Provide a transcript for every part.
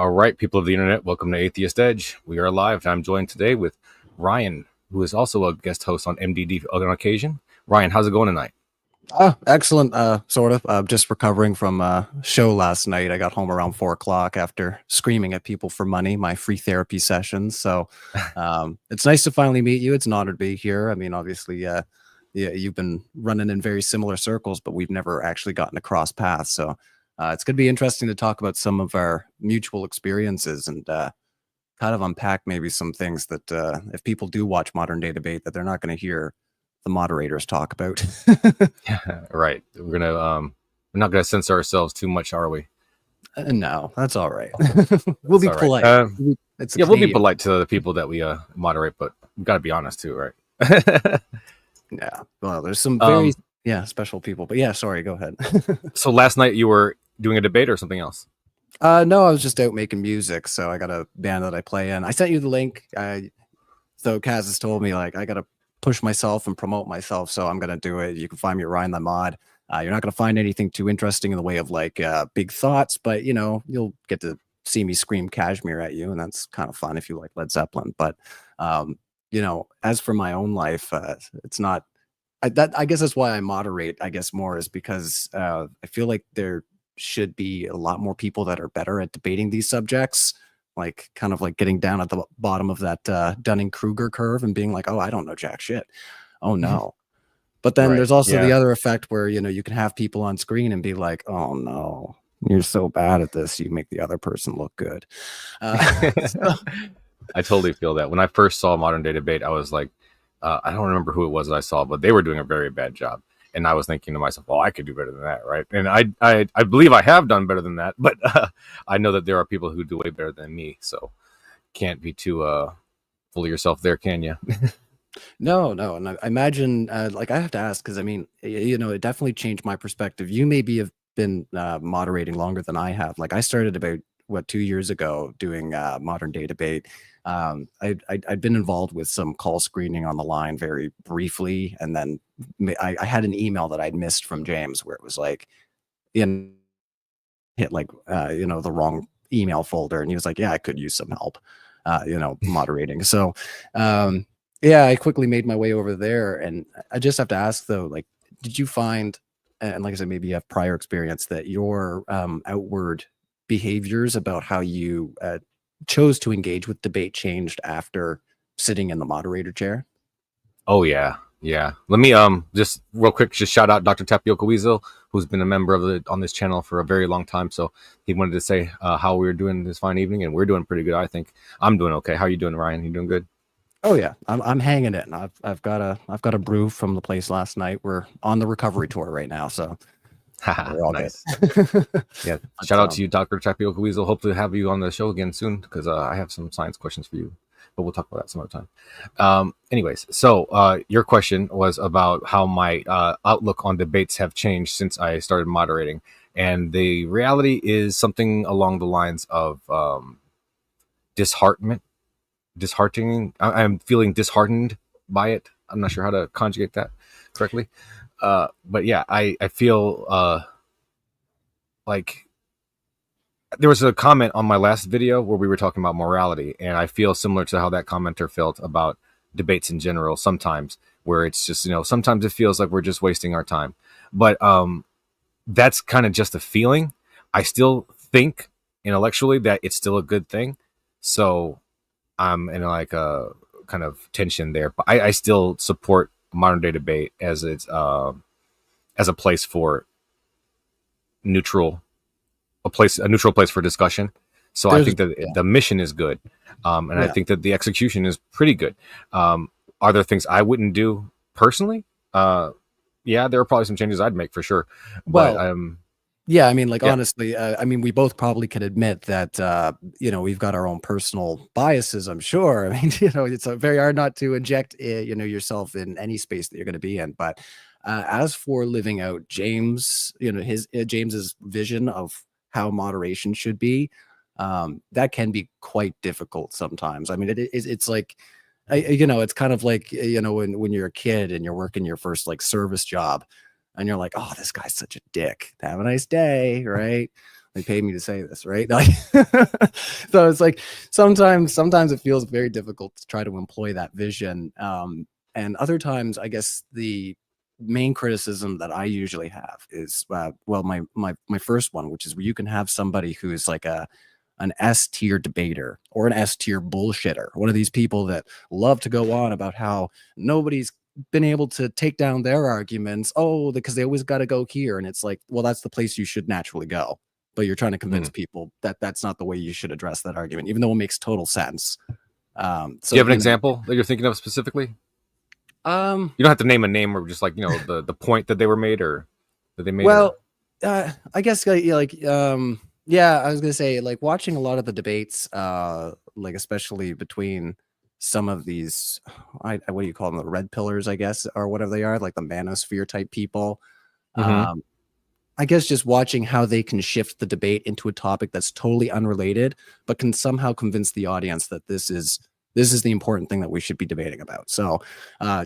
All right, people of the internet, welcome to Atheist Edge. We are live. I'm joined today with Ryan, who is also a guest host on MDD on occasion. Ryan, how's it going tonight? Excellent. Sort of. Just recovering from a show last night. I got home around 4 o'clock after screaming at people for money, my free therapy sessions. So it's nice to finally meet you. It's an honor to be here. I mean, obviously, yeah, you've been running in very similar circles, but we've never actually gotten to cross paths. So it's going to be interesting to talk about some of our mutual experiences and kind of unpack maybe some things that if people do watch Modern Day Debate, that they're not going to hear the moderators talk about. Right. We're not gonna censor ourselves too much, are we? No, that's all right. We'll be All right. polite. We'll be polite to the people that we moderate, but we've got to be honest too, right? Yeah. Well, there's some very special people, but yeah, sorry, go ahead. So last night you were doing a debate or something else? No, I was just out making music, so I got a band that I play in. I sent you the link. So Kaz has told me like I gotta push myself and promote myself, so I'm gonna do it. You can find me at Ryan the Mod. You're not gonna find anything too interesting in the way of like big thoughts, but you know, you'll get to see me scream Kashmir at you, and that's kind of fun if you like Led Zeppelin. But you know, as for my own life, it's not. I guess that's why I moderate. I guess more is because I feel like there should be a lot more people that are better at debating these subjects, like kind of like getting down at the bottom of that Dunning-Kruger curve and being like, oh, I don't know jack shit. Oh no. But then there's also the other effect where, you know, you can have people on screen and be like, oh no, you're so bad at this, you make the other person look good. I totally feel that. When I first saw Modern Day Debate, I was like, I don't remember who it was that I saw, but they were doing a very bad job. And I was thinking to myself, well, I could do better than that, right? And I believe I have done better than that, but I know that there are people who do way better than me. So can't be too full of yourself there, can you? No. And I imagine, like, I have to ask, because I mean, you know, it definitely changed my perspective. You maybe have been moderating longer than I have. Like, I started about, 2 years ago doing Modern Day Debate. I'd been involved with some call screening on the line very briefly. And then I had an email that I'd missed from James where it was like, hit like, you know, the wrong email folder. And he was like, yeah, I could use some help, you know, moderating. So, yeah, I quickly made my way over there. And I just have to ask though, like, did you find, and like I said, maybe you have prior experience that your outward behaviors about how you chose to engage with debate changed after sitting in the moderator chair? Oh yeah. Let me just real quick just shout out Dr. Tapioca Weasel, who's been a member of on this channel for a very long time. So he wanted to say how we were doing this fine evening, and we're doing pretty good. I think I'm doing okay. How are you doing, Ryan? You doing good? Oh yeah, I'm hanging it. And I've got a brew from the place last night. We're on the recovery tour right now, so we're all nice. good. Yeah, shout out to you, Dr. Tapioca Weasel. Hopefully have you on the show again soon, because I have some science questions for you, but we'll talk about that some other time. Anyways, so your question was about how my outlook on debates have changed since I started moderating, and the reality is something along the lines of disheartening. I'm feeling disheartened by it. I'm not sure how to conjugate that correctly. But yeah, I feel like there was a comment on my last video where we were talking about morality, and I feel similar to how that commenter felt about debates in general sometimes, where it's just, you know, sometimes it feels like we're just wasting our time. But that's kind of just a feeling. I still think intellectually that it's still a good thing. So I'm in like a kind of tension there, but I still support Modern Day Debate as it's as a place for a neutral place for discussion. So I think that the mission is good, and I think that the execution is pretty good. Are there things I wouldn't do personally? Yeah, there are probably some changes I'd make for sure. But yeah, I mean, like, honestly, I mean, we both probably can admit that, you know, we've got our own personal biases, I'm sure. I mean, you know, it's very hard not to inject, you know, yourself in any space that you're going to be in. But as for living out James, you know, James's vision of how moderation should be, that can be quite difficult sometimes. I mean, it's like, you know, it's kind of like, you know, when you're a kid and you're working your first like service job, and you're like, oh, this guy's such a dick. Have a nice day, right? They paid me to say this, right? Like, so it's like sometimes it feels very difficult to try to employ that vision. And other times, I guess the main criticism that I usually have is, well, my first one, which is where you can have somebody who's like an S tier debater or an S tier bullshitter, one of these people that love to go on about how nobody's been able to take down their arguments. Oh, because they always got to go here. And it's like, well, that's the place you should naturally go. But you're trying to convince people that that's not the way you should address that argument, even though it makes total sense. So do you have an example that you're thinking of specifically? You don't have to name a name, or just like, you know, the point that they were made or that they made. Well, I guess yeah, I was gonna say, like, watching a lot of the debates, like especially between some of these, what do you call them, the red pillars, I guess, or whatever they are, like the manosphere type people. I guess just watching how they can shift the debate into a topic that's totally unrelated, but can somehow convince the audience that this is the important thing that we should be debating about. So,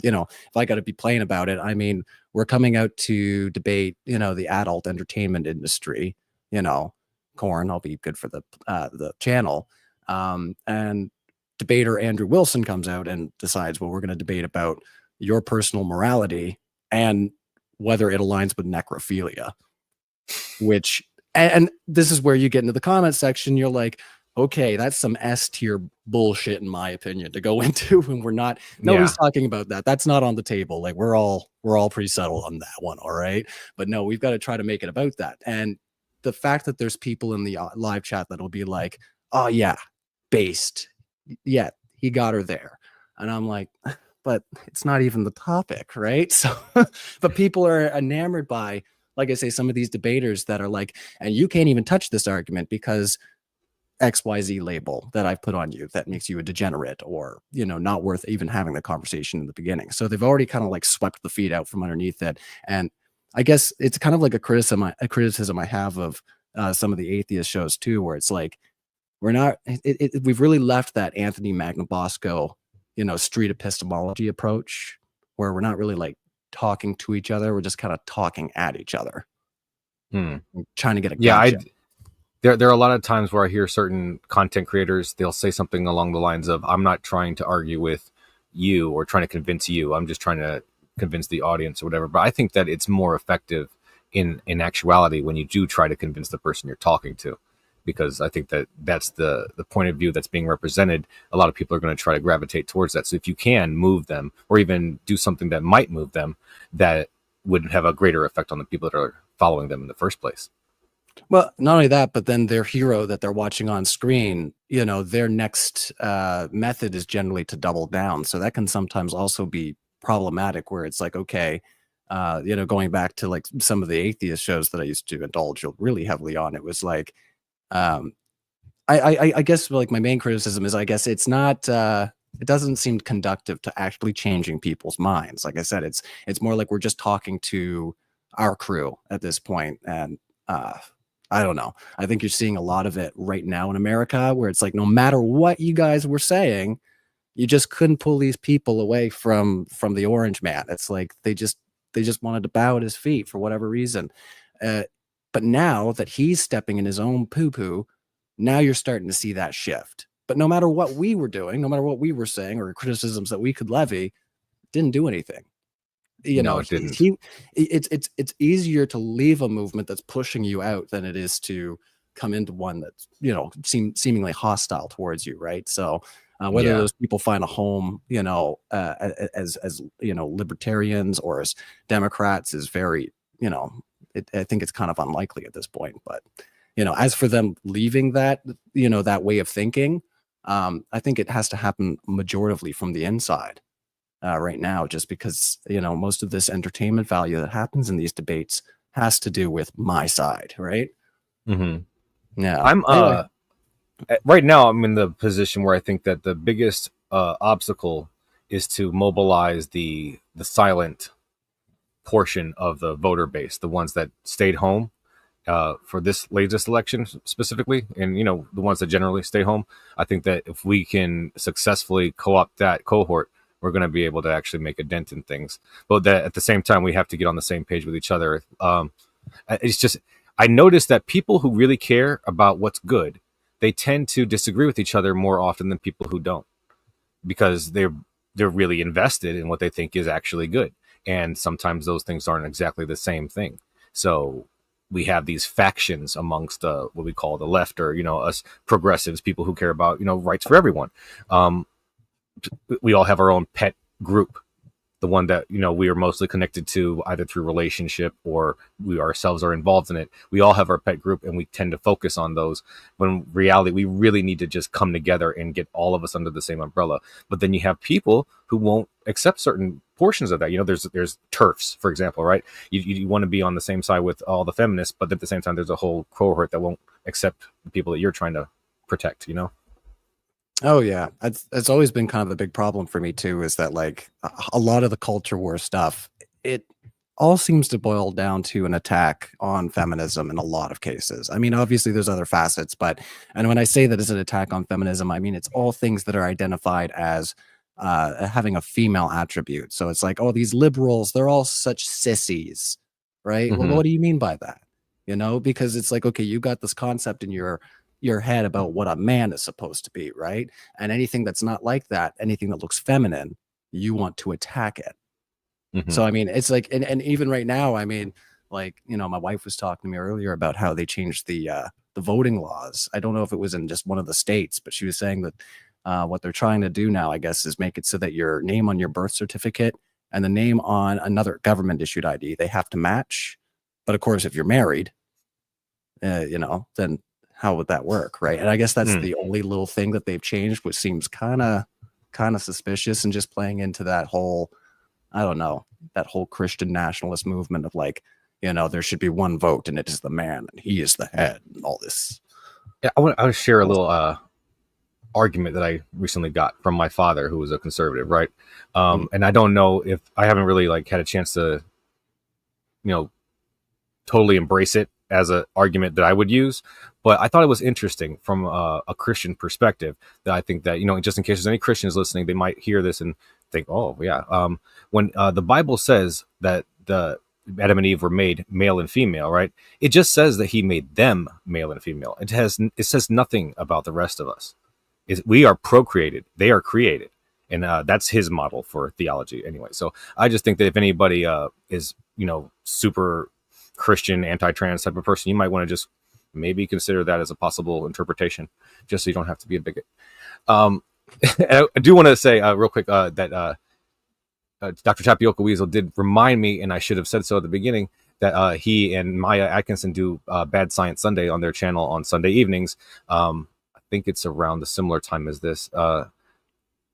you know, if I got to be plain about it, I mean, we're coming out to debate, you know, the adult entertainment industry, you know, Corn, I'll be good for the channel. And debater Andrew Wilson comes out and decides, well, we're going to debate about your personal morality and whether it aligns with necrophilia, which, and this is where you get into the comment section. You're like, okay, that's some S tier bullshit, in my opinion, to go into. And nobody's talking about that. That's not on the table. Like, we're all pretty settled on that one. All right. But no, we've got to try to make it about that. And the fact that there's people in the live chat that'll be like, oh yeah, based. Yeah, he got her there. And I'm like, but it's not even the topic, right? So, but people are enamored by, like I say, some of these debaters that are like, and you can't even touch this argument because XYZ label that I've put on you that makes you a degenerate, or, you know, not worth even having the conversation in the beginning. So they've already kind of like swept the feet out from underneath it. And I guess it's kind of like a criticism I have of some of the atheist shows too, where it's like, we've really left that Anthony Magnabosco, you know, street epistemology approach, where we're not really like talking to each other. We're just kind of talking at each other, trying to get a gotcha. There are a lot of times where I hear certain content creators, they'll say something along the lines of, I'm not trying to argue with you or trying to convince you. I'm just trying to convince the audience or whatever. But I think that it's more effective in actuality when you do try to convince the person you're talking to, because I think that that's the point of view that's being represented. A lot of people are going to try to gravitate towards that. So if you can move them, or even do something that might move them, that would have a greater effect on the people that are following them in the first place. Well, not only that, but then their hero that they're watching on screen, you know, their next method is generally to double down. So that can sometimes also be problematic, where it's like, okay, you know, going back to like some of the atheist shows that I used to indulge really heavily on, it was like, I guess like my main criticism is, I guess it's not, it doesn't seem conductive to actually changing people's minds. Like I said, it's more like we're just talking to our crew at this point. And I don't know. I think you're seeing a lot of it right now in America, where it's like, no matter what you guys were saying, you just couldn't pull these people away from the orange man. It's like they just wanted to bow at his feet for whatever reason. But now that he's stepping in his own poo-poo, now you're starting to see that shift. But no matter what we were doing, no matter what we were saying or criticisms that we could levy, didn't do anything. You know, it didn't. It's easier to leave a movement that's pushing you out than it is to come into one that's, you know, seemingly hostile towards you, right? So whether those people find a home, you know, as you know, libertarians or as Democrats is very, you know, I think it's kind of unlikely at this point. But, you know, as for them leaving that, you know, that way of thinking, I think it has to happen majoritively from the inside. Right now, just because, you know, most of this entertainment value that happens in these debates has to do with my side, right? Yeah. I'm right now I'm in the position where I think that the biggest obstacle is to mobilize the silent portion of the voter base, the ones that stayed home for this latest election specifically, and, you know, the ones that generally stay home. I think that if we can successfully co-opt that cohort, we're going to be able to actually make a dent in things. But that at the same time, we have to get on the same page with each other. It's just, I noticed that people who really care about what's good, they tend to disagree with each other more often than people who don't, because they're really invested in what they think is actually good. And sometimes those things aren't exactly the same thing. So we have these factions amongst what we call the left, or us progressives, people who care about rights for everyone. Um, we all have our own pet group, the one that we are mostly connected to either through relationship or we ourselves are involved in it. We all have our pet group and we tend to focus on those, when in reality we really need to just come together and get all of us under the same umbrella. But then you have people who won't accept certain portions of that. There's TERFs, for example, right? You want to be on the same side with all the feminists, but at the same time there's a whole cohort that won't accept the people that you're trying to protect. Oh yeah, that's always been kind of the big problem for me too. Is that like a lot of the culture war stuff, it all seems to boil down to an attack on feminism in a lot of cases. I mean, obviously there's other facets, but and when I say that it's an attack on feminism, I mean it's all things that are identified as having a female attribute. So it's like, oh, these liberals, they're all such sissies, right? Well, Mm-hmm. what do you mean by that? Because it's like, okay, you got this concept in your head about what a man is supposed to be, right? And anything that's not like that, anything that looks feminine, you want to attack it. Mm-hmm. So I mean, it's like, and even right now, I mean, like, my wife was talking to me earlier about how they changed the voting laws. I don't know if it was in just one of the states, but she was saying that what they're trying to do now, I guess, is make it so that your name on your birth certificate and the name on another government issued ID, they have to match. But of course, if you're married, then how would that work, right? And I guess that's the only little thing that they've changed, which seems kind of suspicious, and just playing into that whole, I don't know, that whole Christian nationalist movement of like, there should be one vote and it is the man and he is the head and all this. Yeah, I want to share a little argument that I recently got from my father, who was a conservative, right? And I don't know if I haven't really like had a chance to, totally embrace it as an argument that I would use, but I thought it was interesting from a Christian perspective. That I think that just in case there's any Christians listening, they might hear this and think, oh yeah, when the Bible says that the Adam and Eve were made male and female, right? It just says that he made them male and female. It says nothing about the rest of us. We are procreated, they are created, and that's his model for theology anyway. So I just think that if anybody is super Christian, anti-trans type of person, you might want to just maybe consider that as a possible interpretation, just so you don't have to be a bigot. And I do want to say real quick that Dr. Tapioca Weasel did remind me, and I should have said so at the beginning, that he and Maya Atkinson do Bad Science Sunday on their channel on Sunday evenings. I think it's around the similar time as this, or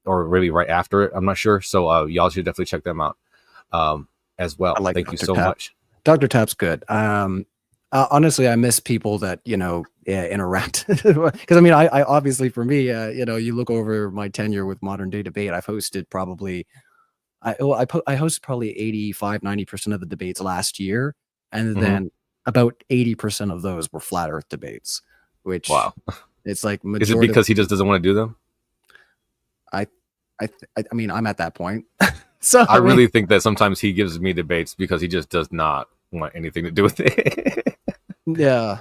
really right after it. I'm not sure. So y'all should definitely check them out as well. I like Thank you Dr. so Tap. much. Dr. Tap's good. Honestly, I miss people that interact, because I mean, I obviously, for me, you look over my tenure with Modern Day Debate, I've hosted probably I hosted probably 85-90% of the debates last year, and then about 80% of those were flat Earth debates. Which, wow, it's like, is it because he just doesn't want to do them? I mean, I'm at that point. So I really think that sometimes he gives me debates because he just does not want anything to do with it. Yeah,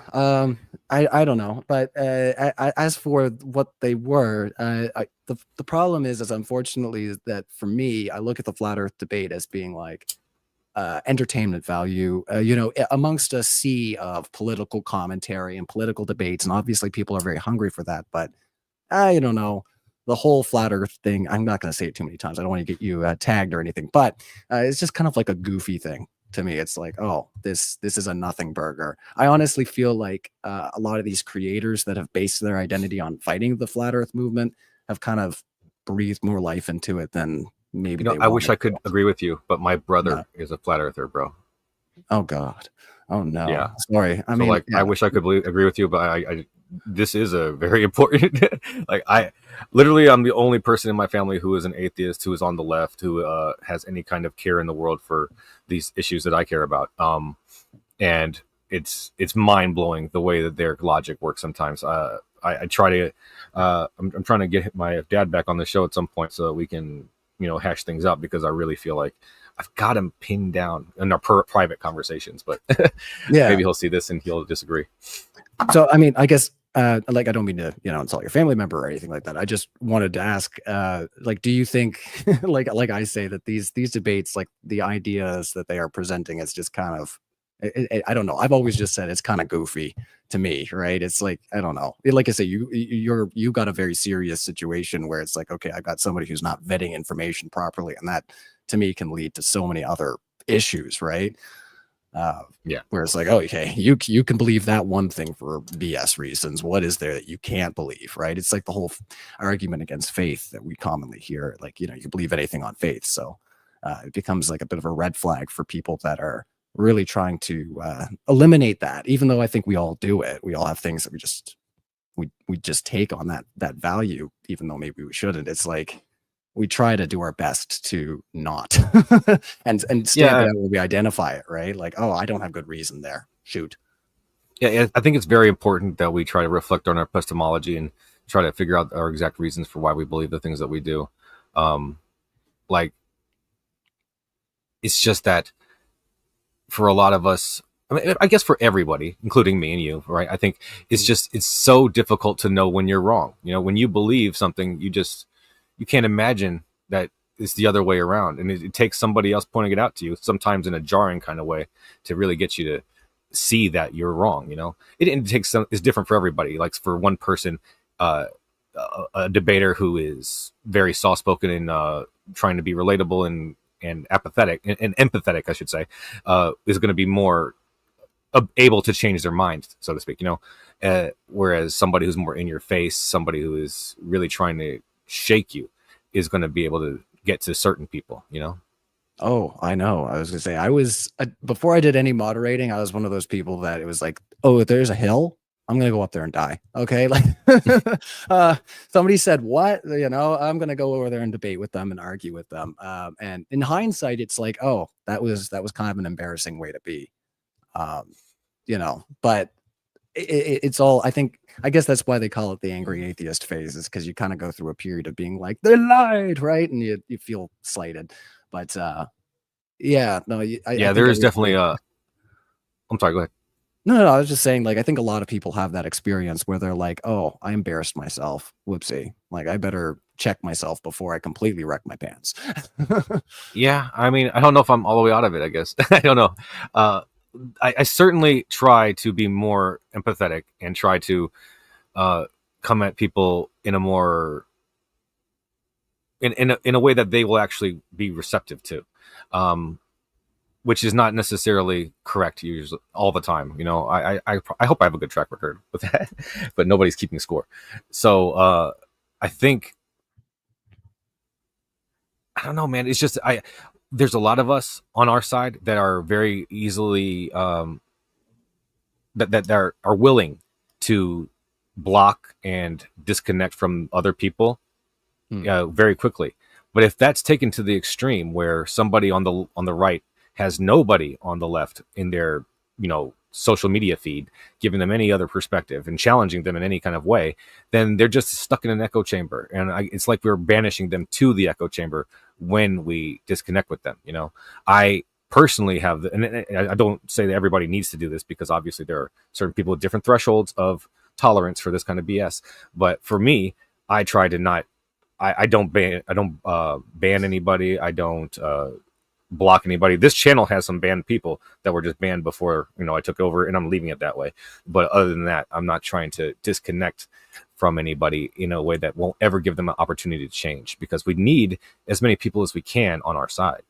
I don't know, but as for what they were, the problem is unfortunately that for me, I look at the flat Earth debate as being like entertainment value, amongst a sea of political commentary and political debates, and obviously people are very hungry for that. But I don't know. The whole flat Earth thing, I'm not going to say it too many times. I don't want to get you tagged or anything, but it's just kind of like a goofy thing to me. It's like, oh, this is a nothing burger. I honestly feel like a lot of these creators that have based their identity on fighting the flat Earth movement have kind of breathed more life into it than maybe they I wish I wanted could to. agree with you, but my brother is a flat earther, bro. Oh God. Oh no. Yeah. Sorry. I So mean, like, yeah. I wish I could agree with you, but I this is a very important. Like, I'm the only person in my family who is an atheist, who is on the left, who has any kind of care in the world for these issues that I care about. And it's mind blowing the way that their logic works sometimes. I try to I'm trying to get my dad back on the show at some point so we can hash things out, because I really feel like I've got him pinned down in our private conversations. But Yeah. maybe he'll see this and he'll disagree. So, I mean, I guess, like, I don't mean to, insult your family member or anything like that. I just wanted to ask, like, do you think, like I say, that these debates, like the ideas that they are presenting, is just kind of, I don't know. I've always just said it's kind of goofy to me, right? It's like, I don't know. Like I say, you got a very serious situation where it's like, okay, I've got somebody who's not vetting information properly, and that to me can lead to so many other issues, right? Yeah. Where it's like, oh, okay, you can believe that one thing for BS reasons. What is there that you can't believe, right? It's like the whole argument against faith that we commonly hear. Like, you can believe anything on faith. So it becomes like a bit of a red flag for people that are really trying to eliminate that. Even though I think we all do it, we all have things that we just take on that value, even though maybe we shouldn't. It's like, we try to do our best to not and stamp it out when we identify it, right? Like, oh, I don't have good reason there. Shoot. Yeah, I think it's very important that we try to reflect on our epistemology and try to figure out our exact reasons for why we believe the things that we do. Like, it's just that for a lot of us, I mean, I guess for everybody, including me and you, right? I think it's so difficult to know when you're wrong. When you believe something, you can't imagine that it's the other way around. And it takes somebody else pointing it out to you, sometimes in a jarring kind of way, to really get you to see that you're wrong. It takes it's different for everybody. Like, for one person, a debater who is very soft-spoken and trying to be relatable and apathetic and empathetic, I should say, is going to be more able to change their mind, so to speak, whereas somebody who's more in your face, somebody who is really trying to shake you, is going to be able to get to certain people. Oh, I know. I was gonna say, I was before I did any moderating, I was one of those people that it was like, oh, there's a hill, I'm gonna go up there and die. Okay, like somebody said what, I'm gonna go over there and debate with them and argue with them. And in hindsight, it's like, oh, that was kind of an embarrassing way to be. But it's all, I guess that's why they call it the angry atheist phase, is because you kind of go through a period of being like, they lied, right? And you feel slighted. But yeah, no, there is definitely I'm sorry, go ahead. No, I was just saying, like, I think a lot of people have that experience where they're like, oh, I embarrassed myself, whoopsie, like, I better check myself before I completely wreck my pants. Yeah, I mean, I don't know if I'm all the way out of it, I guess. I don't know. I certainly try to be more empathetic and try to come at people in a more in a way that they will actually be receptive to, which is not necessarily correct usually all the time. I hope I have a good track record with that, but nobody's keeping score. So I think, I don't know, man. It's just there's a lot of us on our side that are very easily that are willing to block and disconnect from other people very quickly. But if that's taken to the extreme, where somebody on the right has nobody on the left in their social media feed giving them any other perspective and challenging them in any kind of way, then they're just stuck in an echo chamber. And it's like we're banishing them to the echo chamber when we disconnect with them. I personally have, and I don't say that everybody needs to do this, because obviously there are certain people with different thresholds of tolerance for this kind of BS. But for me, I try to not, I don't ban anybody. I don't block anybody. This channel has some banned people that were just banned before I took over, and I'm leaving it that way. But other than that, I'm not trying to disconnect from anybody in a way that won't ever give them an opportunity to change, because we need as many people as we can on our side.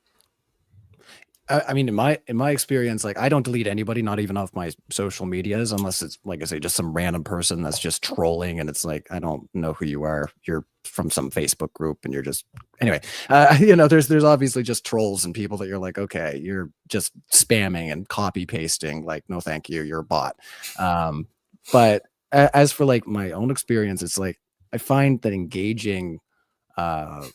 I mean, in my experience, like, I don't delete anybody, not even off my social medias, unless it's, like I say, just some random person that's just trolling, and it's like, I don't know who you are. You're from some Facebook group, and you're just, anyway. There's obviously just trolls and people that you're like, okay, you're just spamming and copy pasting. Like, no, thank you, you're a bot. But as for like my own experience, it's like, I find that engaging. I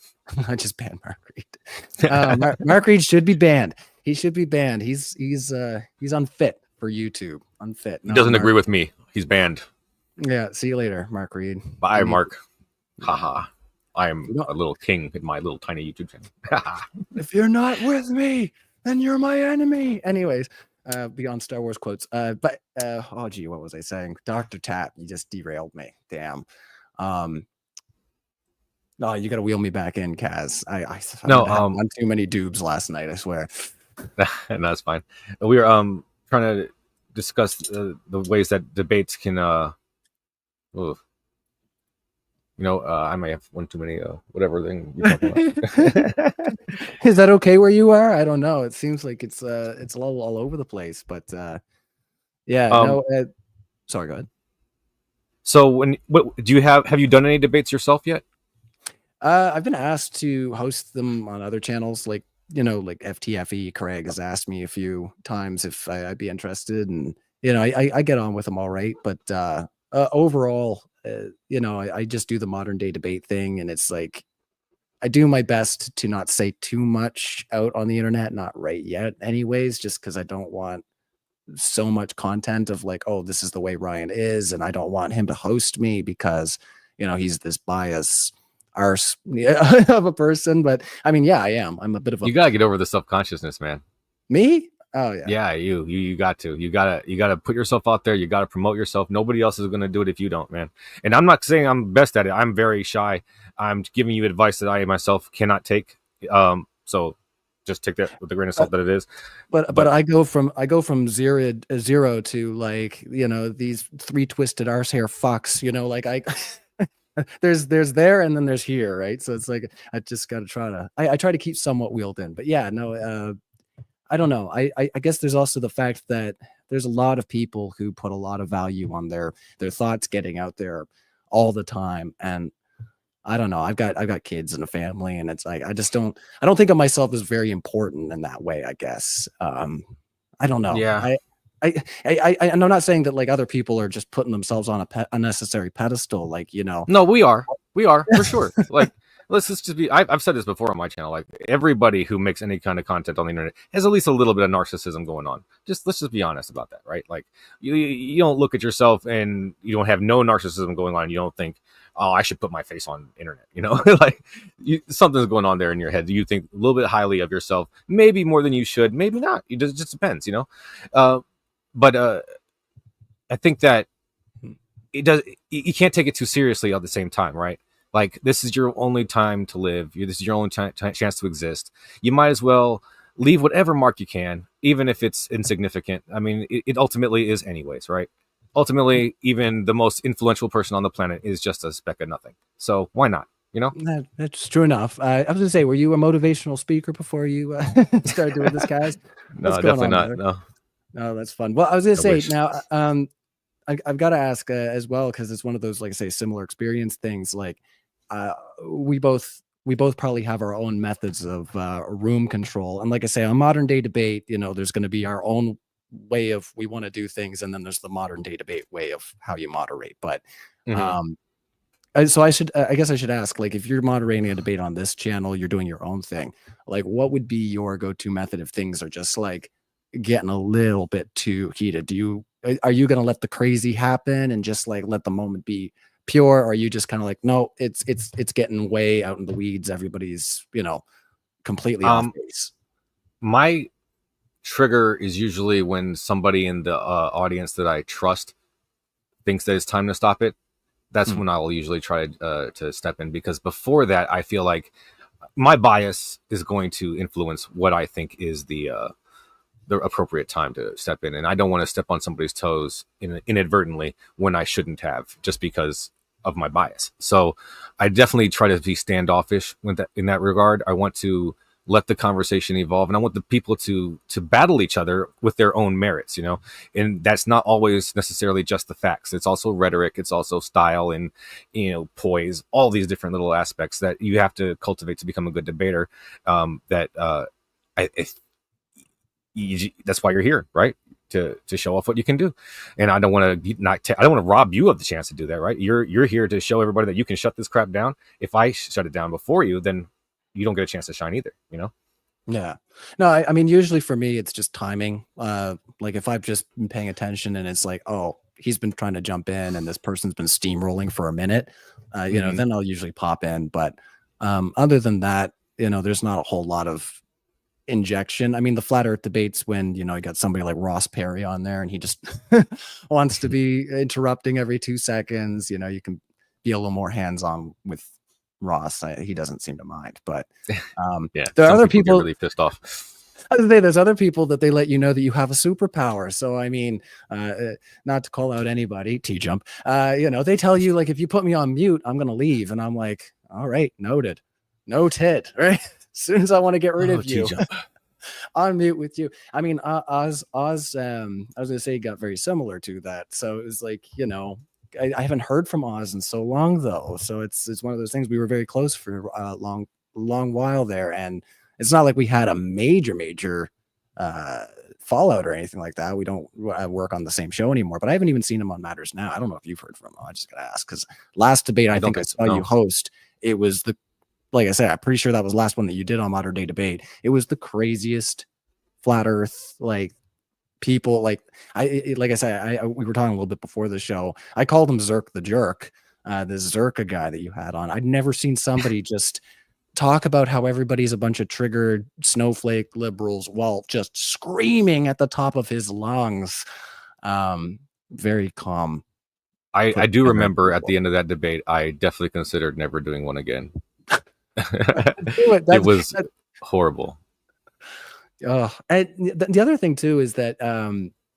just banned Mark Reed. Mark Reed should be banned. He should be banned. He's unfit for YouTube. Unfit. He doesn't agree with me. He's banned. Yeah. See you later, Mark Reed. Bye, Mark. Haha. I am a little king in my little tiny YouTube channel. If you're not with me, then you're my enemy. Anyways, beyond Star Wars quotes. Oh gee, what was I saying? Dr. Tap, you just derailed me. Damn. No, you got to wheel me back in, Kaz. I No, had one too many dubs last night, I swear. No, that's fine. We were trying to discuss the ways that debates can I may have one too many whatever thing you're talking about. Is that okay where you are? I don't know. It seems like it's a little all over the place, but yeah. Sorry, go ahead. So have you done any debates yourself yet? I've been asked to host them on other channels, like like FTFE. Craig has asked me a few times if I'd be interested, and I get on with them all right. But overall, I just do the modern day debate thing, and it's like I do my best to not say too much out on the internet, not right yet, anyways, just because I don't want so much content of like, oh, this is the way Ryan is, and I don't want him to host me because he's this bias arse of a person. But I mean, yeah, I am. I'm a bit of a. You gotta get over the self-consciousness, man. Me? Oh yeah. Yeah, you got to. You gotta put yourself out there. You gotta promote yourself. Nobody else is gonna do it if you don't, man. And I'm not saying I'm best at it. I'm very shy. I'm giving you advice that I myself cannot take. So just take that with the grain of salt that it is. But I go from zero to like these three twisted arse hair fucks. Like I. there's there and then there's here, right? So it's like I just got to try to I try to keep somewhat wheeled in. But yeah, no, I don't know. I guess there's also the fact that there's a lot of people who put a lot of value on their thoughts getting out there all the time, and I don't know. I've got kids and a family, and it's like I don't think of myself as very important in that way, I guess. I don't know. Yeah. I'm not saying that like other people are just putting themselves on a unnecessary pedestal, like No, we are for sure. Like, let's just be. I've said this before on my channel. Like, everybody who makes any kind of content on the internet has at least a little bit of narcissism going on. Let's just be honest about that, right? Like, you don't look at yourself and you don't have no narcissism going on. You don't think, oh, I should put my face on internet. Like something's going on there in your head. You think a little bit highly of yourself, maybe more than you should, maybe not. It just depends, But I think that it does. You can't take it too seriously at the same time, right? Like, this is your only time to live. This is your only chance to exist. You might as well leave whatever mark you can, even if it's insignificant. I mean, it ultimately is anyways, right? Ultimately, even the most influential person on the planet is just a speck of nothing. So why not? That's true enough. I was gonna say, were you a motivational speaker before you started doing this, guys? No, definitely not. There? No. Oh, that's fun. Well, I was gonna say now, I've got to ask as well, because it's one of those, like I say, similar experience things. Like, we both probably have our own methods of room control, and like I say, on modern day debate, there's going to be our own way of we want to do things, and then there's the modern day debate way of how you moderate. But so I guess I should ask, like, if you're moderating a debate on this channel, you're doing your own thing. Like, what would be your go-to method if things are just like getting a little bit too heated? Are you going to let the crazy happen and just like let the moment be pure, or are you just kind of like, no, it's getting way out in the weeds, everybody's completely off base? My trigger is usually when somebody in the audience that I trust thinks that it's time to stop it. That's when I'll usually try to step in, because before that, I feel like my bias is going to influence what I think is the appropriate time to step in, and I don't want to step on somebody's toes inadvertently when I shouldn't have, just because of my bias. So I definitely try to be standoffish in that regard. I want to let the conversation evolve, and I want the people to battle each other with their own merits, and that's not always necessarily just the facts. It's also rhetoric, it's also style, and poise, all these different little aspects that you have to cultivate to become a good debater. That's why you're here, right? To show off what you can do. And I don't want to rob you of the chance to do that, right? You're here to show everybody that you can shut this crap down. If I shut it down before you, then you don't get a chance to shine either, Yeah. No, I mean, usually for me, it's just timing. Like, if I've just been paying attention and it's like, oh, he's been trying to jump in and this person's been steamrolling for a minute, then I'll usually pop in. But other than that, there's not a whole lot of injection. I mean, the flat earth debates when, you got somebody like Ross Perry on there and he just wants to be interrupting every 2 seconds. You can be a little more hands-on with Ross. He doesn't seem to mind, but there are other people really pissed off. There's other people that they let you know that you have a superpower. So I mean, not to call out anybody, T-Jump, they tell you like, if you put me on mute, I'm gonna leave, and I'm like, all right, noted, right? As soon as I want to get rid of you, on mute with you. I mean, Oz, I was gonna say, got very similar to that. So it was like, I haven't heard from Oz in so long though. So it's one of those things. We were very close for a long while there, and it's not like we had a major fallout or anything like that. We don't work on the same show anymore, but I haven't even seen him on Matters Now. I don't know if you've heard from him. I just gotta ask, because last debate I think I saw you host, it was like I said, I'm pretty sure that was the last one that you did on Modern Day Debate. It was the craziest flat earth, like, people, like I said, we were talking a little bit before the show. I called him Zerk the Jerk, this Zerka guy that you had on. I'd never seen somebody just talk about how everybody's a bunch of triggered snowflake liberals while just screaming at the top of his lungs. Very calm. I do remember at the end of that debate, I definitely considered never doing one again. It was horrible. And the other thing too is that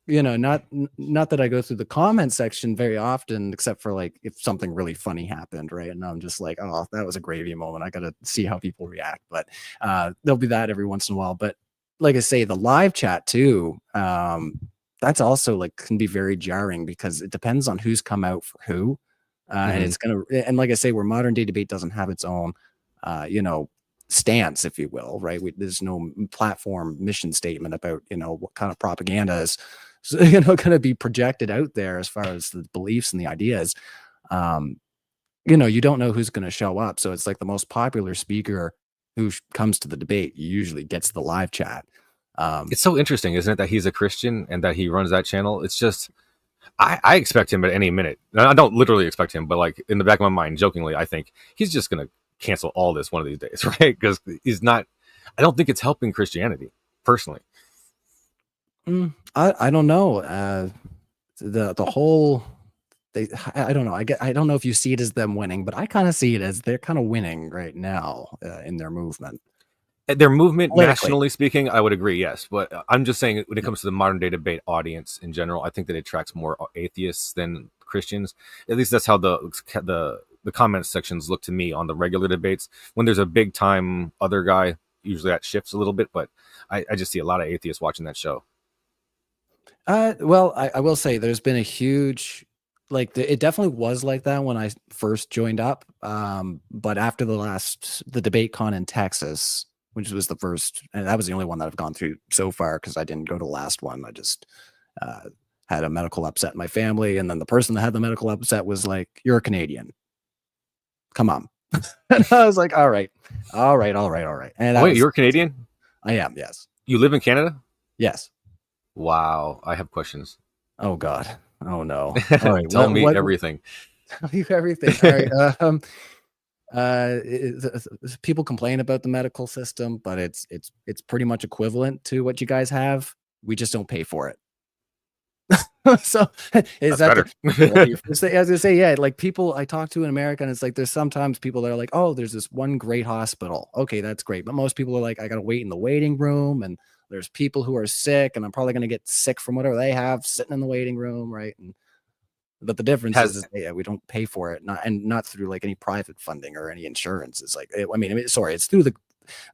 not that I go through the comment section very often, except for like if something really funny happened, right? And I'm just like, oh, that was a gravy moment. I gotta see how people react. But there'll be that every once in a while. But like I say, the live chat too, that's also like can be very jarring because it depends on who's come out for who. And it's and like I say, where Modern Day Debate doesn't have its own stance, if you will, right? There's no platform mission statement about what kind of propaganda is going to be projected out there as far as the beliefs and the ideas. You don't know who's going to show up, so it's like the most popular speaker who comes to the debate usually gets the live chat. It's so interesting, isn't it, that he's a Christian and that he runs that channel? It's just I expect him at any minute. I don't literally expect him, but like in the back of my mind, jokingly, I think he's just going to cancel all this one of these days, right? Because he's not. I don't think it's helping Christianity personally. I don't know. The whole I don't know. I don't know if you see it as them winning, but I kind of see it as they're kind of winning right now in their movement. Their movement, nationally speaking, I would agree, yes. But I'm just saying, when it comes to the Modern Day Debate audience in general, I think that it attracts more atheists than Christians. At least that's how the comment sections look to me on the regular debates. When there's a big time other guy, usually that shifts a little bit, but I just see a lot of atheists watching that show. Well, I will say there's been a huge, it definitely was like that when I first joined up. But after the debate con in Texas, which was the first, and that was the only one that I've gone through so far because I didn't go to the last one. I just had a medical upset in my family, and then the person that had the medical upset was like, "You're a Canadian. Come on." And I was like, all right. And wait, you're Canadian? I am, yes. You live in Canada? Yes. Wow, I have questions. Oh God. Oh no. All right, tell me everything. Tell you everything. All right. People complain about the medical system, but it's pretty much equivalent to what you guys have. We just don't pay for it. So is that better? I was gonna say, yeah, like people I talk to in America, and it's like there's sometimes people that are like, oh, there's this one great hospital. Okay, that's great. But most people are like, I gotta wait in the waiting room, and there's people who are sick, and I'm probably gonna get sick from whatever they have sitting in the waiting room, right? But the difference is we don't pay for it, not through like any private funding or any insurance. It's like it's through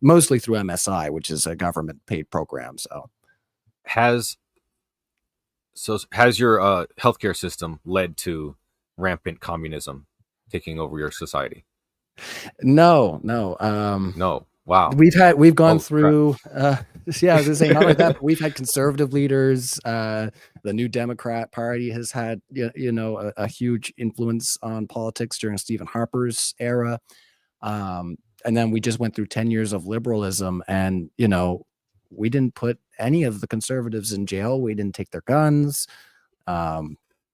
mostly through MSI, which is a government paid program. So has your healthcare system led to rampant communism taking over your society? No. Wow. We've gone through I was gonna say not like that, but we've had conservative leaders. The New Democrat Party has had a huge influence on politics during Stephen Harper's era. And then we just went through 10 years of liberalism, and we didn't put any of the conservatives in jail. We didn't take their guns.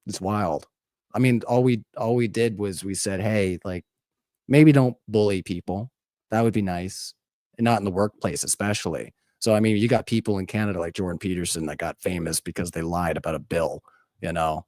It's wild. I mean, all we did was we said, hey, like maybe don't bully people. That would be nice, and not in the workplace, especially. So, I mean, you got people in Canada like Jordan Peterson that got famous because they lied about a bill, you know,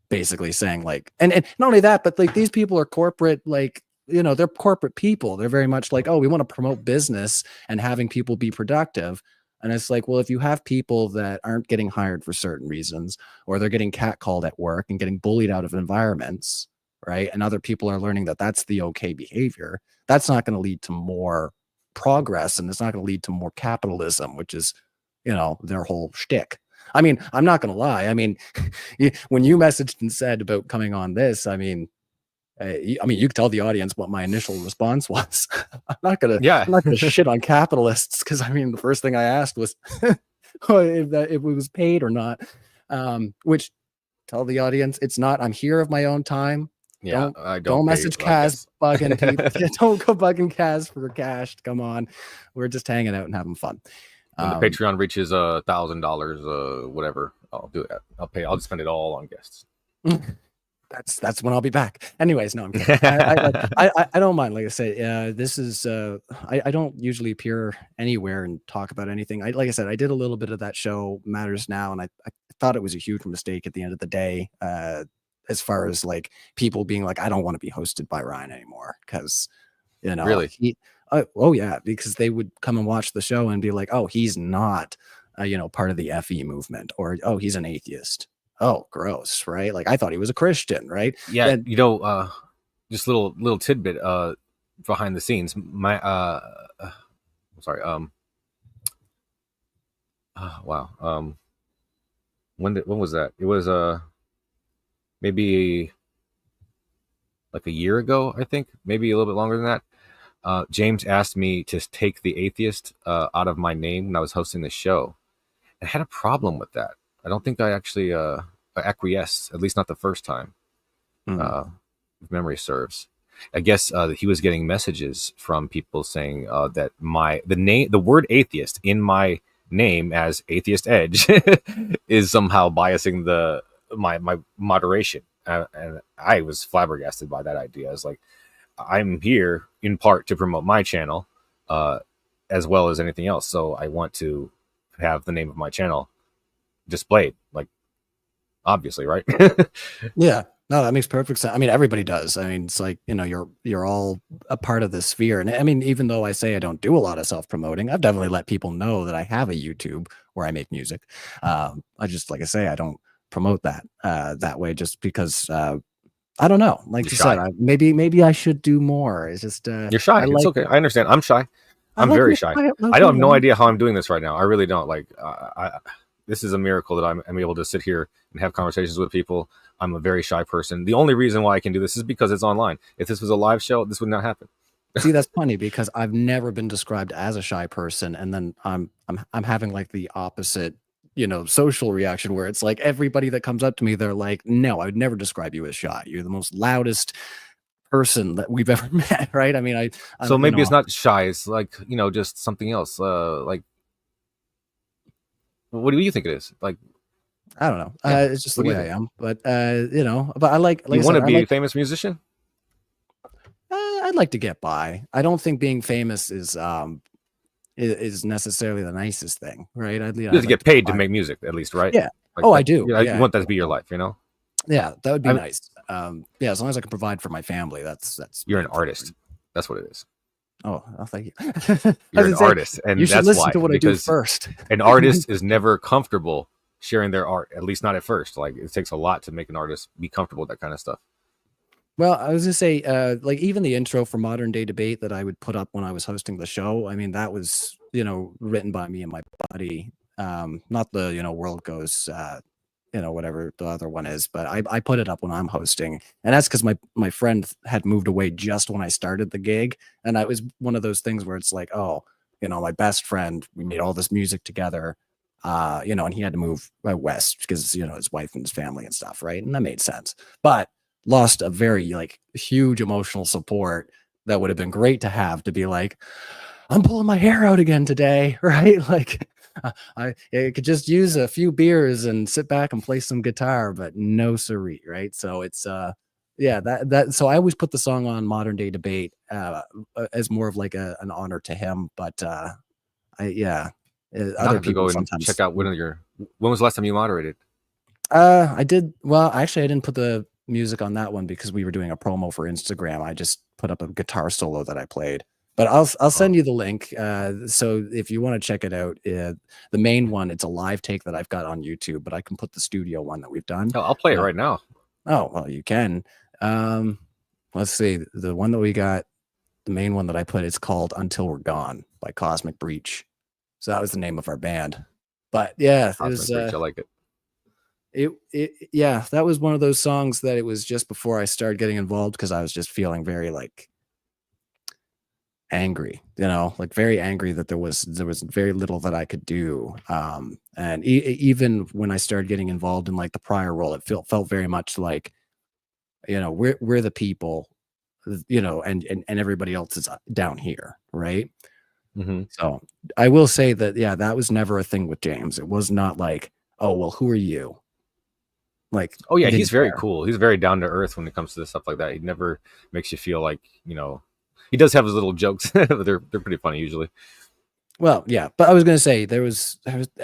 basically saying like, and not only that, but like these people are corporate, like, they're corporate people. They're very much like, oh, we want to promote business and having people be productive. And it's like, well, if you have people that aren't getting hired for certain reasons, or they're getting catcalled at work and getting bullied out of environments, right? And other people are learning that that's the okay behavior. That's not going to lead to more progress, and it's not going to lead to more capitalism, which is, their whole shtick. I mean, I'm not going to lie. I mean, when you messaged and said about coming on this, I mean, you can tell the audience what my initial response was. I'm not gonna shit on capitalists, because I mean, the first thing I asked was if it was paid or not. Which, tell the audience, it's not. I'm here of my own time. Yeah, don't message Kaz bugging people. Don't go bugging Kaz for cash. Come on, we're just hanging out and having fun. When the Patreon reaches $1,000, whatever, I'll do that. I'll just spend it all on guests. That's when I'll be back. Anyways, no, I'm kidding. I don't mind. Like I say, this is I don't usually appear anywhere and talk about anything. Like I said, I did a little bit of that show Matters Now, and I thought it was a huge mistake at the end of the day. As far as like people being like, I don't want to be hosted by Ryan anymore, because really, oh yeah, because they would come and watch the show and be like, oh, he's not part of the FE movement, or oh, he's an atheist. Oh, gross, right? Like I thought he was a Christian, right? Yeah, and, just little tidbit behind the scenes. My sorry, wow. When was that? It was maybe like a year ago, I think, maybe a little bit longer than that. James asked me to take the atheist out of my name when I was hosting the show. I had a problem with that. I don't think I actually acquiesced, at least not the first time. If memory serves. I guess he was getting messages from people saying that the word atheist in my name as Atheist Edge is somehow biasing my moderation, and I was flabbergasted by that idea. I was like, I'm here in part to promote my channel, as well as anything else. So I want to have the name of my channel displayed, like, obviously, right? Yeah, no, that makes perfect sense. I mean, everybody does. I mean, it's like, you're all a part of the sphere. And I mean, even though I say I don't do a lot of self-promoting, I've definitely let people know that I have a YouTube where I make music. I just, like I say, I don't promote that that way, just because I don't know. Like you said, maybe I should do more. It's just you're shy. It's okay. I understand. I'm shy. I'm very shy. I don't have no idea how I'm doing this right now. I really don't. Like, this is a miracle that I'm able to sit here and have conversations with people. I'm a very shy person. The only reason why I can do this is because it's online. If this was a live show, this would not happen. See, that's funny, because I've never been described as a shy person, and then I'm having like the opposite, social reaction, where it's like everybody that comes up to me, they're like, no, I would never describe you as shy. You're the most loudest person that we've ever met, right? I mean, so maybe it's not shy. It's like, just something else. Like, what do you think it is? Like, I don't know. It's just the way I am. But but I like you want to be a famous musician? I'd like to get by. I don't think being famous is necessarily the nicest thing, right? You have to get paid to make music, at least, right? Yeah. Like, I do. Yeah. You want that to be your life, Yeah, that would be nice. Yeah, as long as I can provide for my family, that's. You're an artist. That's what it is. Oh, thank you. You're an artist, and you should that's listen why, to what I do first. An artist is never comfortable sharing their art, at least not at first. Like, it takes a lot to make an artist be comfortable with that kind of stuff. Well, I was gonna say, like, even the intro for Modern Day Debate that I would put up when I was hosting the show, I mean, that was, written by me and my buddy. Not the, World Goes, whatever the other one is, but I put it up when I'm hosting. And that's because my friend had moved away just when I started the gig. And it was one of those things where it's like, oh, my best friend, we made all this music together. And he had to move west because, his wife and his family and stuff, right? And that made sense. But lost a very huge emotional support that would have been great to have, to be like, I'm pulling my hair out again today, right? Like, I could just use a few beers and sit back and play some guitar, but no siree, right? So it's yeah, that so I always put the song on Modern Day Debate as more of like an honor to him, but I yeah, Now I other have to people go and check sometimes. out when was the last time you moderated? I did well, actually I didn't put the music on that one because we were doing a promo for Instagram. I just put up a guitar solo that I played. But I'll Oh, send you the link. So if you want to check it out, the main one, it's a live take that I've got on YouTube, but I can put the studio one that we've done. hell, I'll play it Uh, right now. oh, well, you can. Um, let's see. The one that we got, the main one that I put, it's called Until We're Gone by Cosmic Breach. So that was the name of our band. But yeah, it was Cosmic Breach, I like it. yeah, that was one of those songs that it was just before I started getting involved because I was just feeling very like angry, like very angry that there was very little that I could do. And even when I started getting involved in like the prior role, it felt very much like, we're the people, and everybody else is down here, right? Hmm. So I will say that, yeah, that was never a thing with James. It was not like, oh, well, who are you? Like, Oh he yeah, he's didn't very care. cool. He's very down to earth when it comes to stuff like that. He never makes you feel like He does have his little jokes, but they're pretty funny usually. Well, yeah, but I was gonna say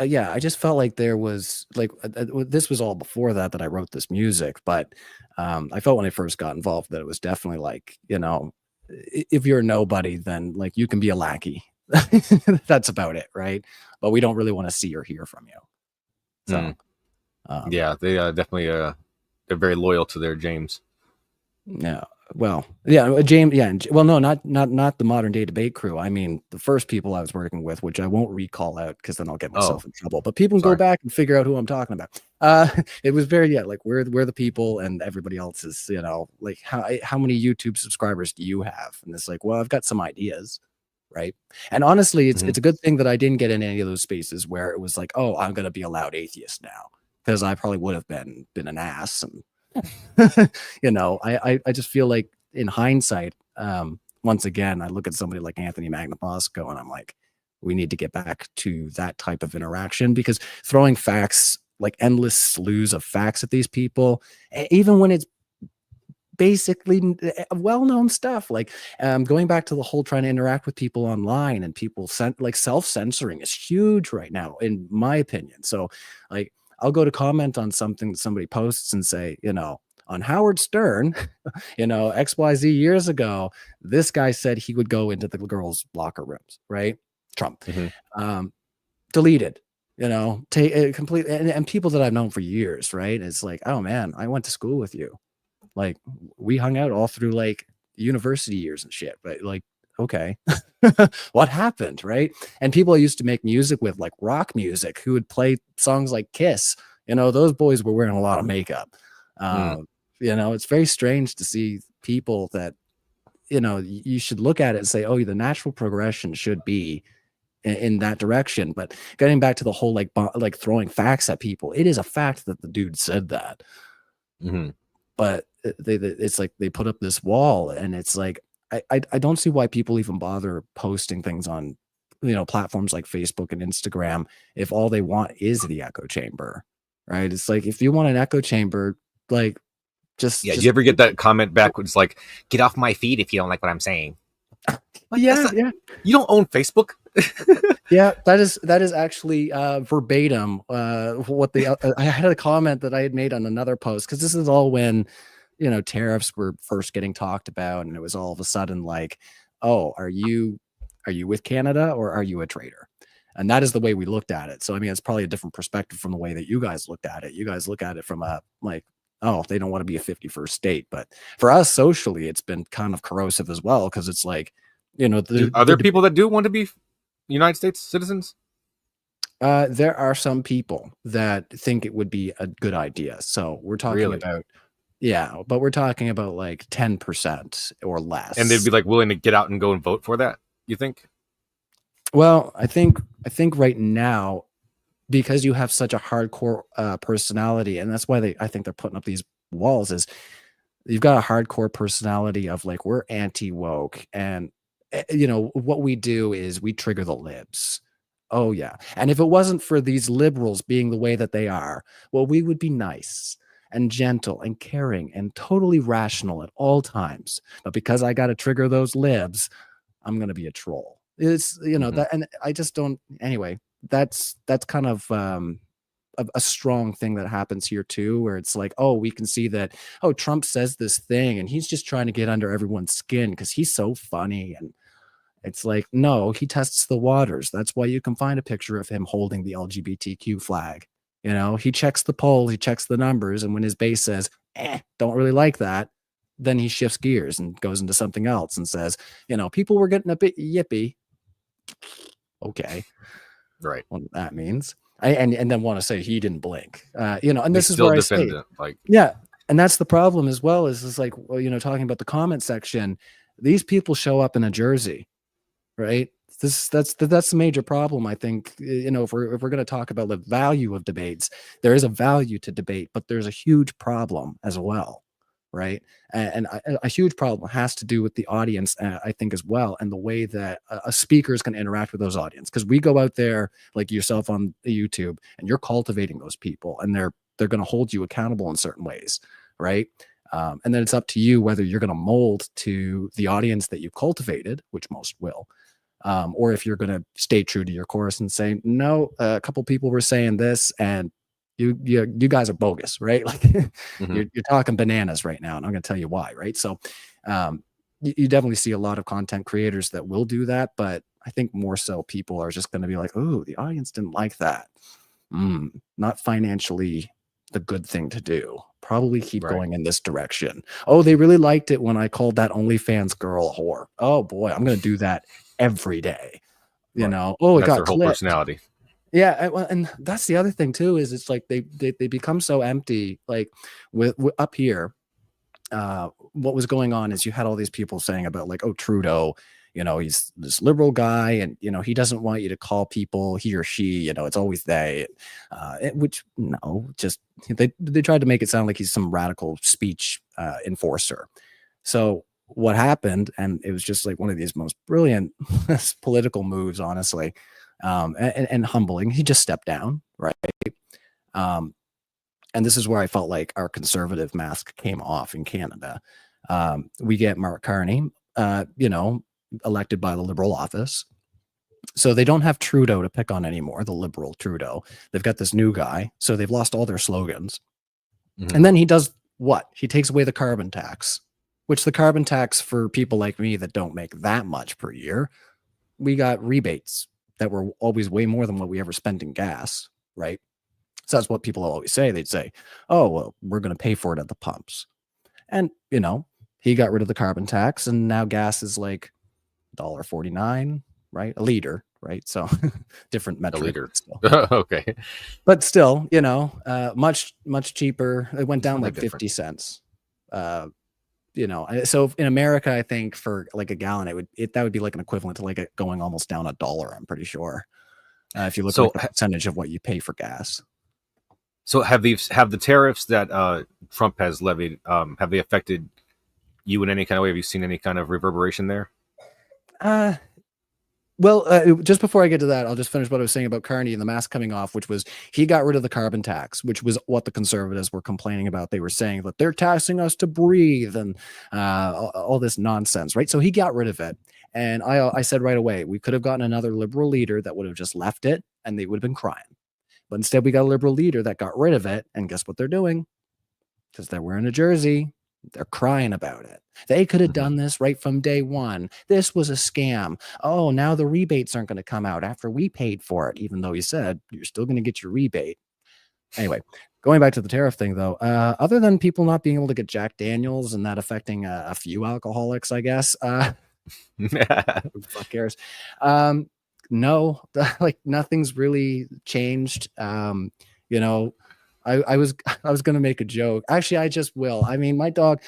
yeah, I just felt like there was like this was all before that I wrote this music, but I felt when I first got involved that it was definitely like, if you're a nobody, then like you can be a lackey. That's about it, right? But we don't really want to see or hear from you. So, Mm. um, Yeah, they definitely they're very loyal to their James. yeah. Well, yeah, James. Yeah. Well, no, not the Modern Day Debate crew. I mean, the first people I was working with, which I won't recall out because then I'll get Oh, myself in trouble. But people can go sorry. back and figure out who I'm talking about. It was very like we're the people, and everybody else is like how many YouTube subscribers do you have? And it's like, well, I've got some ideas, right? And honestly, it's Hmm. it's a good thing that I didn't get in any of those spaces where it was like, oh, I'm gonna be a loud atheist now because I probably would have been an ass and I just feel like in hindsight, once again, I look at somebody like Anthony Magnabosco and I'm like, we need to get back to that type of interaction because throwing facts, like endless slews of facts at these people, even when it's basically well-known stuff, like going back to the whole trying to interact with people online and people like self-censoring is huge right now, in my opinion. So like I'll go to comment on something that somebody posts and say, on Howard Stern, XYZ years ago, this guy said he would go into the girls' locker rooms, right? Trump. Hmm. Um, Deleted, take it complete and people that I've known for years, right? It's like, oh man, I went to school with you. Like we hung out all through like university years and shit, but like, okay, what happened, right? And people I used to make music with, like rock music, who would play songs like Kiss, those boys were wearing a lot of makeup. Mm. It's very strange to see people that, you should look at it and say, oh, the natural progression should be in that direction. But getting back to the whole like throwing facts at people, it is a fact that the dude said that. Hmm. But it's like they put up this wall, and it's like I don't see why people even bother posting things on platforms like Facebook and Instagram if all they want is the echo chamber, right? It's like if you want an echo chamber, like Yeah, just you ever get that comment back when it's like, "Get off my feed if you don't like what I'm saying." Like that's yeah, not, yeah. you don't own Facebook. Yeah, that is actually verbatim what I had a comment that I had made on another post, because this is all when tariffs were first getting talked about, and it was all of a sudden like, oh, are you with Canada or are you a traitor? And that is the way we looked at it. So I mean, it's probably a different perspective from the way that you guys looked at it. You guys look at it from a like, oh, they don't want to be a 51st state. But for us socially, it's been kind of corrosive as well, because it's like, Are there people that do want to be United States citizens? there are some people that think it would be a good idea. So we're talking Really? about, yeah, but we're talking about like 10% or And they'd less. be like willing to get out and go and vote for that? You think? Well, I think right now, because you have such a hardcore personality, and that's why I think they're putting up these walls, is you've got a hardcore personality of like, we're anti woke, and what we do is we trigger the libs. Oh yeah. And if it wasn't for these liberals being the way that they are, well, we would be nice and gentle and caring and totally rational at all times. But because I got to trigger those libs, I'm going to be a troll. It's, Mhm. that, and I just don't, anyway, that's kind of, a strong thing that happens here too, where it's like, oh, we can see that, oh, Trump says this thing and he's just trying to get under everyone's skin because he's so funny. And it's like, no, he tests the waters. That's why you can find a picture of him holding the LGBTQ flag. He checks the polls, he checks the numbers, and when his base says, don't really like that, then he shifts gears and goes into something else and says, people were getting a bit yippy. Okay. Right. What that means. And then want to say he didn't blink. And They this is still where I defend say, it. Like, yeah, and that's the problem as well, is it's like, well, talking about the comment section, these people show up in a jersey, right? That's the major problem, I think. If we're going to talk about the value of debates, there is a value to debate, but there's a huge problem as well, right? And a huge problem has to do with the audience, I think, as well, and the way that a speaker is going to interact with those audience. Because we go out there like yourself on YouTube, and you're cultivating those people, and they're going to hold you accountable in certain ways, right? And then it's up to you whether you're going to mold to the audience that you cultivated, which most will, or if you're going to stay true to your course and say, no, a couple people were saying this, and you guys are bogus, right? Like mhm. you're talking bananas right now, and I'm going to tell you why, right? So you definitely see a lot of content creators that will do that, but I think more so people are just going to be like, oh, the audience didn't like that. Not financially the good thing to do. Probably keep Right. going in this direction. Oh, they really liked it when I called that OnlyFans girl a whore. Oh boy, I'm going to do that every day. Right. Oh, And it that's got their whole clipped. personality. Yeah, and that's the other thing too, is it's like they become so empty. Like with up here, what was going on is you had all these people saying about, like, oh, Trudeau, he's this liberal guy, and he doesn't want you to call people he or she, it's always they, which no, just they tried to make it sound like he's some radical speech enforcer. So what happened, and it was just like one of these most brilliant political moves, honestly, and humbling. He just stepped down, right? Um, and this is where I felt like our conservative mask came off in Canada. We get Mark Carney, elected by the Liberal office. So they don't have Trudeau to pick on anymore, the Liberal Trudeau. They've got this new guy. So they've lost all their slogans. Mhm. And then he does what? He takes away the carbon tax, which the carbon tax, for people like me that don't make that much per year, we got rebates that were always way more than what we ever spent in gas, right? So that's what people always say. They'd say, oh, well, we're going to pay for it at the pumps. And, he got rid of the carbon tax, and now gas is like $1.49, right? A liter, right? So different A metric. leader. Still. Okay. But still, much, much cheaper. It went down Something like different. 50 cents. So in America, I think for like a gallon, that would be like an equivalent to like it going almost down $1, I'm pretty sure. If you look at So like the percentage of what you pay for gas. So have the tariffs that Trump has levied, have they affected you in any kind of way? Have you seen any kind of reverberation there? Well, just before I get to that, I'll just finish what I was saying about Carney and the mask coming off, which was he got rid of the carbon tax, which was what the conservatives were complaining about. They were saying that they're taxing us to breathe and all this nonsense, right? So he got rid of it. And I said right away, we could have gotten another liberal leader that would have just left it, and they would have been crying. But instead, we got a liberal leader that got rid of it. And guess what they're doing? Because they're wearing a jersey, they're crying about it. They could have done this right from day one. This was a scam. Oh, now the rebates aren't going to come out after we paid for it, even though you said you're still going to get your rebate. Anyway, going back to the tariff thing, though, other than people not being able to get Jack Daniels and that affecting a few alcoholics, I guess, who the fuck cares? No, like nothing's really changed. I was gonna make a joke. Actually, I just will. I mean, my dog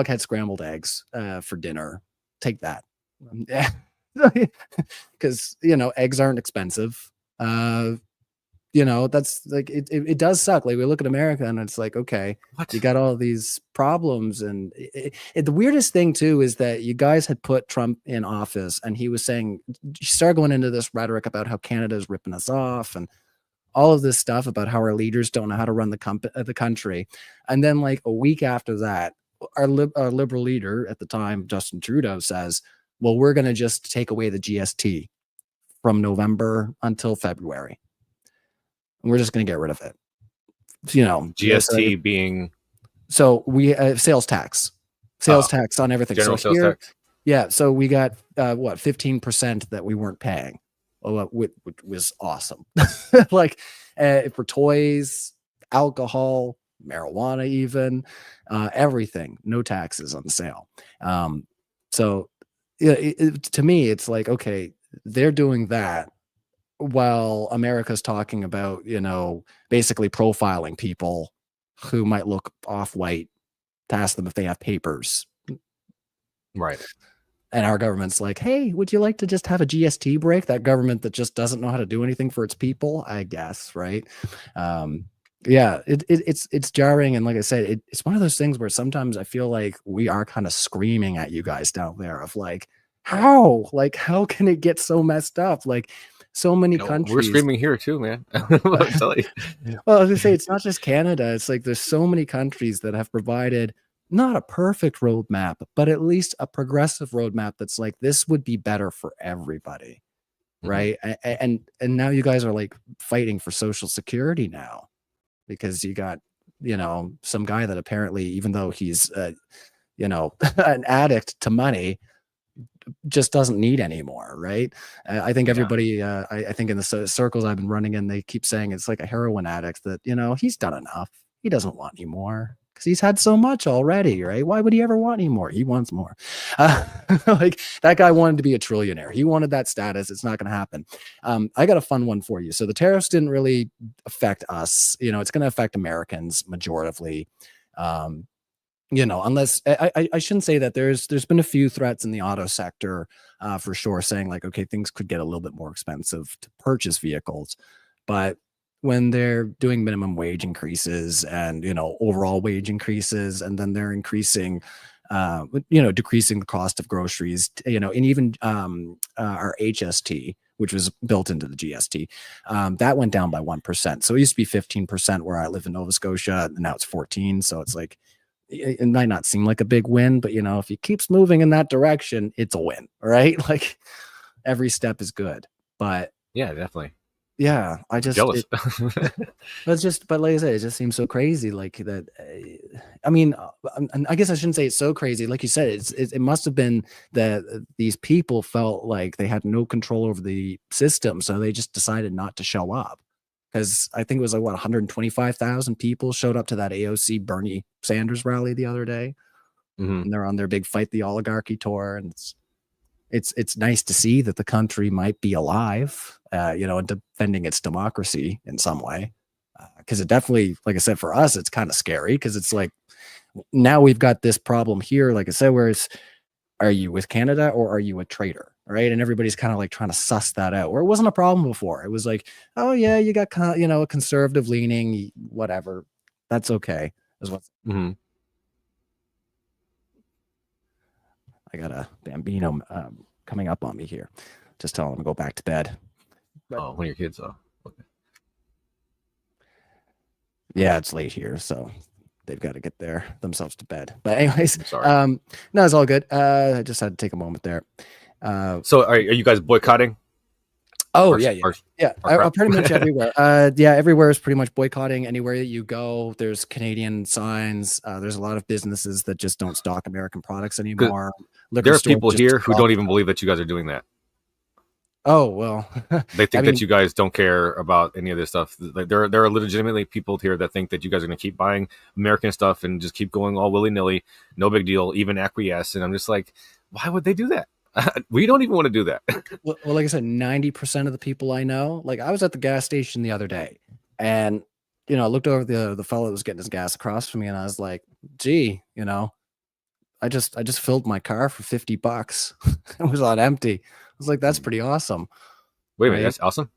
had scrambled eggs for dinner. Take that. Because eggs aren't expensive. that's like it does suck. Like we look at America and it's like, okay, What? you got all these problems, and the weirdest thing too is that you guys had put Trump in office, and he was saying, you start going into this rhetoric about how Canada is ripping us off and all of this stuff about how our leaders don't know how to run the country, and then like a week after that, our liberal leader at the time, Justin Trudeau, says, "Well, we're going to just take away the GST from November until February. We're just going to get rid of it." GST being we sales tax on everything. General So sales tax. yeah, so we got 15% that we weren't paying, which was awesome. Like for toys, alcohol, marijuana, even everything, no taxes on the sale. So to me, it's like, okay, they're doing that while America's talking about, basically profiling people who might look off-white to ask them if they have papers. Right. And our government's like, hey, would you like to just have a GST break? That government that just doesn't know how to do anything for its people, I guess, right? Yeah, it's jarring. And like I said, it's one of those things where sometimes I feel like we are kind of screaming at you guys down there of like, how can it get so messed up? Like, so many countries. We're screaming here too, man. I'll tell you. Well, I was gonna say, it's not just Canada. It's like there's so many countries that have provided not a perfect roadmap, but at least a progressive roadmap that's like, this would be better for everybody, right? And now you guys are like fighting for Social Security now because you got some guy that apparently, even though he's an addict to money, just doesn't need anymore, right? I think everybody, I think in the circles I've been running in, they keep saying it's like a heroin addict that, he's done enough. He doesn't want any more because he's had so much already, right? Why would he ever want any more? He wants more. Like that guy wanted to be a trillionaire. He wanted that status. It's not going to happen. I got a fun one for you. So the tariffs didn't really affect us. It's going to affect Americans majoritively. Unless I shouldn't say that. There's been a few threats in the auto sector for sure, saying like, okay, things could get a little bit more expensive to purchase vehicles. But when they're doing minimum wage increases and overall wage increases, and then they're increasing decreasing the cost of groceries, and even our HST, which was built into the GST, that went down by 1%. So it used to be 15% where I live in Nova Scotia, and now it's 14. So it's like, it might not seem like a big win, but if it keeps moving in that direction, it's a win, right? Like every step is good. But yeah, definitely. Yeah, I just jealous. But like I said, it just seems so crazy. Like that. I mean, I guess I shouldn't say it's so crazy. Like you said, it must have been that these people felt like they had no control over the system, so they just decided not to show up. Because I think it was like 125,000 people showed up to that AOC Bernie Sanders rally the other day, and they're on their big Fight the Oligarchy tour, and it's nice to see that the country might be alive, and defending its democracy in some way. Because it definitely, like I said, for us, it's kind of scary because it's like now we've got this problem here, like I said, where it's, are you with Canada or are you a traitor? Right. And everybody's kind of like trying to suss that out, where it wasn't a problem before. It was like, oh yeah, you got a conservative leaning, whatever. That's okay. Is what I got a Bambino coming up on me here. Just telling him to go back to bed. But, when your kids are okay. Yeah, it's late here, so they've got to get themselves to bed. But anyways, sorry. No, it's all good. I just had to take a moment there. So are you guys boycotting? Oh, yeah. Pretty much everywhere. Everywhere is pretty much boycotting. Anywhere that you go, there's Canadian signs. There's a lot of businesses that just don't stock American products anymore. There are people here who don't even believe that you guys are doing that. Oh, well. They think that you guys don't care about any of this stuff. Like, there are legitimately people here that think that you guys are going to keep buying American stuff and just keep going all willy-nilly. No big deal, even acquiesce. And I'm just like, why would they do that? We don't even want to do that. Well, like I said, 90% of the people I know, like I was at the gas station the other day and, I looked over the fellow that was getting his gas across from me and I was like, gee, I just filled my car for $50. It was on empty. I was like, that's pretty awesome. Wait a minute, that's awesome.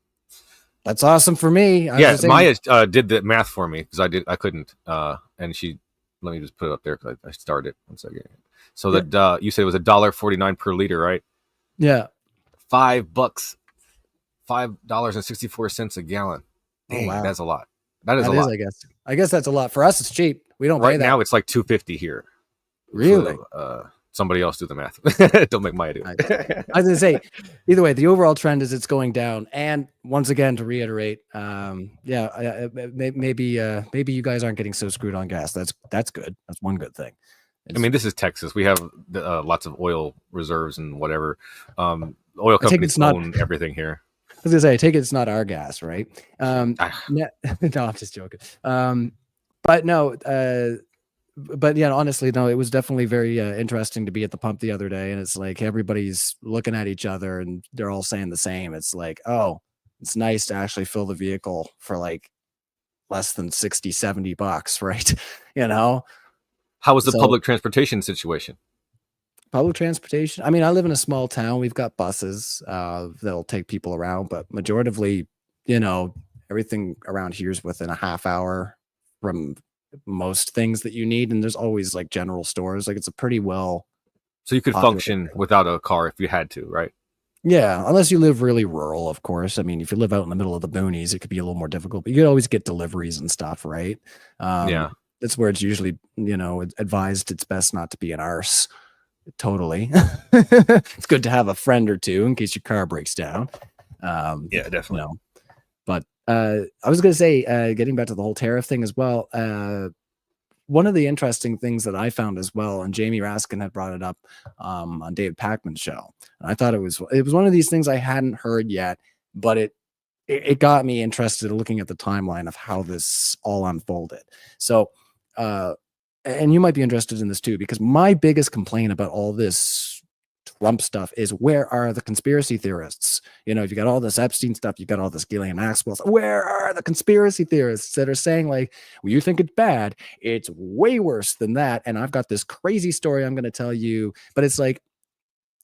That's awesome for me. Yeah, Maya did the math for me because I couldn't. And she let me just put it up there because I started 1 second. So that you said it was $1.49 per liter, right? Yeah. $5, $5.64 a gallon. Dang, wow. That's a lot. That is a lot. I guess that's a lot for us. It's cheap. We don't pay that. Right now. It's like $2.50 here. Really? So, somebody else do the math. Don't make Maya do it. I was gonna say, either way, the overall trend is it's going down. And once again, to reiterate, maybe you guys aren't getting so screwed on gas. That's good. That's one good thing. I mean, this is Texas. We have lots of oil reserves and whatever. Oil companies own everything here. I was gonna say, I take it it's not our gas, right? No, I'm just joking. But no, but yeah, honestly, no, it was definitely very interesting to be at the pump the other day, and it's like everybody's looking at each other and they're all saying the same. It's like, oh, it's nice to actually fill the vehicle for like less than $60-$70, right? How was the public transportation situation? Public transportation, I mean, I live in a small town. We've got buses that'll take people around, but majoritively, everything around here is within a half hour from most things that you need, and there's always like general stores. Like, it's a pretty well, so you could function without a car if you had to, right? Yeah, unless you live really rural, of course. I mean, if you live out in the middle of the boonies, it could be a little more difficult, but you could always get deliveries and stuff, right? Yeah, that's where it's usually advised it's best not to be an arse. Totally. It's good to have a friend or two in case your car breaks down. Yeah, definitely. But I was going to say, getting back to the whole tariff thing as well, one of the interesting things that I found as well, and Jamie Raskin had brought it up on David Pakman's show, and I thought it was one of these things I hadn't heard yet, but it got me interested in looking at the timeline of how this all unfolded. So, and you might be interested in this too, because my biggest complaint about all this Trump stuff is, where are the conspiracy theorists? If you got all this Epstein stuff, you got all this Ghislaine Maxwell stuff. Where are the conspiracy theorists that are saying, like, well, you think it's bad, it's way worse than that, and I've got this crazy story I'm going to tell you. But it's like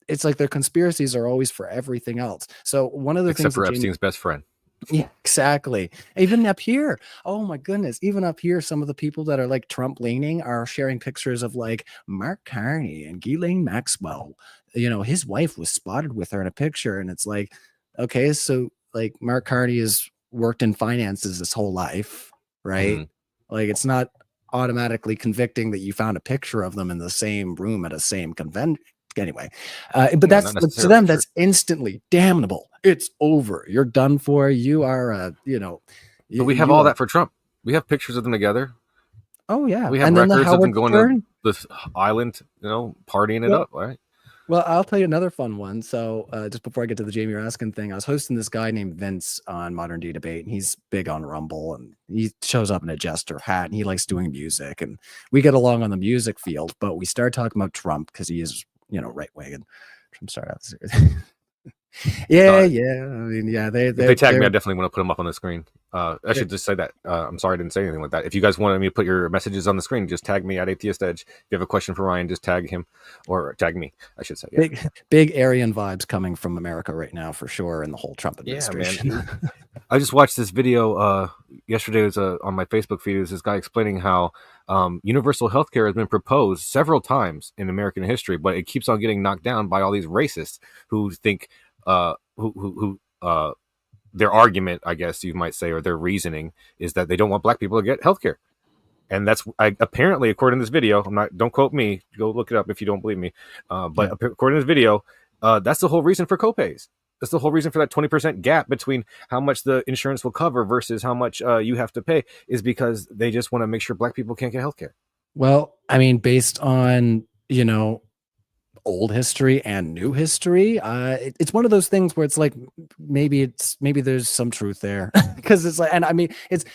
their conspiracies are always for everything else. So one of the things, except for Epstein's best friend. Yeah, exactly. Even up here, oh my goodness, even up here, some of the people that are like Trump leaning are sharing pictures of like Mark Carney and Ghislaine Maxwell. His wife was spotted with her in a picture, and it's like, okay, so like Mark Carney has worked in finances his whole life, right? Mm-hmm. Like, it's not automatically convicting that you found a picture of them in the same room at a same convention. Anyway, but that's to them, that's instantly damnable. It's over. You're done for. You are, but we have all that for Trump. We have pictures of them together. Oh yeah, we have records of them going to this island, partying it up, right? Well, I'll tell you another fun one. So just before I get to the Jamie Raskin thing, I was hosting this guy named Vince on Modern Day Debate, and he's big on Rumble, and he shows up in a jester hat, and he likes doing music, and we get along on the music field. But we start talking about Trump because he is, right wing, and Trump started out serious. Yeah. I mean, yeah. If they tag me, I definitely want to put them up on the screen. I should just say that. I'm sorry I didn't say anything like that. If you guys wanted me to put your messages on the screen, just tag me at Atheist Edge. If you have a question for Ryan, just tag him, or tag me, I should say. Yeah. Big Aryan vibes coming from America right now, for sure, and the whole Trump administration. Yeah, man. I just watched this video yesterday. It was on my Facebook feed. It was this guy explaining how universal healthcare has been proposed several times in American history, but it keeps on getting knocked down by all these racists who think their argument, I guess you might say, or their reasoning is that they don't want black people to get healthcare. And that's apparently, according to this video, don't quote me, go look it up if you don't believe me. But according to this video, that's the whole reason for copays. That's the whole reason for that 20% gap between how much the insurance will cover versus how much you have to pay, is because they just want to make sure black people can't get healthcare. Well, I mean, based on, old history and new history, it's one of those things where it's like, maybe there's some truth there, because it's like, and I mean, it's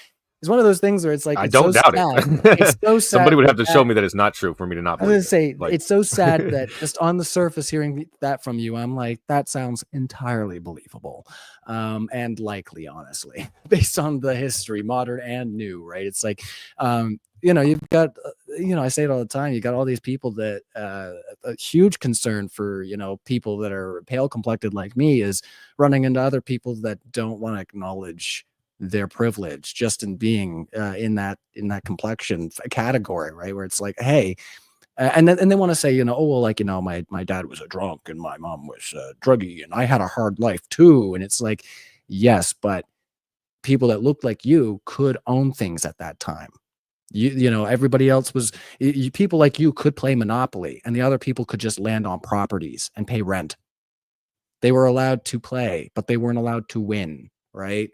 one of those things where it's like, I don't doubt it. It's so sad. Somebody would have to show me that it's not true for me to not believe. I was going to say, it's so sad that just on the surface, hearing that from you, I'm like, that sounds entirely believable, and likely, honestly, based on the history, modern and new, right? It's like, you've got I say it all the time. You got all these people that a huge concern for, people that are pale complected like me is running into other people that don't want to acknowledge their privilege just in being in that complexion category, right? Where it's like, hey, and they want to say, oh well, like, my dad was a drunk and my mom was a druggie and I had a hard life too. And it's like, yes, but people that looked like you could own things at that time. Everybody else was people like you could play Monopoly, and the other people could just land on properties and pay rent. They were allowed to play, but they weren't allowed to win, right?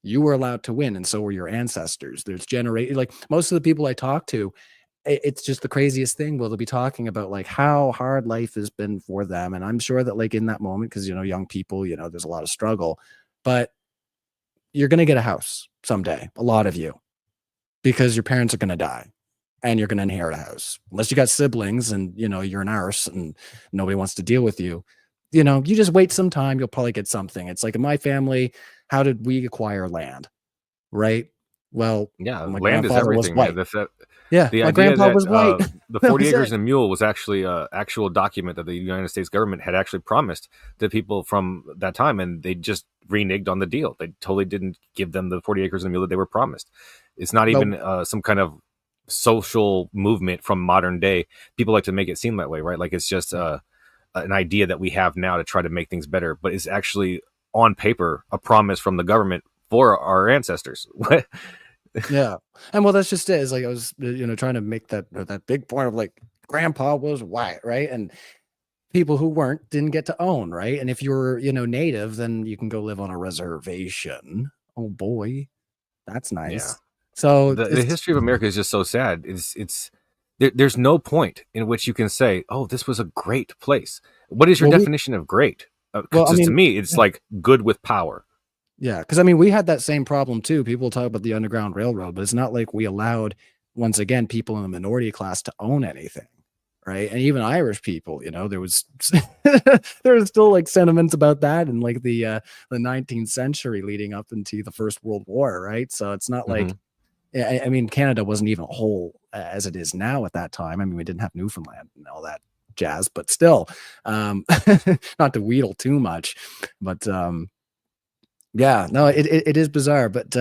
You were allowed to win, and so were your ancestors. There's like most of the people I talk to, it's just the craziest thing. Well, they'll be talking about like how hard life has been for them. And I'm sure that like in that moment, because young people, there's a lot of struggle, but you're gonna get a house someday, a lot of you, because your parents are gonna die and you're gonna inherit a house. Unless you got siblings and you're an arse and nobody wants to deal with you. You just wait some time, you'll probably get something. It's like in my family, how did we acquire land? Right? Well, Yeah, my land is grandfather was everything, man. white. Yeah, The my idea grandpa that was white. the That 40 was acres it. and a mule was actually a actual document that the United States government had actually promised to people from that time, and they just reneged on the deal. They totally didn't give them the 40 acres and a mule that they were promised. It's not But even some kind of social movement from modern day. People like to make it seem that way, right? Like it's just an idea that we have now to try to make things better, but it's actually on paper a promise from the government for our ancestors. yeah, and well, that's just it. Is like I was, trying to make that big point of like grandpa was white, right? And people who weren't didn't get to own, right? And if you're, native, then you can go live on a reservation. Oh boy, that's Yeah. nice. So The it's history of America is just so sad. There's no point in which you can say, "Oh, this was a great place." What is your well, definition of great? well, I Because to mean, me, it's yeah, like good with power. yeah, because I mean, we had that same problem too. People talk about the Underground Railroad, but it's not like we allowed, once again, people in the minority class to own anything. Right. And even Irish people, there was there was still like sentiments about that in like the 19th century leading up into the First World War, right? So it's not like Hmm. I mean, Canada wasn't even a whole as it is now at that time. I mean, we didn't have Newfoundland and all that jazz, but still, not to wheedle too much, but yeah, no, it is bizarre, but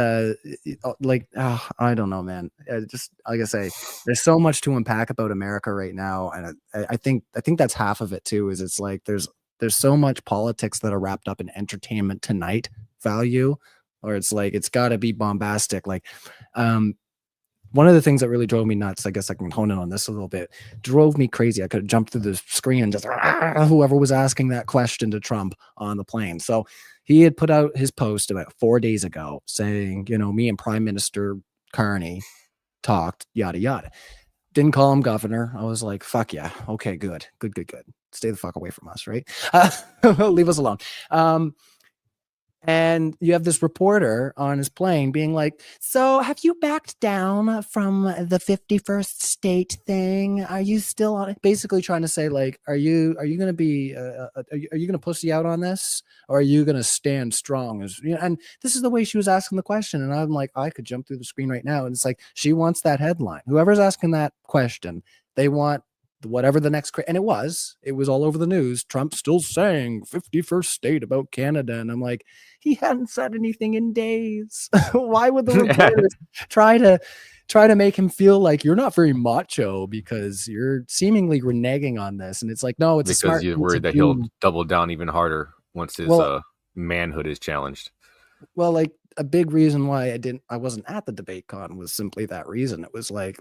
like I don't know, man. Just like I say, there's so much to unpack about America right now, and I think that's half of it too. Is it's like there's so much politics that are wrapped up in entertainment tonight value, or it's like it's got to be bombastic. Like, um, one of the things that really drove me nuts, I guess I can hone in on this a little bit, drove me crazy. I could have jumped through the screen and just whoever was asking that question to Trump on the plane. So he had put out his post about 4 days ago saying, me and Prime Minister Carney talked, yada, yada. Didn't call him governor. I was like, fuck yeah. Okay, good. Good, good, good. Stay the fuck away from us, right? Leave us alone. And you have this reporter on his plane being like, so have you backed down from the 51st state thing? Are you still on it? Basically trying to say like, are you going to be, are you going to pussy out on this? Or are you going to stand strong? And this is the way she was asking the question. And I'm like, I could jump through the screen right now. And it's like, she wants that headline. Whoever's asking that question, they want whatever the next and it was all over the news. Trump still saying 51st state about Canada, and I'm like, he hadn't said anything in days. Why would the reporters try to make him feel like you're not very macho because you're seemingly reneging on this? And it's like, no, it's a Because smart you're thing to worried that he'll do. double down even harder once his Well, manhood is challenged. like a big reason why I wasn't at the debate con was simply that reason. It was like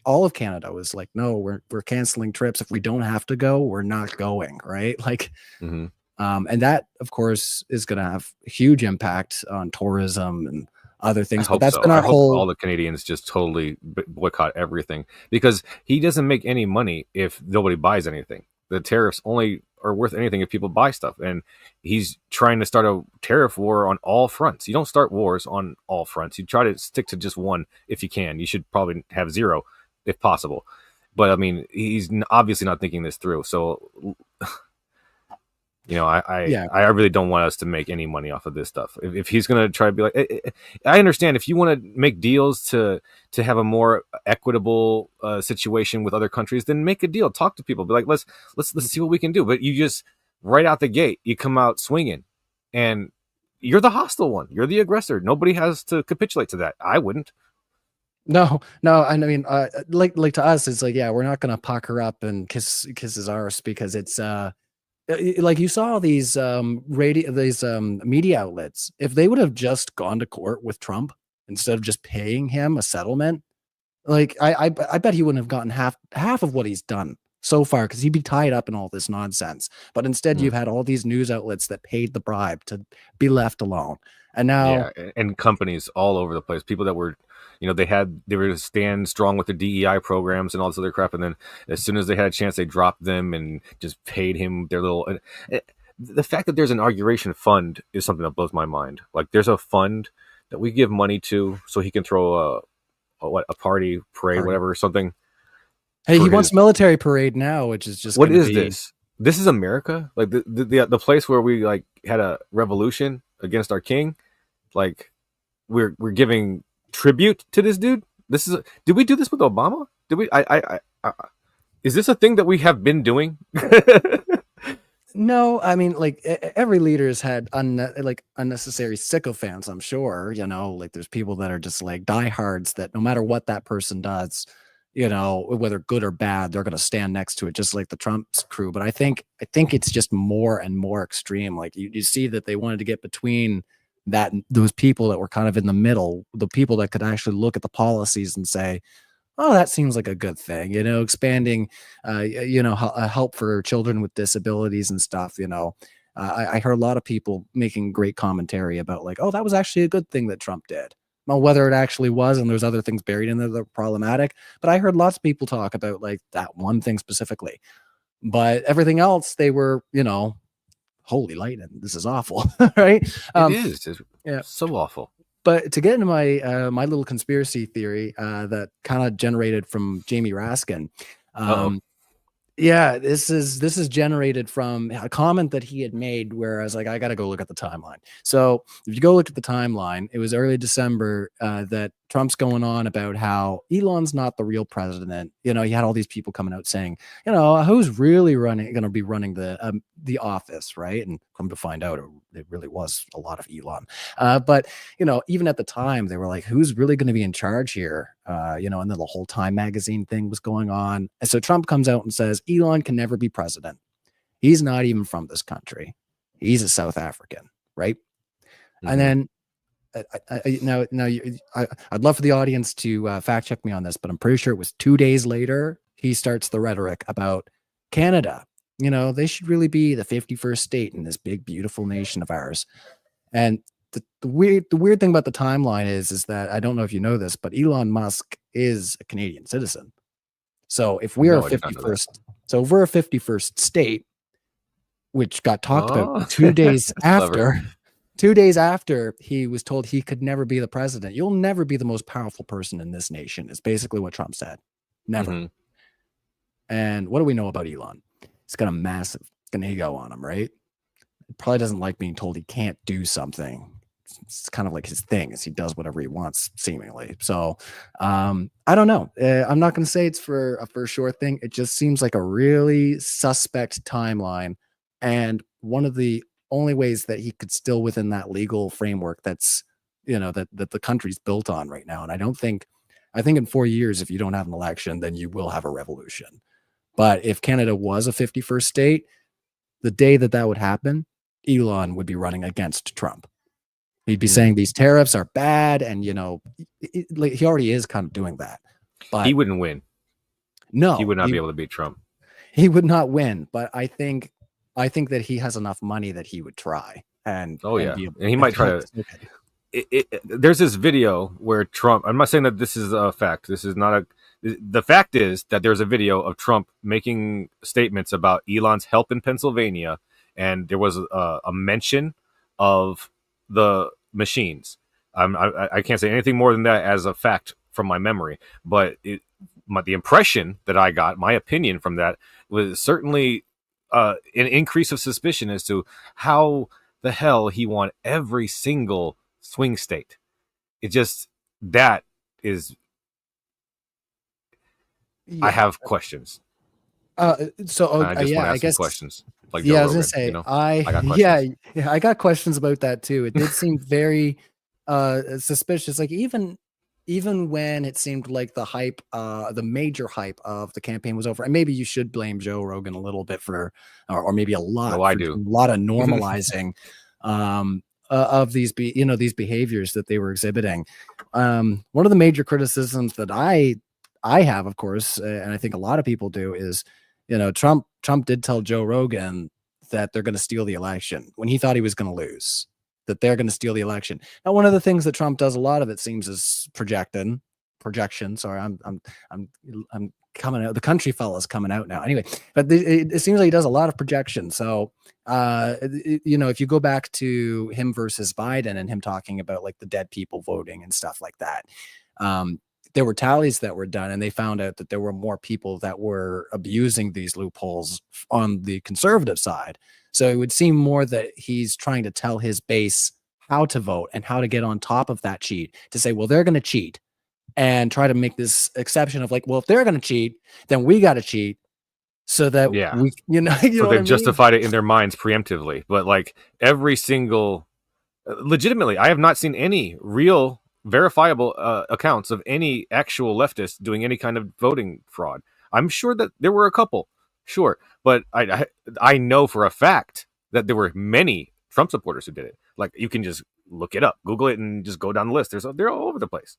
all of Canada was like, no, we're canceling trips. If we don't have to go, we're not going, right? Like, Hmm. and that of course is going to have a huge impact on tourism and other I things. But hope that's so. been I our hope all whole. the Canadians just totally boycott everything because he doesn't make any money if nobody buys anything. The tariffs only are worth anything if people buy stuff, and he's trying to start a tariff war on all fronts. You don't start wars on all fronts. You try to stick to just one if you can. You should probably have zero if possible. But I mean, he's obviously not thinking this through. So Yeah. I really don't want us to make any money off of this stuff. If he's going to try to be like, I understand if you want to make deals to have a more equitable situation with other countries, then make a deal, talk to people, be like, let's see what we can do. But you just right out the gate, you come out swinging, and you're the hostile one. You're the aggressor. Nobody has to capitulate to that. I wouldn't. No, no. I mean, like to us, it's like, yeah, we're not gonna pucker up and kiss his arse because it's like you saw these media outlets. If they would have just gone to court with Trump instead of just paying him a settlement, like I bet he wouldn't have gotten half of what he's done so far because he'd be tied up in all this nonsense. But instead, you've had all these news outlets that paid the bribe to be left alone, and now and companies all over the place, people that were, they were to stand strong with the DEI programs and all this other crap, and then as soon as they had a chance, they dropped them and just paid him their little. The fact that there's an inauguration fund is something that blows my mind. Like, there's a fund that we give money to so he can throw a party, parade, whatever, something. Hey, he wants military parade now, which is just what is this? This is America, like the place where we like had a revolution against our king. Like, we're giving tribute to this dude. Did we do this with Obama? Did we? Is this a thing that we have been doing? No, I mean, like every leader has had unnecessary sycophants. I'm sure, like there's people that are just like diehards that no matter what that person does, whether good or bad, they're going to stand next to it, just like the Trump's crew. But I think it's just more and more extreme. Like you see that they wanted to get between those people that were kind of in the middle, the people that could actually look at the policies and say, oh, that seems like a good thing, expanding, help for children with disabilities and stuff. I heard a lot of people making great commentary about like, oh, that was actually a good thing that Trump did. Well, whether it actually was, and there's other things buried in there that are problematic, but I heard lots of people talk about like that one thing specifically. But everything else, they were, holy lightning, this is awful, right? It is. It's so awful. But to get into my my little conspiracy theory that kind of generated from Jamie Raskin, yeah, this is generated from a comment that he had made where I was like, I got to go look at the timeline. So if you go look at the timeline, it was early December that Trump's going on about how Elon's not the real president. He had all these people coming out saying, who's really going to be running the office, right? And come to find out, it really was a lot of Elon. But even at the time, they were like, who's really going to be in charge here? And then the whole Time magazine thing was going on. And so Trump comes out and says, Elon can never be president. He's not even from this country. He's a South African, right? Mm-hmm. And then I'd love for the audience to fact check me on this, but I'm pretty sure it was 2 days later, he starts the rhetoric about Canada. They should really be the 51st state in this big, beautiful nation of ours. And the weird thing about the timeline is that I don't know if you know this, but Elon Musk is a Canadian citizen. So if we are 51st, if we're a 51st state, which got talked about 2 days after. 2 days after he was told he could never be the president. You'll never be the most powerful person in this nation, is basically what Trump said. Never. Mm-hmm. And what do we know about Elon? He's got a massive ego on him, right? He probably doesn't like being told he can't do something. It's kind of like his thing, is he does whatever he wants, seemingly. So I don't know. I'm not going to say it's for a for sure thing. It just seems like a really suspect timeline. And one of the only ways that he could still within that legal framework that's, that the country's built on right now. And I think in 4 years, if you don't have an election, then you will have a revolution. But if Canada was a 51st state, the day that would happen, Elon would be running against Trump. He'd be saying these tariffs are bad. And, he already is kind of doing that. But he wouldn't win. No, he would not be able to beat Trump. He would not win. But I think that he has enough money that he would try. And he might try to. There's this video where Trump. I'm not saying that this is a fact. This is not a. The fact is that there's a video of Trump making statements about Elon's help in Pennsylvania, and there was a mention of the machines. I can't say anything more than that as a fact from my memory, but the impression that I got, my opinion from that, was certainly an increase of suspicion as to how the hell he won every single swing state. It just that is. I have questions. I just want to I ask some guess questions, like Joe yeah, I was gonna Rogan. say I got yeah, questions. yeah, I got questions about that too. It did seem very suspicious. Like even when it seemed like the hype, the major hype of the campaign was over, and maybe you should blame Joe Rogan a little bit for, or maybe a No, lot I for do. doing a lot of normalizing of these these behaviors that they were exhibiting. One of the major criticisms that I have, of course, and I think a lot of people do, is Trump did tell Joe Rogan that they're going to steal the election when he thought he was going to lose, that they're going to steal the election. Now, one of the things that Trump does a lot of, it seems, is projection. Sorry, I'm coming out. The country fella's coming out now. Anyway, but it seems like he does a lot of projection. So, if you go back to him versus Biden and him talking about like the dead people voting and stuff like that, there were tallies that were done, and they found out that there were more people that were abusing these loopholes on the conservative side. So it would seem more that he's trying to tell his base how to vote and how to get on top of that cheat, to say, well, they're going to cheat, and try to make this exception of like, well, if they're going to cheat, then we got to cheat so that Yeah. we, So what they've I mean? justified it in their minds preemptively, but like every single, legitimately, I have not seen any real verifiable accounts of any actual leftists doing any kind of voting fraud. I'm sure that there were a couple, sure, but I know for a fact that there were many Trump supporters who did it. Like you can just look it up, Google it, and just go down the list. They're all over the place.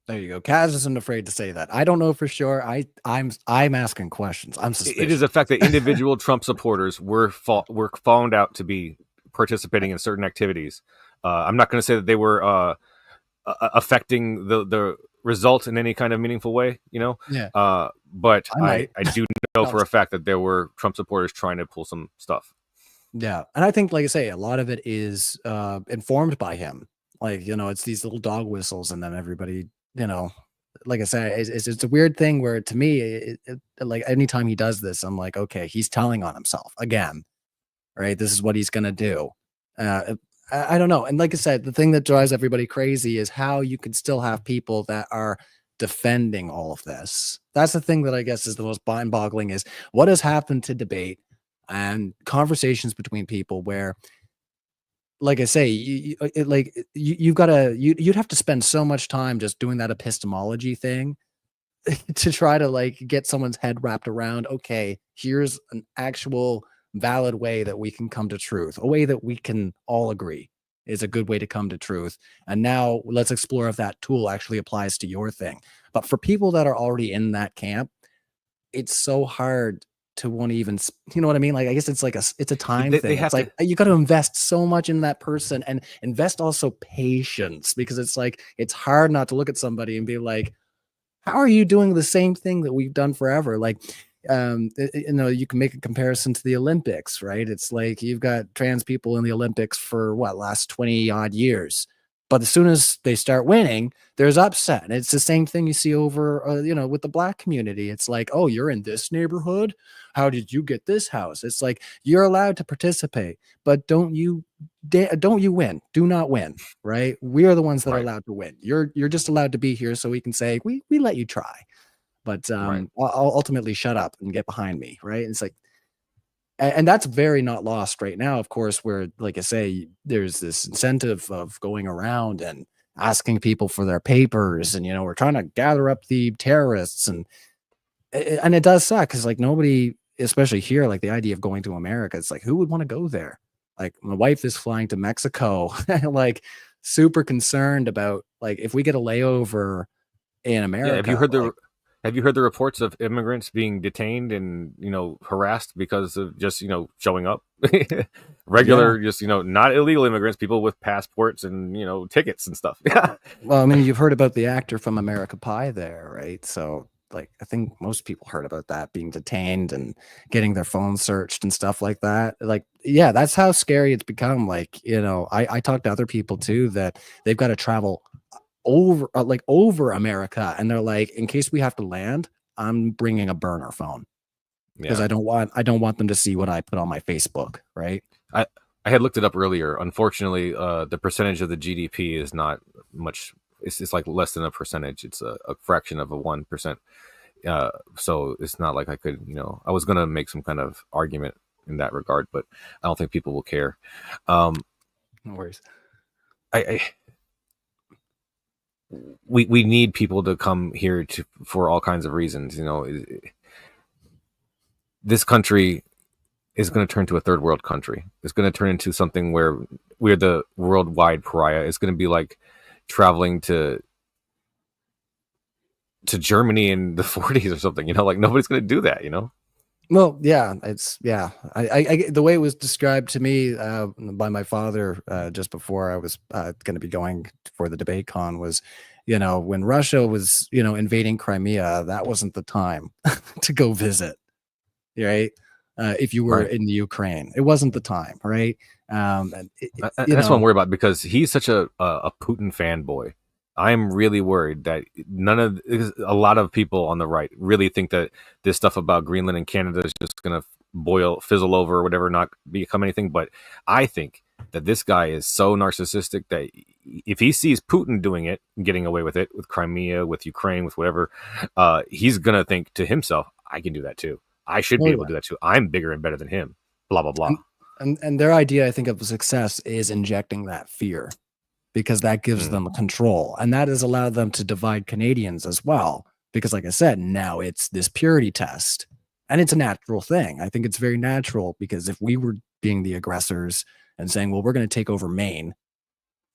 There you go. Kaz isn't afraid to say that. I don't know for sure. I'm asking questions. I'm suspicious. It is a fact that individual Trump supporters were found out to be participating in certain activities. I'm not going to say that they were affecting the result in any kind of meaningful way, Yeah. But I do know No. for a fact that there were Trump supporters trying to pull some stuff. Yeah. And I think, like I say, a lot of it is informed by him. Like, it's these little dog whistles, and then everybody, like I said, it's a weird thing where, to me, like anytime he does this, I'm like, okay, he's telling on himself again, right? This is what he's going to do. I don't know. And like I said, the thing that drives everybody crazy is how you can still have people that are defending all of this. That's the thing that I guess is the most mind-boggling, is what has happened to debate and conversations between people where, like I say, you've got to, you'd have to spend so much time just doing that epistemology thing to try to like get someone's head wrapped around, okay, here's an actual valid way that we can come to truth, a way that we can all agree is a good way to come to truth. And now let's explore if that tool actually applies to your thing. But for people that are already in that camp, it's so hard to want to even, you know what I mean? Like, I guess it's like it's a time thing. It's like you got to invest so much in that person, and invest also patience, because it's like, it's hard not to look at somebody and be like, how are you doing the same thing that we've done forever? Like, you can make a comparison to the Olympics, right? It's like you've got trans people in the Olympics for last 20 odd years. But as soon as they start winning, there's upset. And it's the same thing you see over, with the Black community. It's like, oh, you're in this neighborhood. How did you get this house? It's like, you're allowed to participate, but don't you win. Do not win, right? We are the ones that are allowed to win. You're just allowed to be here so we can say, we let you try. But I'll ultimately shut up and get behind me, right? And it's like, and that's very not lost right now, of course, where, like I say, there's this incentive of going around and asking people for their papers, and we're trying to gather up the terrorists, and it does suck, because like nobody, especially here, like the idea of going to America, it's like, who would want to go there? Like, my wife is flying to Mexico, like super concerned about, like, if we get a layover in America. Yeah, have you heard the reports of immigrants being detained and harassed because of just showing up? Regular, just not illegal immigrants, people with passports and tickets and stuff. Well, I mean, you've heard about the actor from American Pie there, right? So, like, I think most people heard about that, being detained and getting their phones searched and stuff like that. Like, yeah, that's how scary it's become. Like, I talked to other people too that they've got to travel over America, and they're like, in case we have to land, I'm bringing a burner phone. because Yeah. I don't want them to see what I put on my Facebook, right? I had looked it up earlier. Unfortunately, the percentage of the GDP is not much. It's like less than a percentage. It's a fraction of a 1%. So it's not like I could, I was gonna make some kind of argument in that regard, but I don't think people will care. Um, No worries. I we need people to come here for all kinds of reasons. This country is going to turn to a third world country. It's going to turn into something where we're the worldwide pariah. It's going to be like traveling to Germany in the 40s or something. Like nobody's going to do that. Well, yeah, it's yeah. I the way it was described to me by my father just before I was going to be going for the debate con was, when Russia was, invading Crimea, that wasn't the time to go visit, right? If you were Right. in the Ukraine, it wasn't the time, right? And that's what I'm worried about, because he's such a Putin fanboy. I'm really worried that a lot of people on the right really think that this stuff about Greenland and Canada is just going to fizzle over or whatever, not become anything. But I think that this guy is so narcissistic that if he sees Putin doing it, getting away with it, with Crimea, with Ukraine, with whatever, he's going to think to himself, I can do that too. I should be able to do that too. I'm bigger and better than him. Blah, blah, blah. And their idea, I think, of success is injecting that fear, because that gives them control, and that has allowed them to divide Canadians as well. Because, like I said, now it's this purity test, and it's a natural thing. I think it's very natural, because if we were being the aggressors and saying, "Well, we're going to take over Maine,"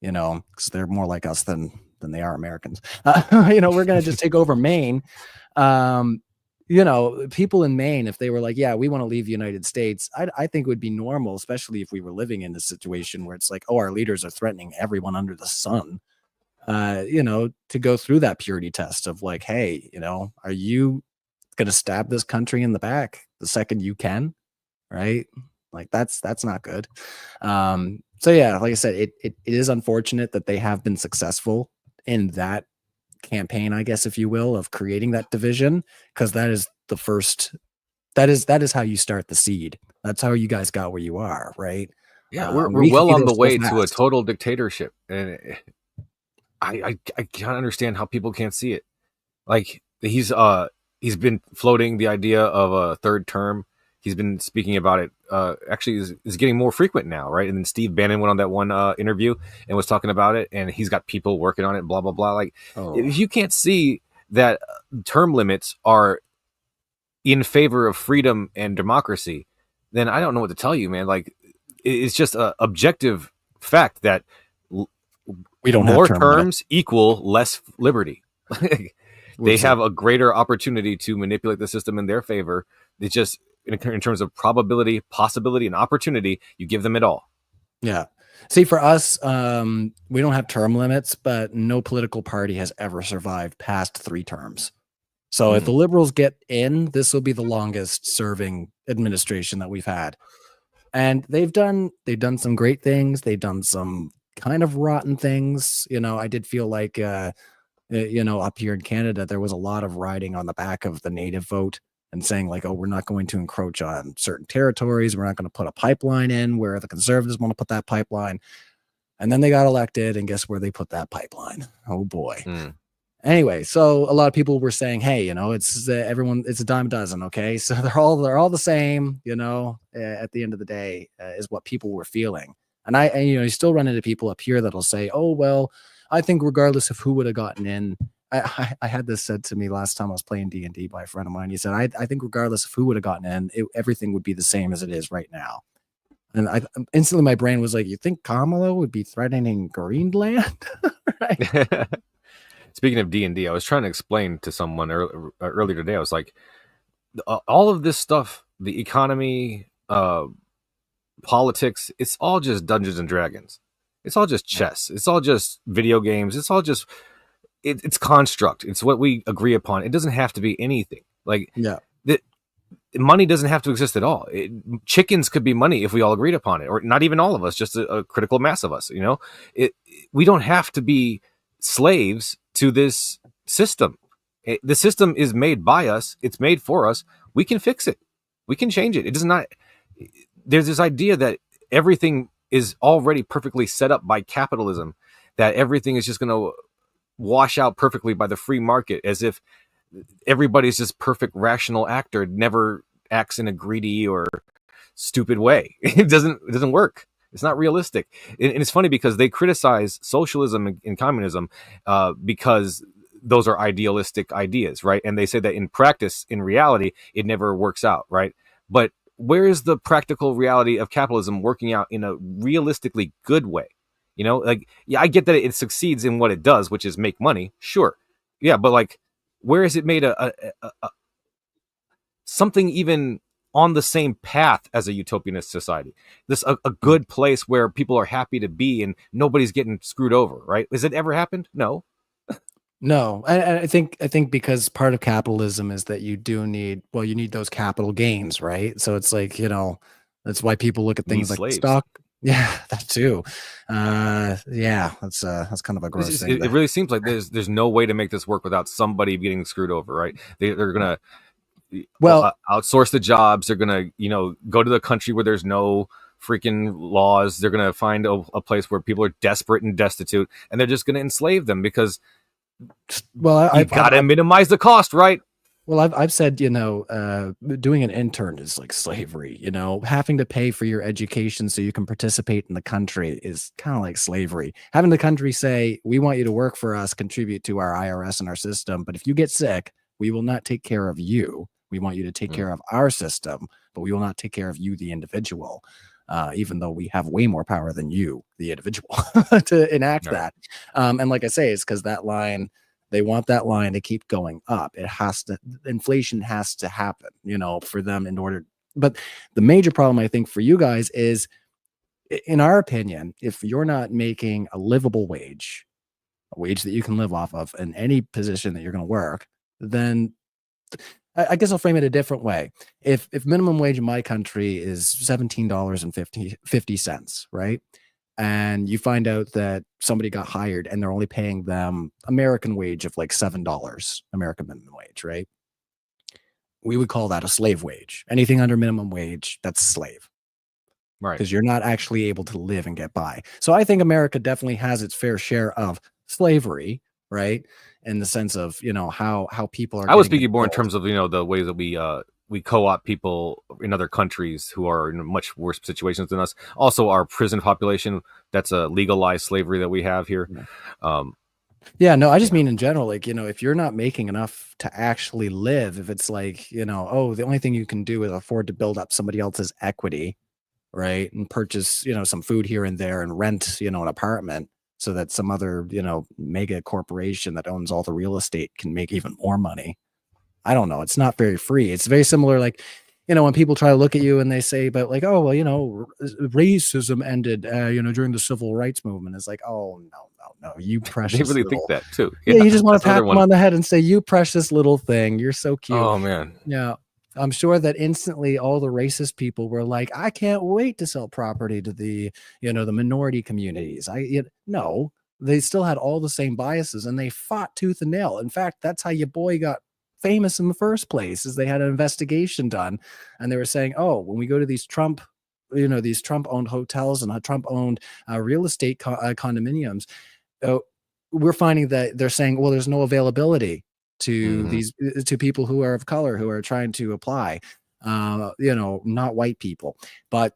because they're more like us than they are Americans. We're going to just take over Maine. People in Maine, if they were like, yeah, we want to leave the United States, I think it would be normal, especially if we were living in a situation where it's like, oh, our leaders are threatening everyone under the sun, to go through that purity test of like, hey, are you going to stab this country in the back the second you can? Right? Like that's not good. So yeah, like I said, it is unfortunate that they have been successful in that campaign, I guess, if you will, of creating that division, because that is the first, that is how you start the seed. That's how you guys got where you are, right? Yeah, we're We well could be on there the so way to a fast. total dictatorship, and I can't understand how people can't see it. Like he's been floating the idea of a third term. He's been speaking about it. Actually, is getting more frequent now, right? And then Steve Bannon went on that one interview and was talking about it, and he's got people working on it. Blah blah blah. Like, if you can't see that term limits are in favor of freedom and democracy, then I don't know what to tell you, man. Like, it's just a objective fact that We don't more have terms equal less liberty. They see. have a greater opportunity to manipulate the system in their favor. It's just in terms of probability, possibility, and opportunity, you give them it all. Yeah. See, for us, we don't have term limits, but no political party has ever survived past 3 terms. So if the Liberals get in, this will be the longest serving administration that we've had. And they've done some great things. They've done some kind of rotten things. I did feel like up here in Canada, there was a lot of riding on the back of the native vote and saying like, oh, we're not going to encroach on certain territories. We're not going to put a pipeline in where the Conservatives want to put that pipeline. And then they got elected, and guess where they put that pipeline? Oh boy. Anyway, so a lot of people were saying, hey, it's everyone, it's a dime a dozen. Okay. So they're all the same, at the end of the day, is what people were feeling. And you still run into people up here that'll say, oh, well, I think regardless of who would have gotten in, I had this said to me last time I was playing D&D by a friend of mine. He said, I think regardless of who would have gotten in, everything would be the same as it is right now. And instantly my brain was like, you think Kamala would be threatening Greenland? Right? Speaking of D&D, I was trying to explain to someone earlier today. I was like, all of this stuff, the economy, politics, it's all just Dungeons and Dragons. It's all just chess. It's all just video games. It's all just it's construct. It's what we agree upon. It doesn't have to be anything. Like, money doesn't have to exist at all. Chickens could be money if we all agreed upon it, or not even all of us, just a critical mass of us. We don't have to be slaves to this system. The system is made by us. It's made for us. We can fix it. We can change it. It does not. There's this idea that everything is already perfectly set up by capitalism, that everything is just going to wash out perfectly by the free market, as if everybody's just perfect rational actor, never acts in a greedy or stupid way. It doesn't work. It's not realistic. And it's funny because they criticize socialism and communism because those are idealistic ideas, right? And they say that in practice, in reality, it never works out, right? But where is the practical reality of capitalism working out in a realistically good way? You know, like, yeah, I get that it succeeds in what it does, which is make money. Sure. Yeah. But like, where has it made a something even on the same path as a utopianist society? This a good place where people are happy to be and nobody's getting screwed over, right? Has it ever happened? No. No, I think because part of capitalism is that you do need, well, you need those capital gains, right? So it's like, that's why people look at You need things like slaves. stock. Yeah, that too. Yeah, that's kind of a gross thing. It really seems like there's no way to make this work without somebody getting screwed over, right? They're gonna Well, outsource the jobs. They're gonna go to the country where there's no freaking laws. They're gonna find a place where people are desperate and destitute, and they're just gonna enslave them because well, you gotta minimize the cost, right? well, I've said, doing an intern is like slavery. Having to pay for your education so you can participate in the country is kind of like slavery. Having the country say, "We want you to work for us, contribute to our IRS and our system, but if you get sick, we will not take care of you. We want you to take care of our system, but we will not take care of you, the individual." Even though we have way more power than you, the individual, to enact Right. that. And like I say, it's because that line, they want that line to keep going up. It has to, inflation has to happen, for them in order. But the major problem, I think, for you guys is, in our opinion, if you're not making a livable wage, a wage that you can live off of in any position that you're going to work, then I guess I'll frame it a different way. If minimum wage in my country is $17.50, right? And you find out that somebody got hired and they're only paying them American wage of like $7, American minimum wage, right? We would call that a slave wage. Anything under minimum wage, that's slave, Right. because you're not actually able to live and get by. So I think America definitely has its fair share of slavery, right? In the sense of, how people are I was getting speaking more in controlled. terms of the ways that we co-opt people in other countries who are in much worse situations than us. Also, our prison population, that's a legalized slavery that we have here. Yeah. Um, Yeah, no, I just yeah, mean in general, like, if you're not making enough to actually live, if it's like, oh, the only thing you can do is afford to build up somebody else's equity, right? And purchase, some food here and there and rent, an apartment so that some other, mega corporation that owns all the real estate can make even more money. I don't know. It's not very free. It's very similar, like, when people try to look at you and they say, but like, oh, well, racism ended, during the civil rights movement. It's like, oh, no, no, no, you they precious really think little. that too. Yeah, Yeah, you just want that's to another pat them one. on the head and say, "You precious little thing. You're so cute." Oh man, Yeah. I'm sure that instantly all the racist people were like, "I can't wait to sell property to the minority communities." No, they still had all the same biases and they fought tooth and nail. In fact, that's how your boy got famous in the first place, is they had an investigation done and they were saying, "Oh, when we go to these Trump owned hotels and Trump owned real estate condominiums, uh, we're finding that they're saying, well, there's no availability to hmm these to people who are of color who are trying to apply, not white people, but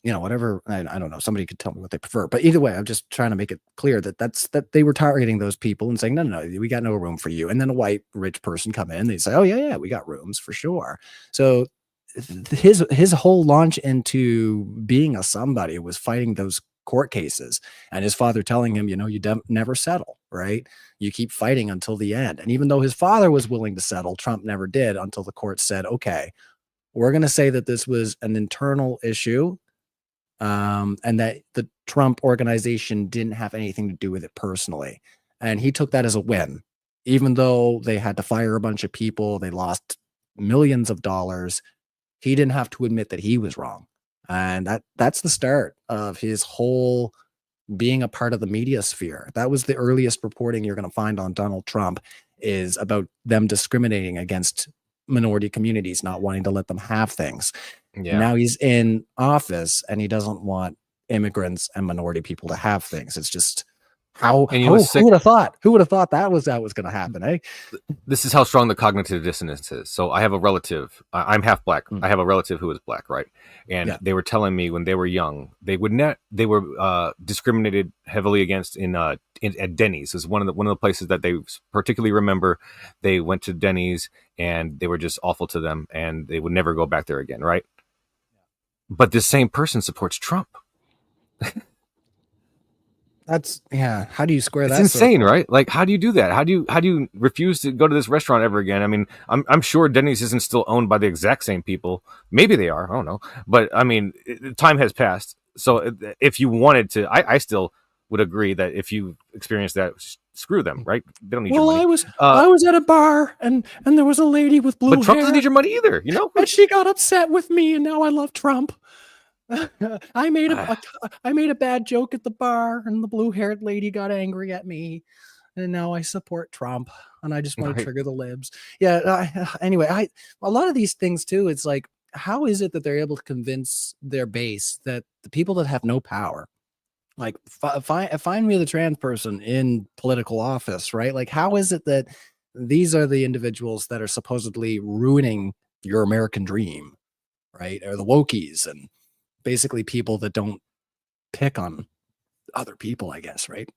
whatever. I don't know. Somebody could tell me what they prefer, but either way, I'm just trying to make it clear that they were targeting those people and saying, no, no, no, we got no room for you. And then a white rich person come in, they say, oh yeah, yeah, we got rooms for sure. So his whole launch into being a somebody was fighting those court cases, and his father telling him, never settle, right? You keep fighting until the end. And even though his father was willing to settle, Trump never did until the court said, okay, we're going to say that this was an internal issue, and that the Trump organization didn't have anything to do with it personally. And he took that as a win, even though they had to fire a bunch of people, they lost millions of dollars. He didn't have to admit that he was wrong. And that's the start of his whole being a part of the media sphere. That was the earliest reporting you're going to find on Donald Trump, is about them discriminating against minority communities, not wanting to let them have things. Yeah. Now he's in office and he doesn't want immigrants and minority people to have things. It's just who would have thought? Who would have thought that was going to happen, eh? This is how strong the cognitive dissonance is. So I have a relative. I'm half black. I have a relative who is black, right? And they were telling me when they were young, they were discriminated heavily against at Denny's. Is one of the places that they particularly remember. They went to Denny's and they were just awful to them, and they would never go back there again, right? But this same person supports Trump. That's how do you square that? It's insane, right? Like, how do you do that? How do you refuse to go to this restaurant ever again? I mean, I'm sure Denny's isn't still owned by the exact same people. Maybe they are. I don't know. But I mean, time has passed. So if you wanted to, I still would agree that if you experienced that, screw them, right? They don't need your money. I was at a bar and there was a lady with blue hair. But Trump doesn't need your money either, you know? And she got upset with me, and now I love Trump. I made a bad joke at the bar, and the blue-haired lady got angry at me, and now I support Trump, and I just want to trigger the libs. Yeah. Anyway, a lot of these things too. It's like, how is it that they're able to convince their base that the people that have no power, like find me the trans person in political office, right? Like, how is it that these are the individuals that are supposedly ruining your American dream, right? Or the wokies and basically people that don't pick on other people, I guess, right?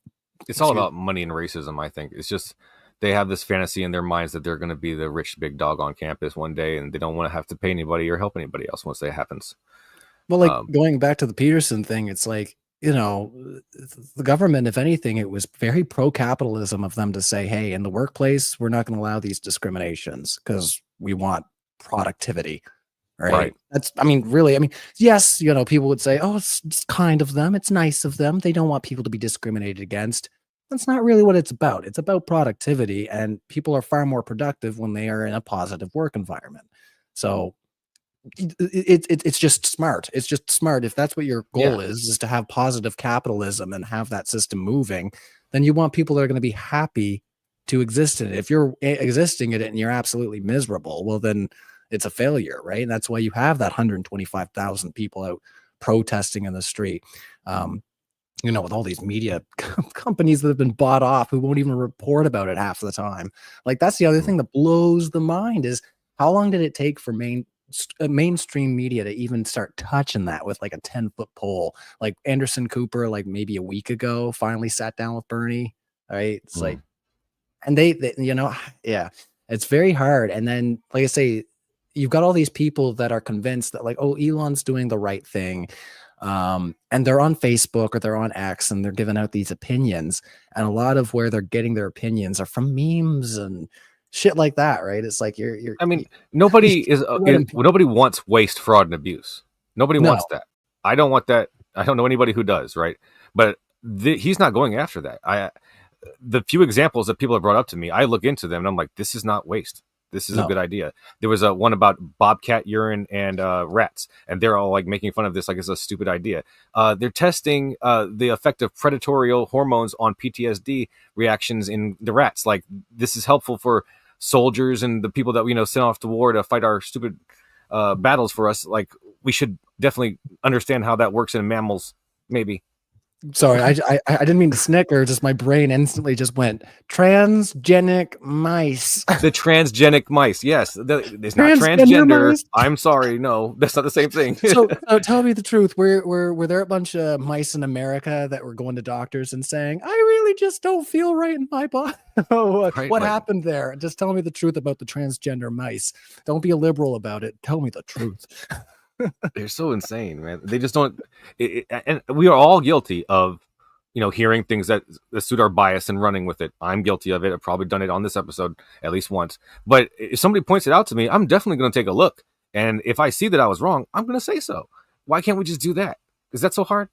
It's all about money and racism, I think. It's just they have this fantasy in their minds that they're going to be the rich big dog on campus one day, and they don't want to have to pay anybody or help anybody else once that happens. Well, like going back to the Peterson thing, it's like, you know, the government, if anything, it was very pro-capitalism of them to say, hey, in the workplace, we're not going to allow these discriminations because we want productivity. Right. Really, yes, you know, people would say, oh, it's kind of them. It's nice of them. They don't want people to be discriminated against. That's not really what it's about. It's about productivity, and people are far more productive when they are in a positive work environment. So it's just smart. It's just smart. If that's what your goal is to have positive capitalism and have that system moving, then you want people that are going to be happy to exist in it. If you're existing in it and you're absolutely miserable, well, then it's a failure, right? And that's why you have that 125,000 people out protesting in the street. You know, with all these media companies that have been bought off who won't even report about it half the time. Like, that's the other thing that blows the mind is how long did it take for mainstream media to even start touching that with like a 10-foot pole? Like Anderson Cooper, like maybe a week ago, finally sat down with Bernie, right? It's like, and they, you know, it's very hard. And then, like I say, you've got all these people that are convinced that like, oh, Elon's doing the right thing. And they're on Facebook or they're on X and they're giving out these opinions. And a lot of where they're getting their opinions are from memes and shit like that, right? It's like nobody wants waste, fraud, and abuse. Nobody wants that. I don't want that. I don't know anybody who does, right? But he's not going after that. The few examples that people have brought up to me, I look into them and I'm like, this is not waste. This is a good idea. There was one about bobcat urine and rats, and they're all like making fun of this like it's a stupid idea. They're testing the effect of predatory hormones on PTSD reactions in the rats. Like, this is helpful for soldiers and the people that we sent off to war to fight our stupid battles for us. Like, we should definitely understand how that works in mammals, maybe. Sorry, I didn't mean to snicker. Just my brain instantly just went transgenic mice. The transgenic mice, yes. It's not transgender. Mice. I'm sorry, no, that's not the same thing. So tell me the truth. Were there a bunch of mice in America that were going to doctors and saying, "I really just don't feel right in my body"? What happened there? Just tell me the truth about the transgender mice. Don't be a liberal about it. Tell me the truth. They're so insane, man. They just don't. And we are all guilty of, hearing things that suit our bias and running with it. I'm guilty of it. I've probably done it on this episode at least once. But if somebody points it out to me, I'm definitely going to take a look. And if I see that I was wrong, I'm going to say so. Why can't we just do that? Is that so hard?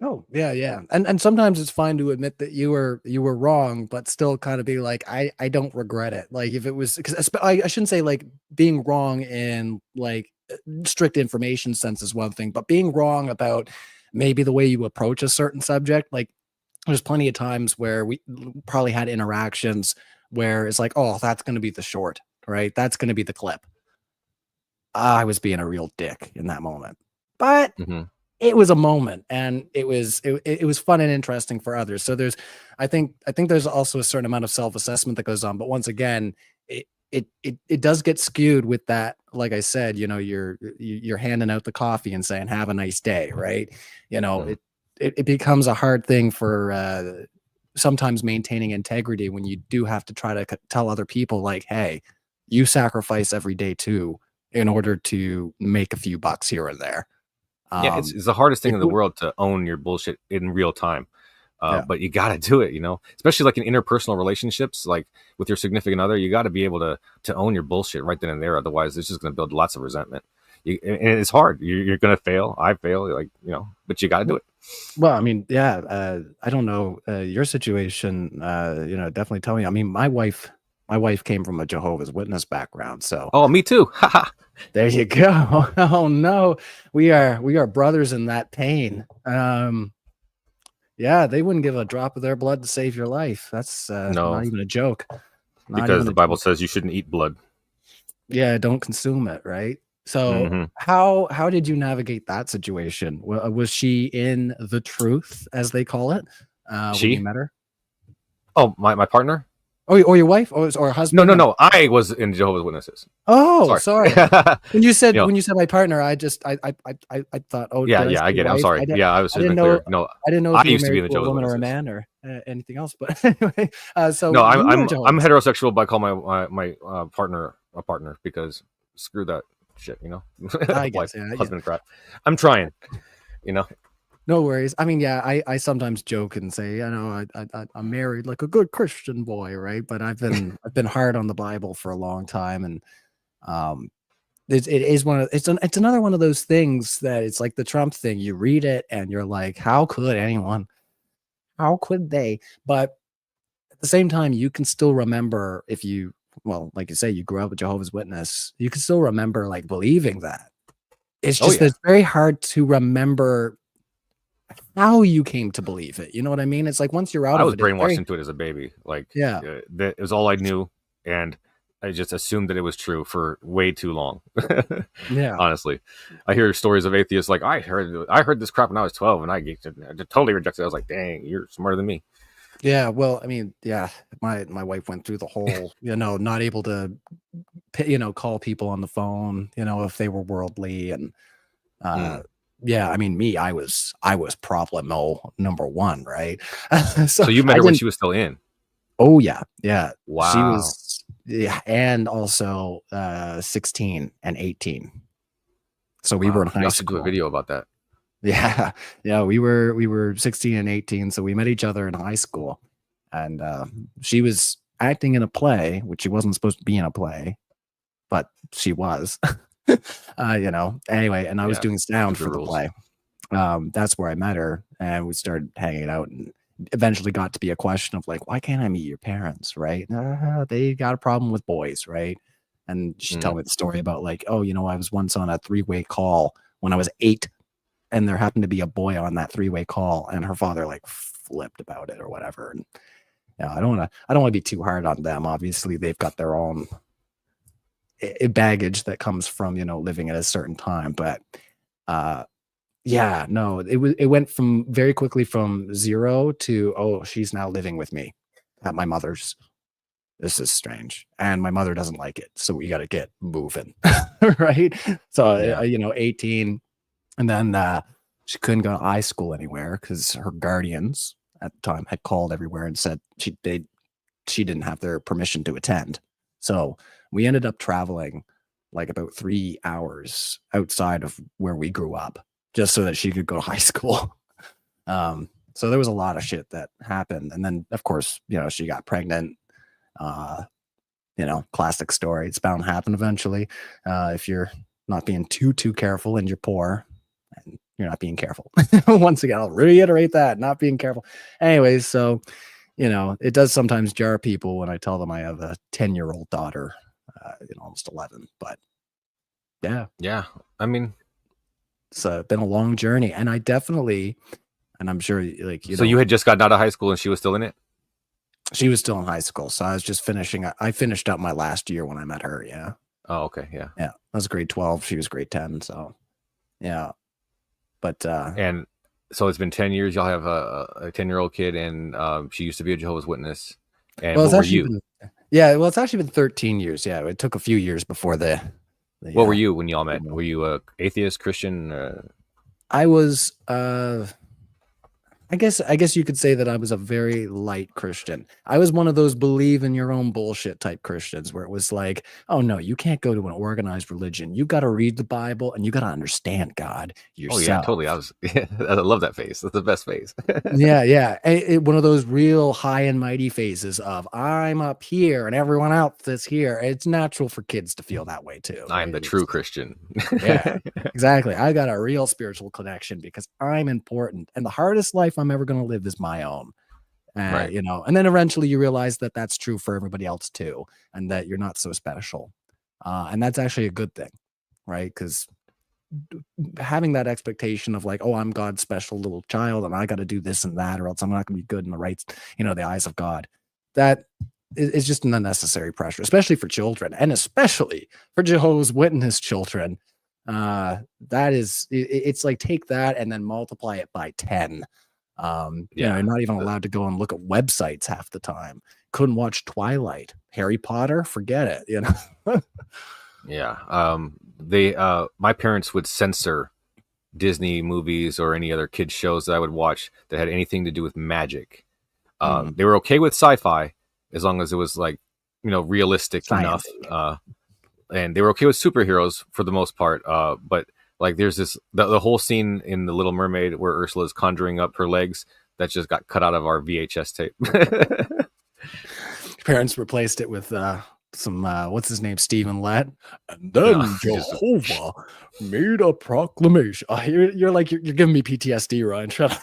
Oh, yeah. And sometimes it's fine to admit that you were wrong, but still kind of be like, I don't regret it. Like, if it was, because I shouldn't say like being wrong in like strict information sense is one thing, but being wrong about maybe the way you approach a certain subject. Like, there's plenty of times where we probably had interactions where it's like, oh, that's going to be the short. right? That's going to be the clip. I was being a real dick in that moment, but Mm-hmm. it was a moment, and it was fun and interesting for others. So I think there's also a certain amount of self-assessment that goes on, but once again, it does get skewed with that. Like I said, you're handing out the coffee and saying have a nice day, right? Mm. It becomes a hard thing for sometimes maintaining integrity when you do have to try to tell other people like, hey, you sacrifice every day too in order to make a few bucks here and there. Yeah, um it's the hardest thing if in the you- world to own your bullshit in real time. yeah. But you got to do it, especially like in interpersonal relationships, like with your significant other. You got to be able to own your bullshit right then and there. Otherwise, it's just going to build lots of resentment. And it's hard. You're going to fail. I fail, like, but you got to do it. Well, I mean, yeah, I don't know your situation. Definitely tell me. I mean, my wife came from a Jehovah's Witness background, so Oh, me too. Haha. there you go. Oh no, we are brothers in that pain. Yeah, they wouldn't give a drop of their blood to save your life. That's No, not even a joke. Not because even the a Bible joke. says you shouldn't eat blood. Yeah, don't consume it, right? So Hmm. how did you navigate that situation? Was she in the truth, as they call it, when you She? met her? Oh, my partner? Oh, or your wife, or No, husband? no, no. I was in Jehovah's Witnesses. Oh, Sorry. sorry. When you said You know, when you said my partner, I thought, oh, yeah, did I yeah. I say get it. I'm wife? sorry. Yeah, I was I should have didn't been know clear. No, I didn't know I if you were used to be married in the to a Jehovah's woman or a Witnesses. man or anything else. But anyway, so No, you were I'm Jehovah's. heterosexual, but I call my partner a partner because screw that shit, I wife, guess, yeah, yeah. husband crap. I'm trying, you know. No worries. I mean, yeah, I sometimes joke and say, I'm married like a good Christian boy, right? But I've been hard on the Bible for a long time, and um, it is it's another one of those things that it's like the Trump thing. You read it and you're like, how could anyone? How could they? But at the same time, you can still remember if you, well, like you say, you grew up with Jehovah's Witness, you can still remember like believing that. It's Oh just that yeah, it's very hard to remember how you came to believe it. You know what I mean? It's like once you're out I of was it, it's brainwashed very, into it as a baby. Like yeah, that was all I knew, and I just assumed that it was true for way too long. yeah. Honestly, I hear stories of atheists like I heard this crap when I was 12, and I totally rejected it. I was like, dang, you're smarter than me. Yeah, well, I mean, yeah, my wife went through the whole, not able to, call people on the phone, if they were worldly, and uh, Mm. yeah, I mean, I was problemo number one, right? So So you met I her when didn't. she was still in. Oh yeah, yeah, she Wow. was, yeah, and also 16 and 18. So we were in Wow. high Y'all should do a school. video about that. Yeah, yeah, we were 16 and 18, so we met each other in high school, and she was acting in a play, which she wasn't supposed to be in a play, but she was. Anyway, and I was Yeah. doing sound Stupid for the rules. play. That's where I met her, and we started hanging out, and eventually got to be a question of like, why can't I meet your parents, right? They got a problem with boys, right? And she Mm. told me the story about like, oh, I was once on a three-way call when I was 8, and there happened to be a boy on that three-way call, and her father like flipped about it or whatever. And I don't want to be too hard on them. Obviously, they've got their own baggage that comes from living at a certain time, but uh yeah, no, it went from very quickly from 0 to, oh, she's now living with me at my mother's. This is strange, and my mother doesn't like it, so we got to get moving. Right, so Yeah. 18, and then she couldn't go to high school anywhere because her guardians at the time had called everywhere and said she didn't have their permission to attend. So we ended up traveling like about 3 hours outside of where we grew up just so that she could go to high school. So there was a lot of shit that happened. And then, of course, she got pregnant. Uh, classic story. It's bound to happen eventually. If you're not being too careful and you're poor and you're not being careful. Once again, I'll reiterate that, not being careful. Anyways, so it does sometimes jar people when I tell them I have a 10-year-old daughter, almost 11. But yeah, Yeah. I mean, it's been a long journey, and I definitely, and I'm sure, like so you had just gotten out of high school and she was still in it? She was still in high school, so I was just finishing. I finished up my last year when I met her. Yeah, Oh, okay, yeah. yeah. I was grade 12. She was grade 10. So yeah, but And so it's been 10 years. Y'all have a 10-year-old kid, and she used to be a Jehovah's Witness. And well, what it's were actually you? been well, it's actually been 13 years. Yeah, it took a few years before What were you when y'all met? Were you a atheist, Christian? I was I guess you could say that I was a very light Christian. I was one of those believe in your own bullshit type Christians where it was like, oh no, you can't go to an organized religion. You got to read the Bible and you got to understand God Oh yeah, yourself. totally. I love that phase. That's the best phase. Yeah, yeah. One of those real high and mighty phases of I'm up here and everyone else is here. It's natural for kids to feel that way too. I am Right? the true Christian. Yeah, exactly. I got a real spiritual connection because I'm important, and the hardest life I'm ever going to live is my own. Right. You know, and then eventually you realize that that's true for everybody else too, and that you're not so special. And that's actually a good thing, right? Because having that expectation of like, oh, I'm God's special little child, and I got to do this and that, or else I'm not going to be good in the right, the eyes of God. That is just an unnecessary pressure, especially for children, and especially for Jehovah's Witness children. That is, it's like take that and then multiply it by 10. You're not even allowed to go and look at websites half the time. Couldn't watch Twilight, Harry Potter, forget it. Yeah. My parents would censor Disney movies or any other kids shows that I would watch that had anything to do with magic. They were okay with sci-fi as long as it was like, realistic Science. enough. And they were okay with superheroes for the most part. But like there's the whole scene in The Little Mermaid where Ursula's conjuring up her legs that just got cut out of our VHS tape. Parents replaced it with some what's his name, Stephen Lett, and then Jehovah made a proclamation. You're giving me PTSD, Ryan. Shut up.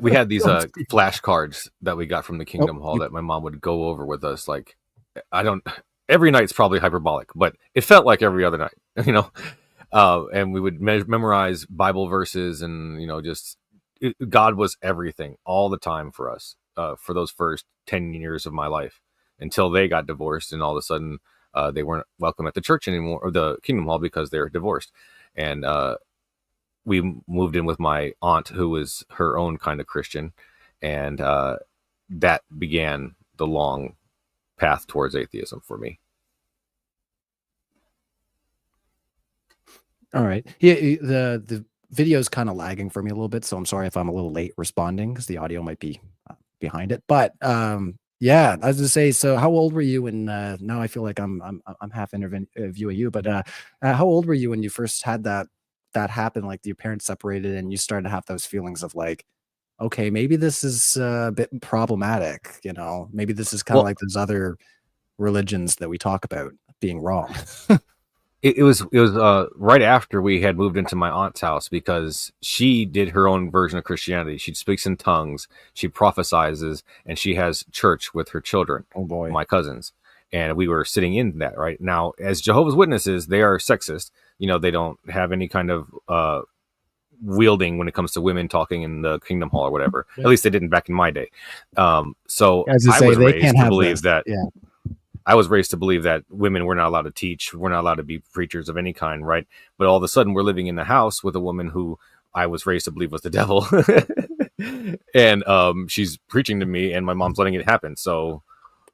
We had these flashcards that we got from the Kingdom Hall that my mom would go over with us. Like, every night's probably hyperbolic, but it felt like every other night, and we would memorize Bible verses, and God was everything all the time for us for those first 10 years of my life until they got divorced, and all of a sudden they weren't welcome at the church anymore, or the Kingdom Hall, because they're divorced. And we moved in with my aunt, who was her own kind of Christian, and that began the long path towards atheism for me. All right. Yeah, the video is kind of lagging for me a little bit, so I'm sorry if I'm a little late responding because the audio might be behind it. But yeah, I was to say. So, how old were you? And now I feel like I'm half interviewing you. But how old were you when you first had that happen? Like your parents separated, and you started to have those feelings of like, okay, maybe this is a bit problematic. Maybe this is kind of like those other religions that we talk about being wrong. It was right after we had moved into my aunt's house, because she did her own version of Christianity. She speaks in tongues, she prophesizes, and she has church with her children. Oh boy, my cousins. And we were sitting in that right now. As Jehovah's Witnesses, they are sexist. They don't have any kind of wielding when it comes to women talking in the Kingdom Hall or whatever. Yeah. At least they didn't back in my day. So I was raised to believe that. Yeah. I was raised to believe that women were not allowed to teach, we're not allowed to be preachers of any kind, right? But all of a sudden, we're living in the house with a woman who I was raised to believe was the devil, and she's preaching to me, and my mom's letting it happen. So,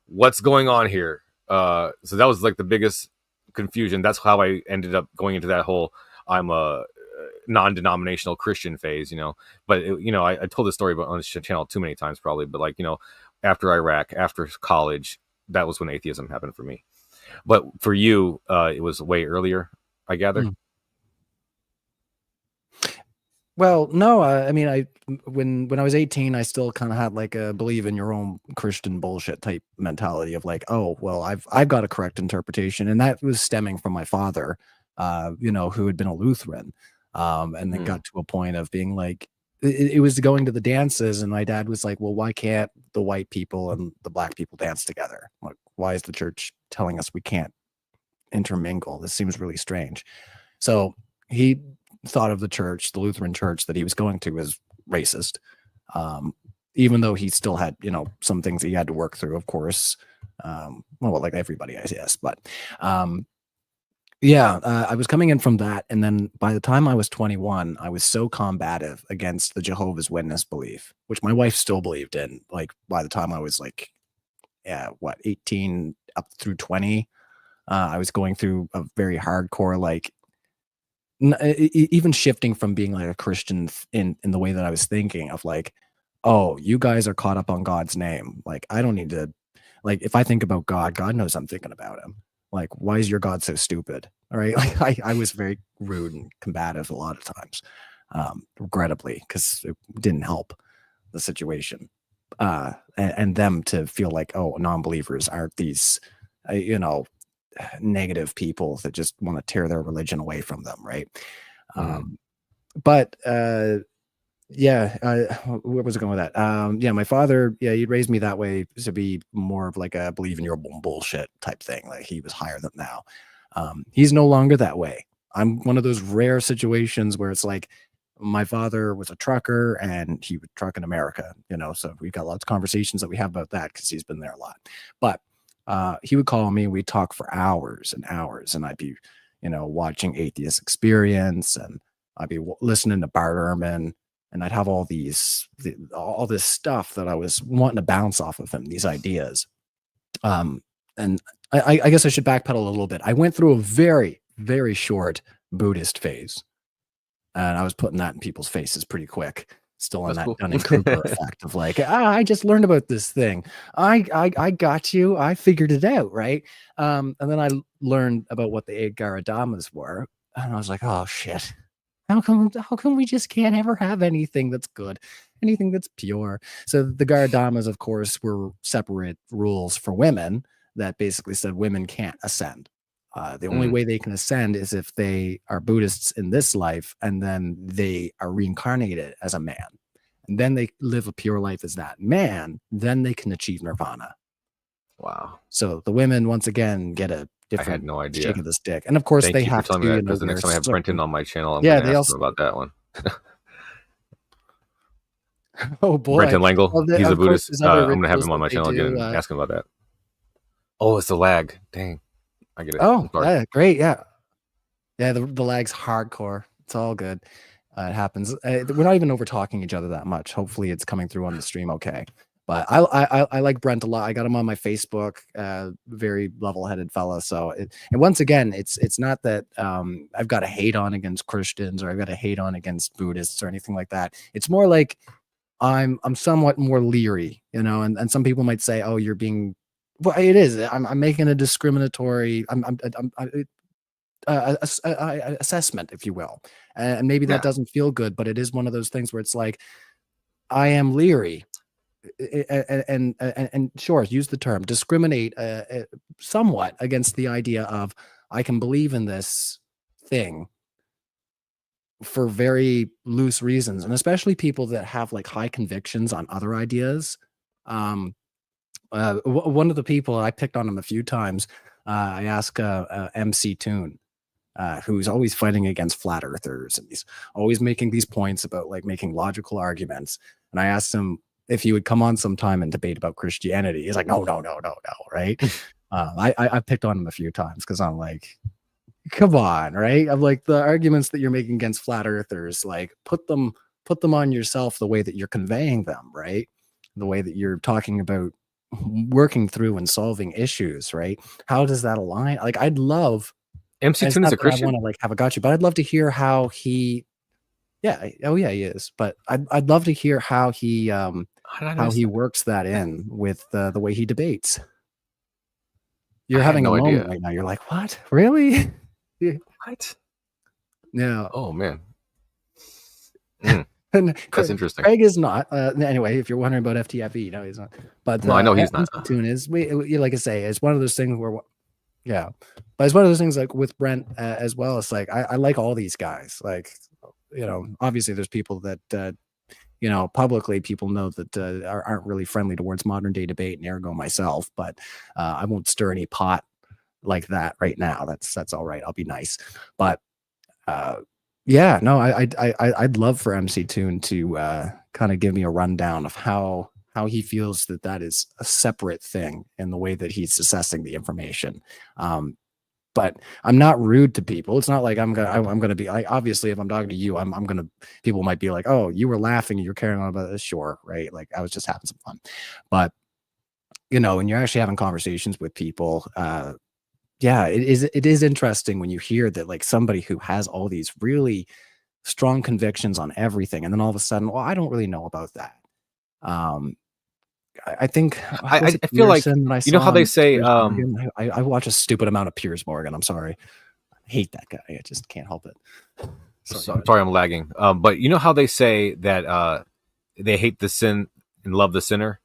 what's going on here? So that was like the biggest confusion. That's how I ended up going into that whole I'm a non-denominational Christian phase, But I told this story on this channel too many times, probably. But after Iraq, after college, that was when atheism happened for me. But for you, it was way earlier, I gather. Well, no, I mean, when I was 18, I still kind of had like a believe in your own Christian bullshit type mentality of like, oh, well, I've got a correct interpretation, and that was stemming from my father, who had been a Lutheran, and then got to a point of being like, it was going to the dances, and my dad was like, well, why can't the white people and the black people dance together? Like, why is the church telling us we can't intermingle? This seems really strange. So he thought of the church, the Lutheran church that he was going to, as racist. even though he still had, some things he had to work through, of course. Well, like everybody, I guess. But yeah, I was coming in from that, and then by the time I was 21, I was so combative against the Jehovah's Witness belief, which my wife still believed in. Like by the time I was like, yeah, what, 18 up through 20, I was going through a very hardcore, like even shifting from being like a Christian in the way that I was thinking of like, oh, you guys are caught up on God's name. Like I don't need to, like if I think about God, God knows I'm thinking about him. Like, why is your God so stupid? All right. Like I was very rude and combative a lot of times, regrettably, because it didn't help the situation. And them to feel like, oh, non-believers aren't these, negative people that just want to tear their religion away from them, right? But yeah, where was I going with that? Yeah, my father, yeah, he raised me that way to be more of like a believe in your bullshit type thing. Like he was higher than thou. He's no longer that way. I'm one of those rare situations where it's like my father was a trucker and he would truck in America, so we've got lots of conversations that we have about that because he's been there a lot. But he would call me, we'd talk for hours and hours, and I'd be, watching Atheist Experience, and I'd be listening to Bart Ehrman, and I'd have all this stuff that I was wanting to bounce off of him, these ideas. And I guess I should backpedal a little bit. I went through a very, very short Buddhist phase, and I was putting that in people's faces pretty quick. Still on that cool. Dunning-Kruger effect of like, I just learned about this thing. I got you. I figured it out, right? And then I learned about what the 8 Garadamas were, and I was like, oh shit. How come we just can't ever have anything that's good, anything that's pure? So the Garadamas, of course, were separate rules for women that basically said women can't ascend. The only way they can ascend is if they are Buddhists in this life, and then they are reincarnated as a man. And then they live a pure life as that man, then they can achieve nirvana. Wow. So the women, once again, get a different I had no idea. shake of the stick. And of course, Thank they you have for telling to, me that, because the next time I have Brenton on my channel, I'm Yeah, going to ask him about that one. Oh boy. Brenton Langle, Well, he's a Buddhist. there's I'm other going to have rituals him on that my they channel do, again and ask him about that. Oh, it's the lag. Dang. I get it. Oh, yeah, great. Yeah. Yeah, the lag's hardcore. It's all good. It happens. We're not even over talking each other that much. Hopefully it's coming through on the stream okay. But I like Brent a lot. I got him on my Facebook. Very level-headed fella. So and once again, it's not that I've got a hate on against Christians, or I've got a hate on against Buddhists or anything like that. It's more like I'm somewhat more leery, and some people might say, oh, you're being, well, it is. I'm making a discriminatory assessment, if you will, and maybe that doesn't feel good, but it is one of those things where it's like I am leery, and sure, use the term discriminate somewhat against the idea of I can believe in this thing for very loose reasons, and especially people that have like high convictions on other ideas. One of the people, I picked on him a few times. I asked MC Toon, who's always fighting against flat earthers, and he's always making these points about like making logical arguments. And I asked him if he would come on sometime and debate about Christianity. He's like, no, right? I picked on him a few times because I'm like, come on, right? I'm like, the arguments that you're making against flat earthers, like put them on yourself the way that you're conveying them, right? The way that you're talking about working through and solving issues, right? How does that align? Like, I'd love MC Toon is a Christian. I want to like have a gotcha, but I'd love to hear how he. Yeah. Oh yeah, he is. But I'd love to hear how he works that in with the way he debates. You're having a moment right now. You're like, what? Really? What? Yeah. Oh man. And that's interesting. Craig is not. Anyway, if you're wondering about FTFE, no, he's not. But no, I know he's not. Toon is. Like I say, it's one of those things where, yeah. But it's one of those things like with Brent as well. It's like I like all these guys. Like, obviously there's people that publicly people know that aren't really friendly towards modern day debate, and ergo myself. But I won't stir any pot like that right now. That's all right. I'll be nice. But yeah, no, I'd love for MC Toon to kind of give me a rundown of how he feels that is a separate thing in the way that he's assessing the information. But I'm not rude to people. It's not like I'm gonna be like, obviously if I'm talking to you, I'm gonna, people might be like, oh, you were laughing, you're carrying on about this, sure, right? Like I was just having some fun. But you know, when you're actually having conversations with people, yeah, it is interesting when you hear that like somebody who has all these really strong convictions on everything, and then all of a sudden, well, I don't really know about that. Um, I think was it I feel like, Pearson that I you know saw how they on say, Piers Morgan? I watch a stupid amount of Piers Morgan. I'm sorry, I hate that guy. I just can't help it. sorry, I'm lagging. But you know how they say that they hate the sin and love the sinner.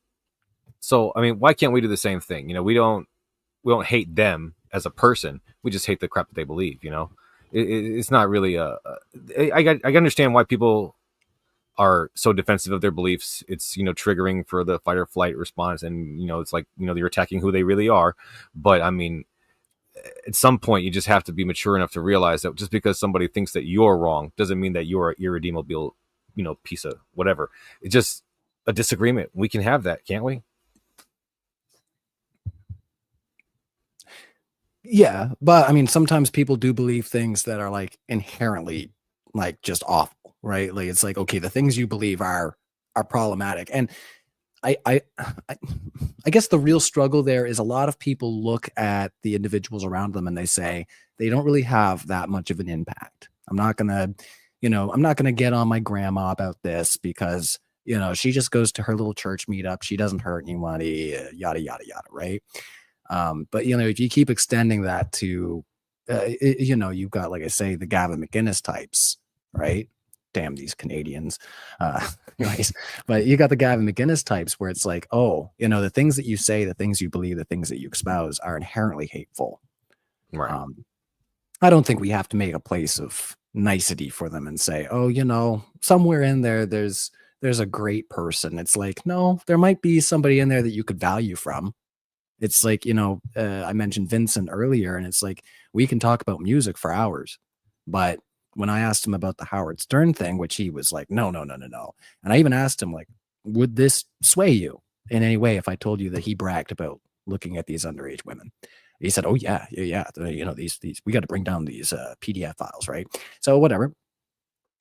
So I mean, why can't we do the same thing? You know, we don't hate them as a person. We just hate the crap that they believe. You know, it's not really I understand why people are so defensive of their beliefs. It's, you know, triggering for the fight or flight response, and you know, it's like, you know, they're attacking who they really are. But I mean, at some point, you just have to be mature enough to realize that just because somebody thinks that you're wrong doesn't mean that you're an irredeemable, you know, piece of whatever. It's just a disagreement. We can have that, can't we? Yeah, but I mean, sometimes people do believe things that are like inherently like just awful, right? Like it's like, okay, the things you believe are problematic. And I I I I guess the real struggle there is a lot of people look at the individuals around them and they say they don't really have that much of an impact. I'm not gonna, you know, I'm not gonna get on my grandma about this because, you know, she just goes to her little church meetup. She doesn't hurt anybody, yada yada yada, right? But you know, if you keep extending that to, you know, you've got, like I say, the Gavin McInnes types, right? Damn these Canadians. Uh, anyways, but you got the Gavin McInnes types where it's like, oh, you know, the things that you say, the things you believe, the things that you espouse are inherently hateful. Right. I don't think we have to make a place of nicety for them and say, oh, you know, somewhere in there, there's a great person. It's like, no, there might be somebody in there that you could value from. It's like, you know, I mentioned Vincent earlier, and it's like we can talk about music for hours. But when I asked him about the Howard Stern thing, which he was like, no, no, no, no, no. And I even asked him, like, would this sway you in any way if I told you that he bragged about looking at these underage women? He said, oh, yeah, yeah, yeah. You know, these, we got to bring down these PDF files, right? So, whatever.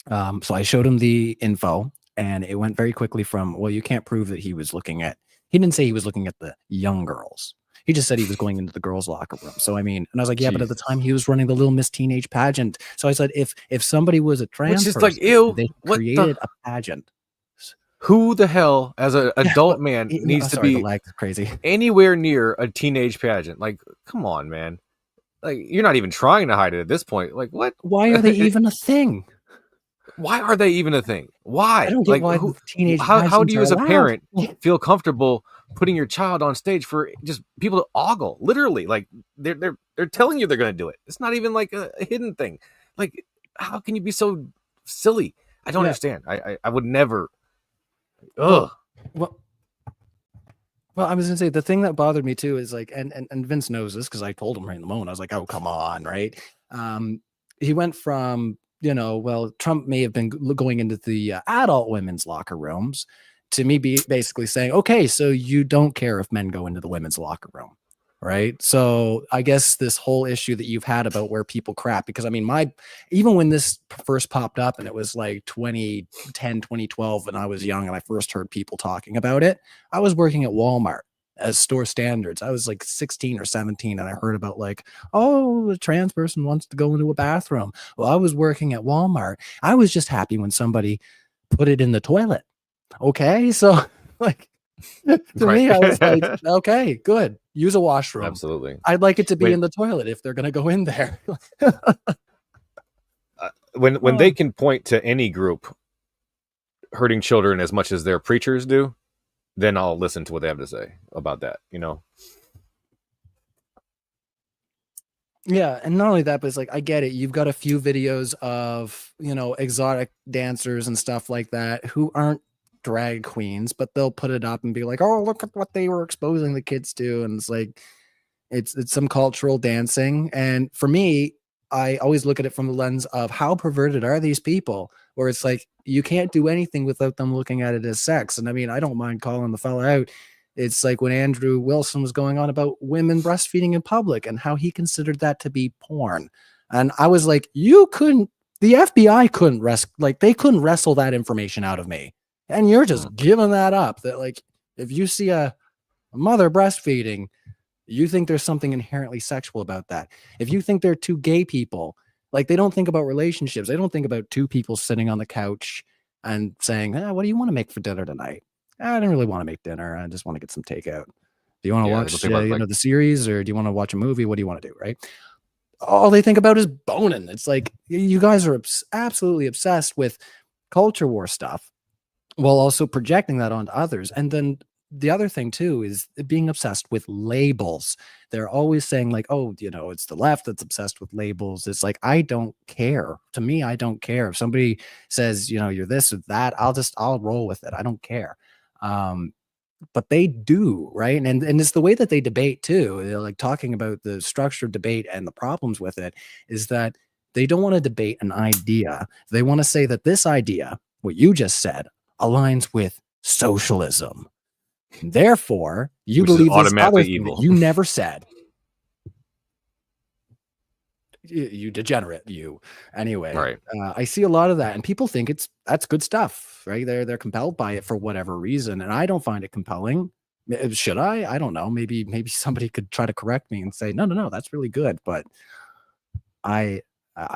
So I showed him the info, and it went very quickly from, well, you can't prove that he was looking at, he didn't say he was looking at the young girls. He just said he was going into the girls' locker room. So I mean, and I was like, yeah, but at the time he was running the Little Miss Teenage pageant. So I said, if somebody was a trans Which is person, like, ew, they what created the? a pageant. Who the hell, as an adult man, needs to Sorry, the be lag is crazy. anywhere near a teenage pageant? Like, come on, man. Like, you're not even trying to hide it at this point. Like, what? Why are they even a thing? Why are they even a thing? Why? I don't get Like, why who? the teenage How do pageants you, are as a allowed. parent, feel comfortable putting your child on stage for just people to ogle? Literally, like they're telling you they're going to do it. It's not even like a hidden thing. Like, how can you be so silly? I don't understand. I would never. Ugh. Well, I was gonna say the thing that bothered me too is like, and Vince knows this because I told him right in the moment. I was like, oh, come on, right? He went from, you know, well, Trump may have been going into the adult women's locker rooms to me basically saying, okay, so you don't care if men go into the women's locker room, right? So I guess this whole issue that you've had about where people crap, because I mean, even when this first popped up and it was like 2010, 2012, and I was young and I first heard people talking about it, I was working at Walmart as store standards. I was like 16 or 17 and I heard about like, oh, a trans person wants to go into a bathroom. Well, I was working at Walmart. I was just happy when somebody put it in the toilet. Okay, so like to me, I was like, okay, good. Use a washroom. Absolutely. I'd like it to be in the toilet if they're gonna go in there. When they can point to any group hurting children as much as their preachers do, then I'll listen to what they have to say about that, you know? Yeah, and not only that, but it's like, I get it. You've got a few videos of, you know, exotic dancers and stuff like that who aren't drag queens, but they'll put it up and be like, oh, look at what they were exposing the kids to. And it's like, it's some cultural dancing. And for me, I always look at it from the lens of how perverted are these people where it's like you can't do anything without them looking at it as sex. And I mean, I don't mind calling the fella out. It's like when Andrew Wilson was going on about women breastfeeding in public and how he considered that to be porn. And I was like, you couldn't, the FBI couldn't they couldn't wrestle that information out of me. And you're just giving that up, that like, if you see a mother breastfeeding, you think there's something inherently sexual about that. If you think they're two gay people, like they don't think about relationships. They don't think about two people sitting on the couch and saying, what do you want to make for dinner tonight? I don't really want to make dinner. I just want to get some takeout. Do you want to watch the series, or do you want to watch a movie? What do you want to do? Right. All they think about is boning. It's like you guys are absolutely obsessed with culture war stuff while also projecting that onto others. And then the other thing too is being obsessed with labels. They're always saying like, oh, it's the left that's obsessed with labels. It's like, I don't care. To me, I don't care. If somebody says, you're this or that, I'll roll with it. I don't care. But they do, right? And it's the way that they debate too. They're like talking about the structure of debate, and the problems with it is that they don't want to debate an idea. They want to say that this idea, what you just said, aligns with socialism. Therefore, you believe this other thing that you never said. You degenerate, you. Anyway, right. I see a lot of that, and people think that's good stuff, right? They're compelled by it for whatever reason, and I don't find it compelling. Should I? I don't know. Maybe somebody could try to correct me and say, no, that's really good. But I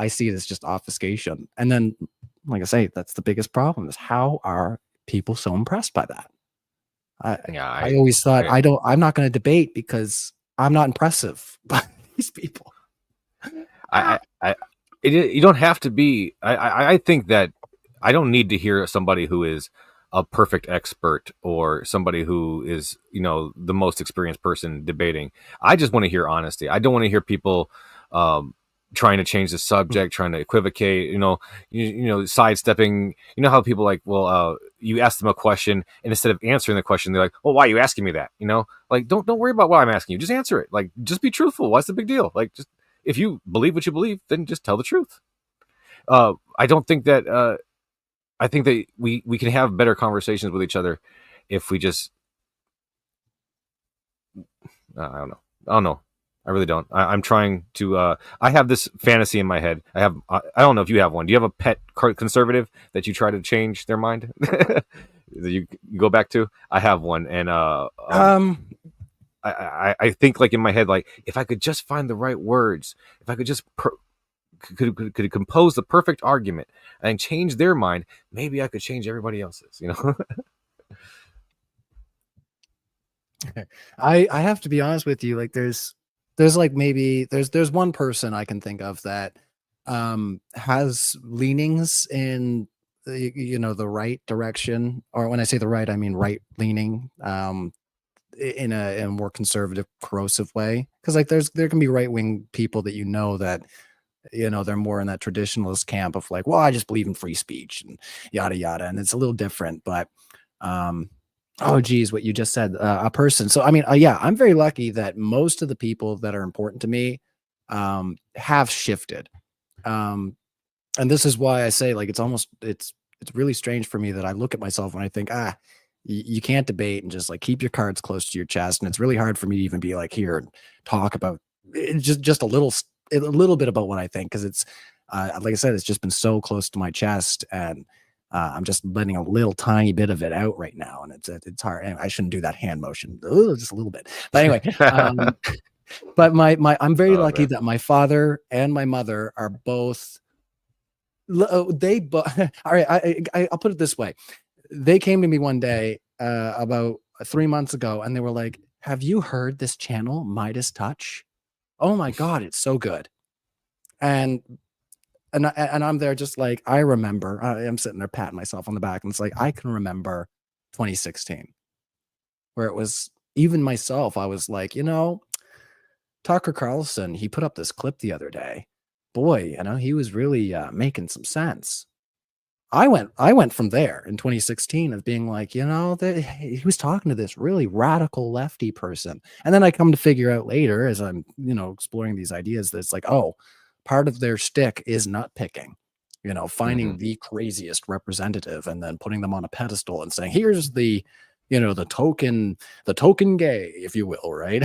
see it as just obfuscation. And then, like I say, that's the biggest problem: is how are people so impressed by that? I always thought I'm not going to debate because I'm not impressive by these people. You don't have to be. I think that I don't need to hear somebody who is a perfect expert or somebody who is, the most experienced person debating. I just want to hear honesty. I don't want to hear people trying to change the subject, trying to equivocate, sidestepping. You know how people like, well, you ask them a question, and instead of answering the question, they're like, well, why are you asking me that? Like, don't worry about why I'm asking you. Just answer it. Like, just be truthful. What's the big deal? Like, just, if you believe what you believe, then just tell the truth. I don't think that, I think that we can have better conversations with each other if we just, I don't know. I really don't. I'm trying to, I have this fantasy in my head. I don't know if you have one. Do you have a pet conservative that you try to change their mind? That you go back to? I have one. And, I think like in my head, like if I could just find the right words, if I could just could compose the perfect argument and change their mind, maybe I could change everybody else's, I have to be honest with you. Like there's like maybe there's one person I can think of that has leanings in the right direction, or when I say the right, I mean right leaning, in a more conservative, corrosive way. Because like there can be right wing people that that they're more in that traditionalist camp of like, well, I just believe in free speech and yada yada, and it's a little different. But oh geez, what you just said, a person. So I mean, yeah, I'm very lucky that most of the people that are important to me have shifted. And this is why I say like it's really strange for me that I look at myself when I think, you can't debate and just like keep your cards close to your chest. And it's really hard for me to even be like here and talk about just a little bit about what I think, because it's like I said, it's just been so close to my chest, and I'm just letting a little tiny bit of it out right now, and it's hard. Anyway, I shouldn't do that hand motion, just a little bit. But anyway, but I'm very lucky that my father and my mother are both. All right, I'll put it this way. They came to me one day about 3 months ago, and they were like, have you heard this channel, Midas Touch? Oh my God, it's so good. And I'm there just like, I remember, I'm sitting there patting myself on the back, and it's like, I can remember 2016, where it was, even myself, I was like, Tucker Carlson, he put up this clip the other day. Boy, he was really making some sense. I went from there in 2016 of being like, he was talking to this really radical lefty person. And then I come to figure out later, as I'm, exploring these ideas, that it's like, oh, part of their shtick is nut picking. finding the craziest representative and then putting them on a pedestal and saying, here's the token gay, if you will, right?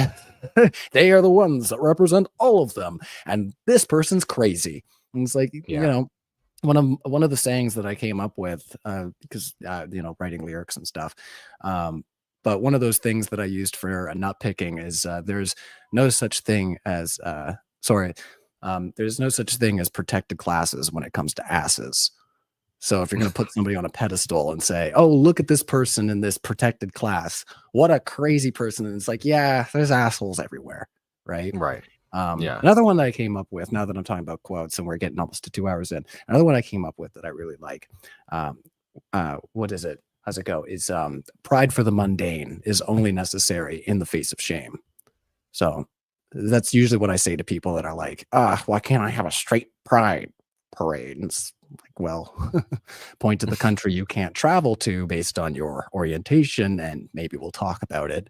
They are the ones that represent all of them. And this person's crazy. And it's like, one of the sayings that I came up with, because writing lyrics and stuff. But one of those things that I used for nut picking is there's no such thing as there's no such thing as protected classes when it comes to asses. So if you're going to put somebody on a pedestal and say, oh, look at this person in this protected class, what a crazy person. And it's like, yeah, there's assholes everywhere. Right. Right. Another one that I came up with, now that I'm talking about quotes and we're getting almost to 2 hours in, another one I came up with that I really like. What is it? How's it go? Is pride for the mundane is only necessary in the face of shame. So that's usually what I say to people that are like, why can't I have a straight pride parade? And it's like, well, point to the country you can't travel to based on your orientation, and maybe we'll talk about it.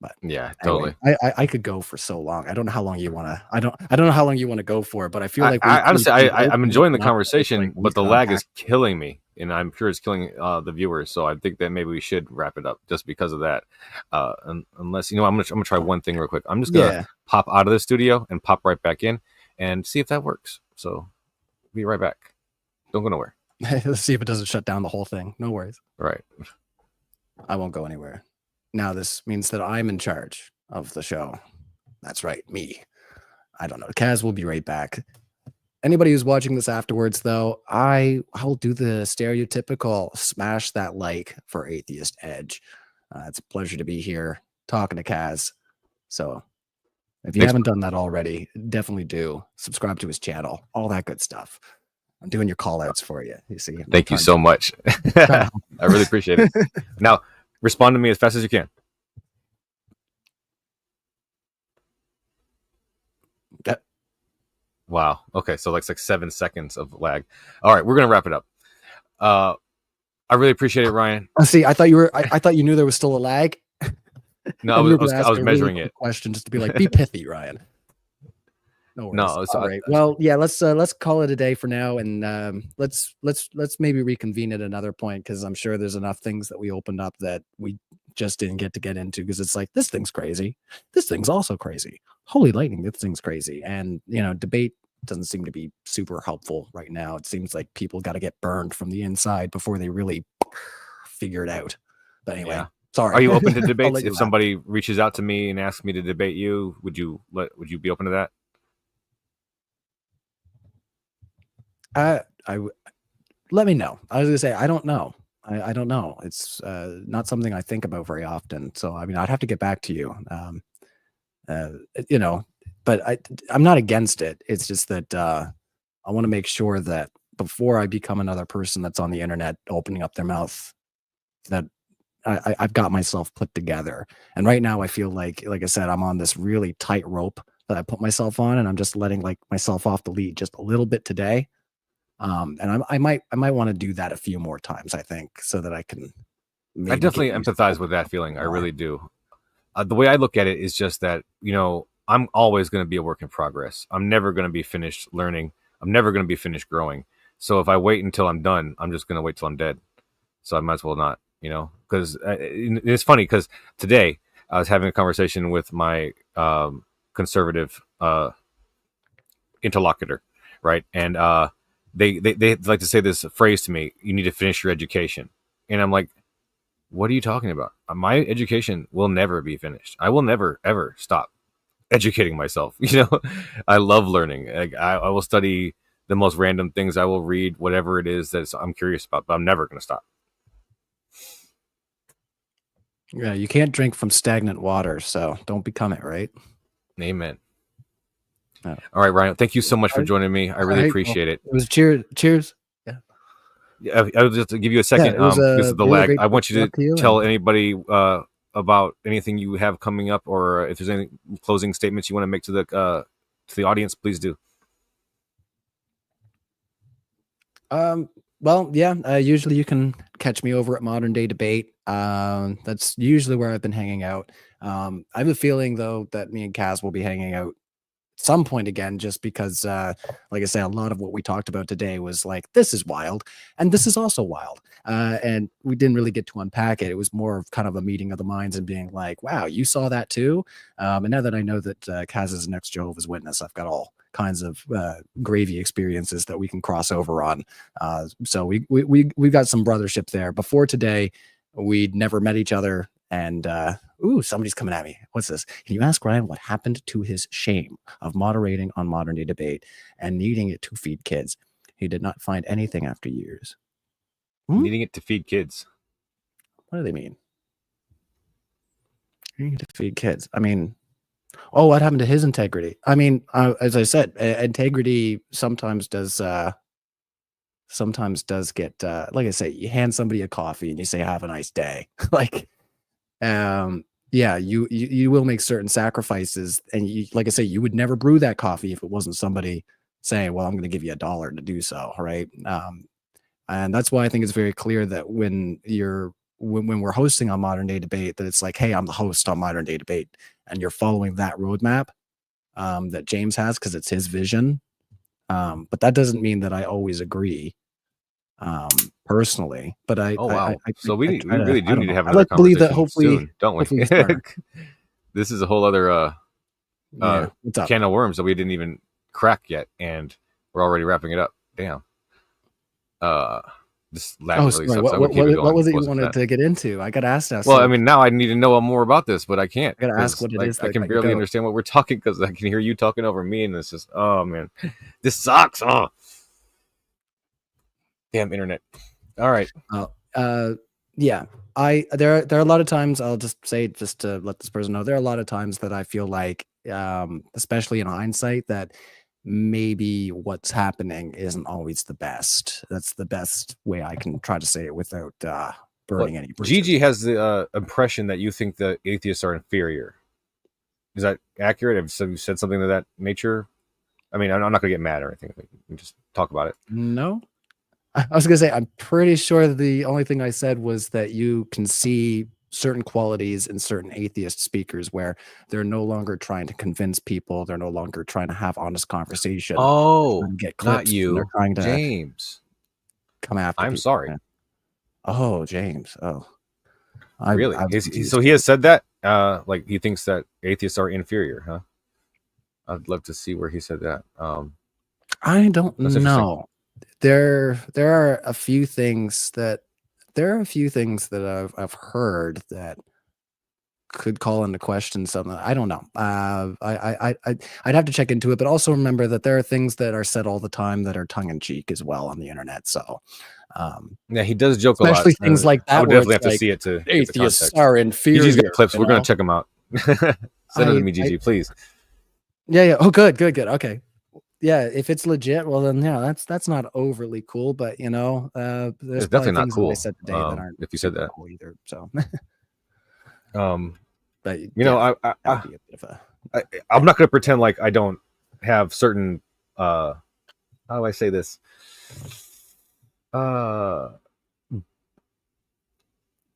But yeah, anyway, totally. I could go for so long. I don't know how long you want to. I don't know how long you want to go for, but I feel like honestly, I'm enjoying the conversation, but the lag is killing me, and I'm sure it's killing the viewers. So I think that maybe we should wrap it up just because of that. Unless I'm gonna try one thing real quick. I'm just gonna pop out of the studio and pop right back in and see if that works. So be right back. Don't go nowhere. Let's see if it doesn't shut down the whole thing. No worries. Right. I won't go anywhere. Now this means that I'm in charge of the show. That's right, me. I don't know. Kaz will be right back. Anybody who's watching this afterwards, though, I'll do the stereotypical smash that like for Atheist Edge. It's a pleasure to be here talking to Kaz. So if you haven't done that already, definitely do. Subscribe to his channel. All that good stuff. I'm doing your call outs for you. You see. Thank you so much. I really appreciate it. Now, respond to me as fast as you can. Wow. Okay. So like 7 seconds of lag. All right. We're going to wrap it up. I really appreciate it, Ryan. See, I thought you knew there was still a lag. No, I was measuring it. Question just to be like, be pithy, Ryan. No worries. No, all right. Well, yeah, let's call it a day for now, and let's maybe reconvene at another point, because I'm sure there's enough things that we opened up that we just didn't get into, because it's like, this thing's crazy. This thing's also crazy. Holy lightning, this thing's crazy. And debate doesn't seem to be super helpful right now. It seems like people got to get burned from the inside before they really figure it out. But anyway, sorry. Are you open to debates? If somebody reaches out to me and asks me to debate you, would you be open to that? Let me know. I was gonna say, I don't know. I don't know. It's not something I think about very often. So I mean, I'd have to get back to you. But I'm not against it. It's just that I want to make sure that before I become another person that's on the internet opening up their mouth, that I've got myself put together. And right now I feel like I said, I'm on this really tight rope that I put myself on, and I'm just letting myself off the lead just a little bit today. And I might want to do that a few more times, I think, so that I can. I definitely empathize with that feeling. I really do. The way I look at it is just that, I'm always going to be a work in progress. I'm never going to be finished learning. I'm never going to be finished growing. So if I wait until I'm done, I'm just going to wait till I'm dead. So I might as well not, because it's funny, because today I was having a conversation with my conservative interlocutor, right? And they like to say this phrase to me: you need to finish your education. And I'm like, what are you talking about? My education will never be finished. I will never, ever stop educating myself. I love learning. I will study the most random things. I will read whatever it is that I'm curious about, but I'm never going to stop. Yeah, you can't drink from stagnant water, so don't become it, right? Amen. All right, Ryan, thank you so much for joining me. I really appreciate it. It was cheers. Yeah, I was just to give you a second because of the lag. I want you to tell anybody about anything you have coming up, or if there's any closing statements you want to make to the audience, please do. Well, yeah. Usually you can catch me over at Modern Day Debate. That's usually where I've been hanging out. I have a feeling, though, that me and Kaz will be hanging out some point again, just because, like I say, a lot of what we talked about today was like, this is wild, and this is also wild. And we didn't really get to unpack it. It was more of kind of a meeting of the minds and being like, wow, you saw that too. And now that I know that Kaz is the next Jehovah's Witness, I've got all kinds of gravy experiences that we can cross over on. So we got some brothership there. Before today, we'd never met each other. And ooh, somebody's coming at me. What's this? Can you ask Ryan what happened to his shame of moderating on Modern Day Debate and needing it to feed kids? He did not find anything after years. Needing it to feed kids. What do they mean? Needing it to feed kids. I mean, oh, what happened to his integrity? I mean, as I said, integrity sometimes does get like I say, you hand somebody a coffee and you say, have a nice day. Like, yeah, you will make certain sacrifices, and you, like I say, you would never brew that coffee if it wasn't somebody saying, well, I'm going to give you $1 to do so, right? And that's why I think it's very clear that when we're hosting on Modern Day Debate, that it's like, hey, I'm the host on Modern Day Debate, and you're following that roadmap that James has because it's his vision. But that doesn't mean that I always agree personally. But I so we really do need to have I another like to believe that conversation hopefully, soon, don't we? This is a whole other can of worms that we didn't even crack yet, and we're already wrapping it up. Damn. This lag really sucks. What was it you wanted to get into? I got asked now. Well, I mean, now I need to know more about this, but I can't. I got to ask what it is. I can barely understand what we're talking because I can hear you talking over me, and it's just, oh man, this sucks. Oh, damn internet. All right. Yeah. There are a lot of times, I'll just say, just to let this person know, there are a lot of times that I feel like, especially in hindsight, that maybe what's happening isn't always the best. That's the best way I can try to say it without burning any bridges. Gigi has the impression that you think the atheists are inferior. Is that accurate? Have you said something of that nature? I mean, I'm not going to get mad or anything. We can just talk about it. No. I was going to say, I'm pretty sure the only thing I said was that you can see certain qualities in certain atheist speakers where they're no longer trying to convince people. They're no longer trying to have honest conversation. Oh, get clips, not you. They're trying to James. Come after I'm people. Sorry. Oh, James. Oh. Really? So he has said that? Like he thinks that atheists are inferior, huh? I'd love to see where he said that. I don't know. There are a few things that I've heard that could call into question something. I don't know. I'd have to check into it, but also remember that there are things that are said all the time that are tongue in cheek as well on the internet. So, yeah, he does joke a lot. Especially things like that. I would definitely have to see it to atheists are inferior. Gigi's got clips. We're going to check them out. Send them to me, Gigi, please. Yeah. Oh, good. Okay. Yeah, if it's legit, well then yeah, that's not overly cool, but you know, there's definitely not cool. That I said today that aren't if you said that cool either. So, but you know, I'm not going to pretend like I don't have certain how do I say this?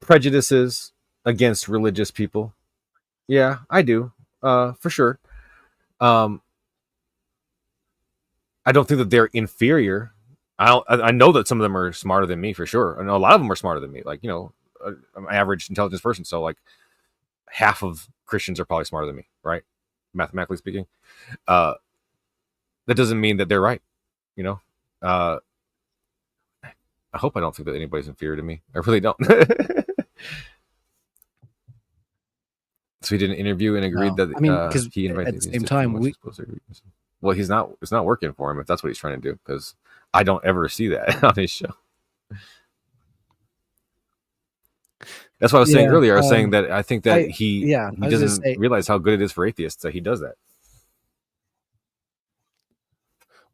Prejudices against religious people. Yeah, I do. For sure. I don't think that they're inferior. I know that some of them are smarter than me for sure. I know a lot of them are smarter than me. Like, you know, I'm an average intelligence person. So like half of Christians are probably smarter than me, right? Mathematically speaking. That doesn't mean that they're right. You know, I hope I don't think that anybody's inferior to me. I really don't. So he did an interview and agreed that because he invited at the same time well, it's not working for him if that's what he's trying to do, because I don't ever see that on his show. That's what I was saying earlier. I was saying that I think that he doesn't realize how good it is for atheists that he does that.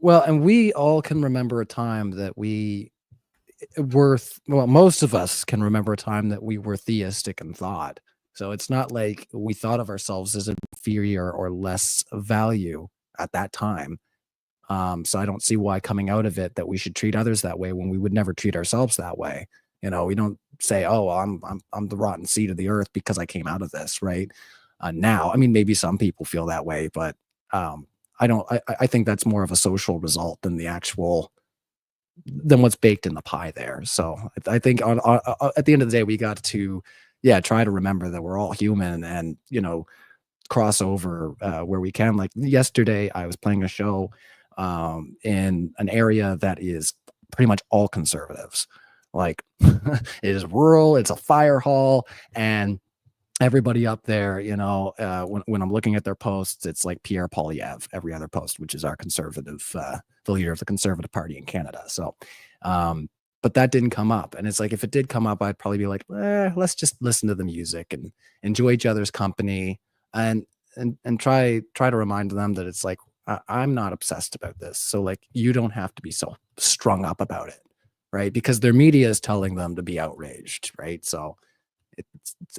Well, and we all can remember a time that most of us can remember a time that we were theistic in thought. So it's not like we thought of ourselves as inferior or less value at that time. So I don't see why coming out of it that we should treat others that way when we would never treat ourselves that way. You know, we don't say, "Oh, I'm the rotten seed of the earth because I came out of this." Right now, I mean, maybe some people feel that way, but I think that's more of a social result than than what's baked in the pie there. So I think at the end of the day, we got to, yeah, try to remember that we're all human, and cross over where we can. Like yesterday, I was playing a show in an area that is pretty much all conservatives. Like it is rural, it's a fire hall, and everybody up there, when I'm looking at their posts, it's like Pierre Poilievre every other post, which is our conservative, the leader of the Conservative Party in Canada. So, but that didn't come up, and it's like if it did come up, I'd probably be like, let's just listen to the music and enjoy each other's company, and try to remind them that it's like I'm not obsessed about this, so like you don't have to be so strung up about it, right? Because their media is telling them to be outraged, right? So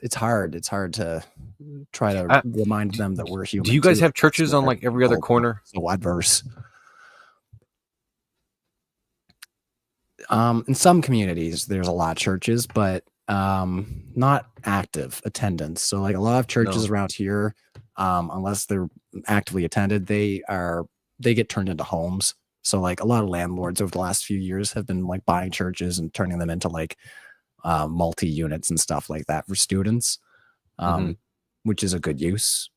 it's hard. It's hard to try to remind them that we're human. Do you guys too. have churches on like every other corner? So adverse. In some communities, there's a lot of churches, but not active attendance. So like a lot of churches around here, unless they're actively attended, they get turned into homes. So like a lot of landlords over the last few years have been like buying churches and turning them into like multi-units and stuff like that for students, which is a good use.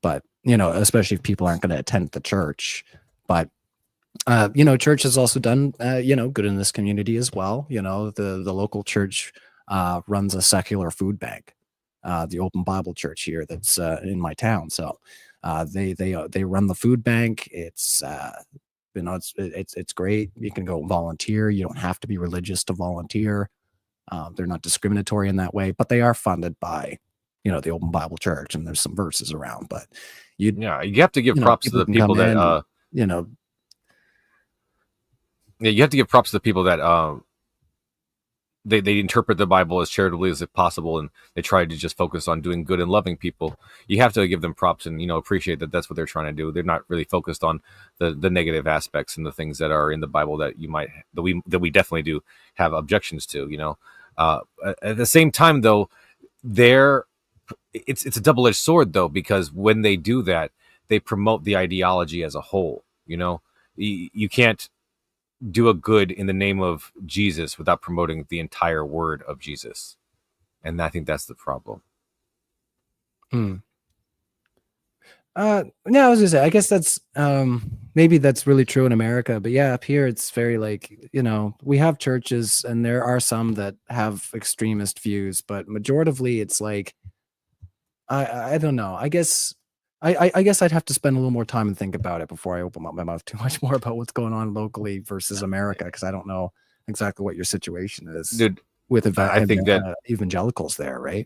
But especially if people aren't going to attend the church. But church has also done good in this community as well. The local church runs a secular food bank, the Open Bible Church here that's in my town. So they run the food bank. It's it's great. You can go volunteer. You don't have to be religious to volunteer. They're not discriminatory in that way, but they are funded by, the Open Bible Church, and there's some verses around. But you have to give props to the people that you have to give props to the people that they interpret the Bible as charitably as possible, and they try to just focus on doing good and loving people. You have to give them props and appreciate that that's what they're trying to do. They're not really focused on the negative aspects and the things that are in the Bible that we definitely do have objections to. At the same time, though, it's a double-edged sword, though, because when they do that, they promote the ideology as a whole. You can't do a good in the name of Jesus without promoting the entire word of Jesus. And I think that's the problem. Yeah, I was gonna say, I guess that's maybe that's really true in America, but yeah, up here it's very like, we have churches and there are some that have extremist views, but majoritively it's like I don't know. I guess I'd have to spend a little more time and think about it before I open up my mouth too much more about what's going on locally versus America, because I don't know exactly what your situation is, dude, with I think that evangelicals there, right?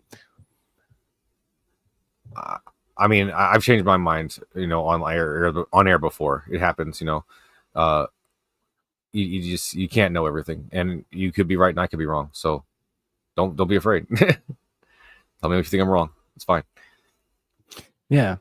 I mean, I've changed my mind, on air before. It happens, you can't know everything, and you could be right and I could be wrong. So don't be afraid. Tell me if you think I'm wrong. It's fine. Yeah.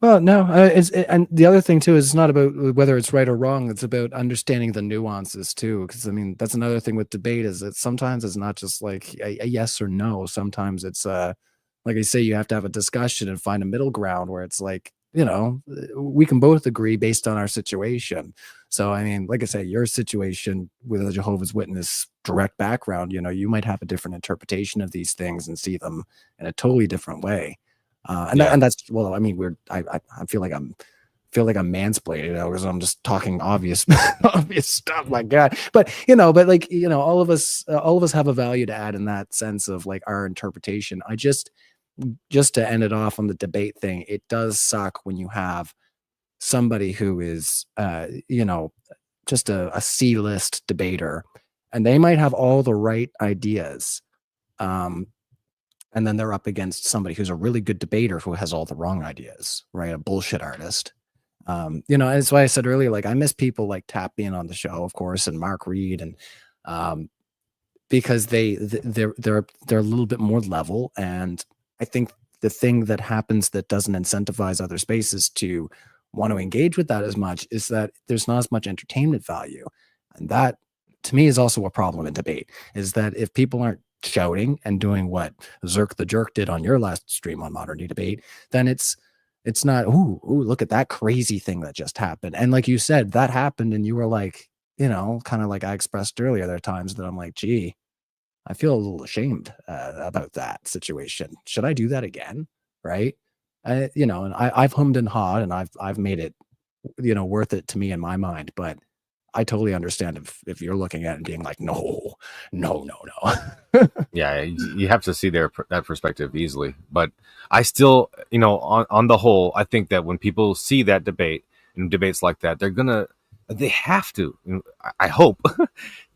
Well, no, and the other thing too is it's not about whether it's right or wrong. It's about understanding the nuances too. Because I mean, that's another thing with debate is that sometimes it's not just like a yes or no. Sometimes it's like I say, you have to have a discussion and find a middle ground where it's like, we can both agree based on our situation. So, I mean, like I say, your situation with a Jehovah's Witness direct background, you might have a different interpretation of these things and see them in a totally different way. And that's, well, I mean, I feel like I'm mansplaining, because I'm just talking obvious stuff like that. But all of us have a value to add in that sense of like our interpretation. Just to end it off on the debate thing, it does suck when you have somebody who is, just a C-list debater, and they might have all the right ideas. And then they're up against somebody who's a really good debater who has all the wrong ideas, right? A bullshit artist. And that's why I said earlier, like I miss people like Tap being on the show, of course, and Mark Reed, and because they're a little bit more level. And I think the thing that happens that doesn't incentivize other spaces to want to engage with that as much is that there's not as much entertainment value. And that to me is also a problem in debate, is that if people aren't shouting and doing what Zerk the Jerk did on your last stream on Modern Day Debate, then it's It's not, ooh, look at that crazy thing that just happened. And like you said, that happened, and you were like, kind of like I expressed earlier, there are times that I'm like, gee, I feel a little ashamed about that situation. Should I do that again? Right? And I've hummed and hawed, and I've made it, worth it to me in my mind. But I totally understand if you're looking at it and being like, no, no, no, no. Yeah, you have to see that perspective easily. But I still, on the whole, I think that when people see that debate and debates like that, they have to, I hope,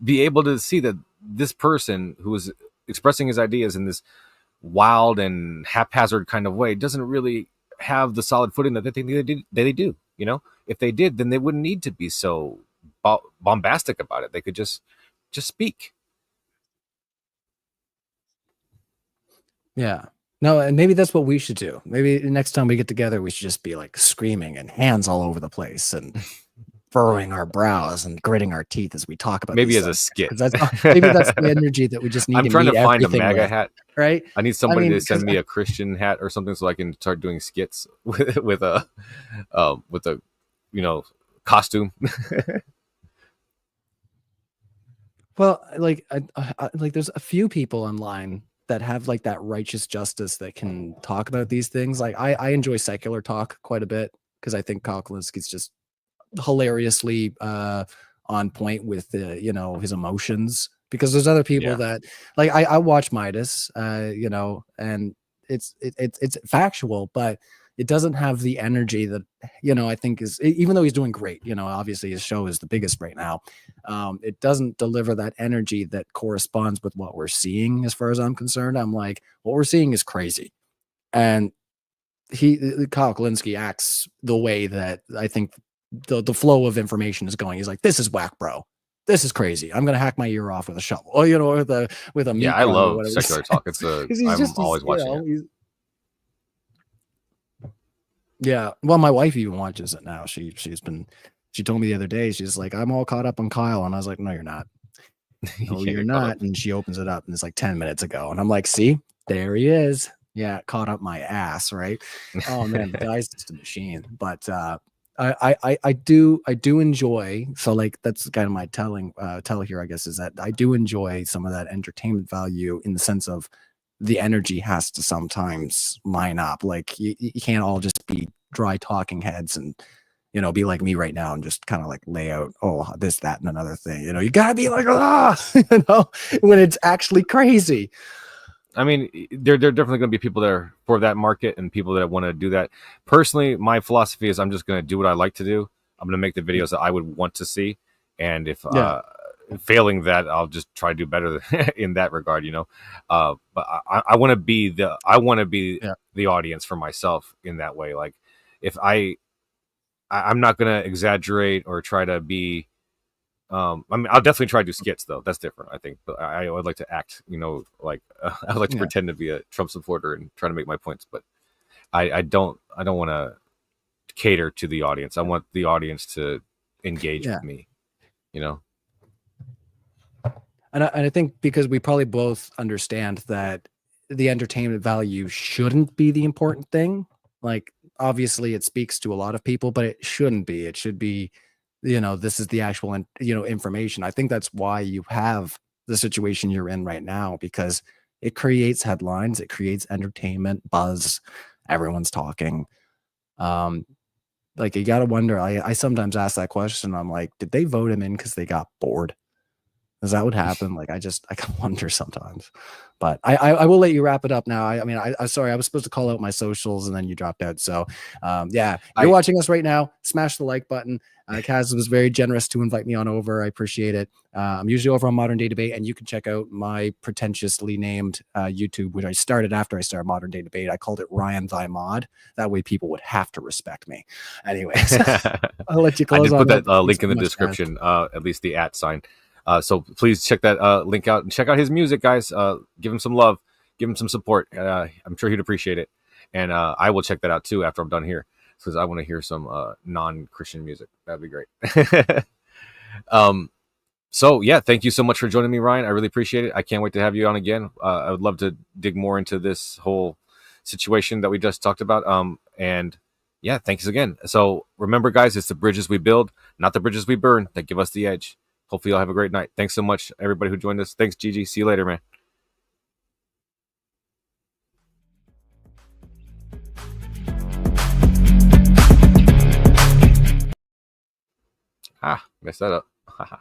be able to see that this person who is expressing his ideas in this wild and haphazard kind of way doesn't really have the solid footing that they think they do. If they did, then they wouldn't need to be so bombastic about it. They could just speak. Yeah. No, and maybe that's what we should do. Maybe next time we get together, we should just be like screaming and hands all over the place and furrowing our brows and gritting our teeth as we talk about maybe these as a skit. Because maybe that's the energy that we just need. I'm trying to find a MAGA with, hat, right? I need somebody to send me a Christian hat or something so I can start doing skits with a costume. Well, like like there's a few people online that have like that righteous justice that can talk about these things. Like I enjoy secular talk quite a bit because I think Kyle Kalinski's just hilariously on point with his emotions. Because there's other people that like I watch Midas, and it's factual, but it doesn't have the energy that I think is, even though he's doing great. Obviously his show is the biggest right now. It doesn't deliver that energy that corresponds with what we're seeing. As far as I'm concerned, I'm like, what we're seeing is crazy, and Kyle Kalinske acts the way that I think the flow of information is going. He's like, this is whack, bro. This is crazy. I'm gonna hack my ear off with a shovel. Or, with a meat I love secular talk. I'm always watching it. Yeah. Well, my wife even watches it now. She told me the other day, she's like, I'm all caught up on Kyle. And I was like, no, you're not. No, you're not. And she opens it up and it's like 10 minutes ago. And I'm like, see, there he is. Yeah, caught up my ass, right? Oh man, the guy's just a machine. But I do enjoy, so like that's kind of my tell here, I guess, is that I do enjoy some of that entertainment value in the sense of the energy has to sometimes line up. Like you can't all just be dry talking heads and be like me right now and just kind of like lay out, oh, this, that, and another thing. You gotta be like, when it's actually crazy. I mean, there definitely going to be people that are for that market and people that want to do that. Personally, my philosophy is I'm just going to do what I like to do. I'm going to make the videos that I would want to see, and if failing that, I'll just try to do better in that regard. But I want to be the audience for myself in that way. Like if I'm not going to exaggerate or try to be. I mean, I'll definitely try to do skits though. That's different, I think. But I would like to act, like I like to pretend to be a Trump supporter and try to make my points. But I don't want to cater to the audience. I want the audience to engage with me, And I think because we probably both understand that the entertainment value shouldn't be the important thing. Like obviously, it speaks to a lot of people, but it shouldn't be. It should be. This is the actual, information. I think that's why you have the situation you're in right now, because it creates headlines, it creates entertainment, buzz, everyone's talking. Like you got to wonder, I sometimes ask that question. I'm like, did they vote him in because they got bored? Is that what happened? Like, I can wonder sometimes, but I will let you wrap it up now. I'm sorry, I was supposed to call out my socials and then you dropped out. So, you're watching us right now. Smash the like button. Kaz was very generous to invite me on over. I appreciate it. I'm usually over on Modern Day Debate, and you can check out my pretentiously named YouTube, which I started after I started Modern Day Debate. I called it Ryan Thy Mod. That way people would have to respect me. Anyways, I'll let you close. I did put that link in the description, at least the @ sign. So please check that link out and check out his music, guys. Give him some love, give him some support. I'm sure he'd appreciate it. And I will check that out too after I'm done here, because I want to hear some non-Christian music. That'd be great. So yeah, thank you so much for joining me, Ryan. I really appreciate it. I can't wait to have you on again. I would love to dig more into this whole situation that we just talked about. And yeah, thanks again. So remember, guys, it's the bridges we build, not the bridges we burn, that give us the edge. Hopefully, you'll have a great night. Thanks so much, everybody who joined us. Thanks, Gigi. See you later, man. Messed that up.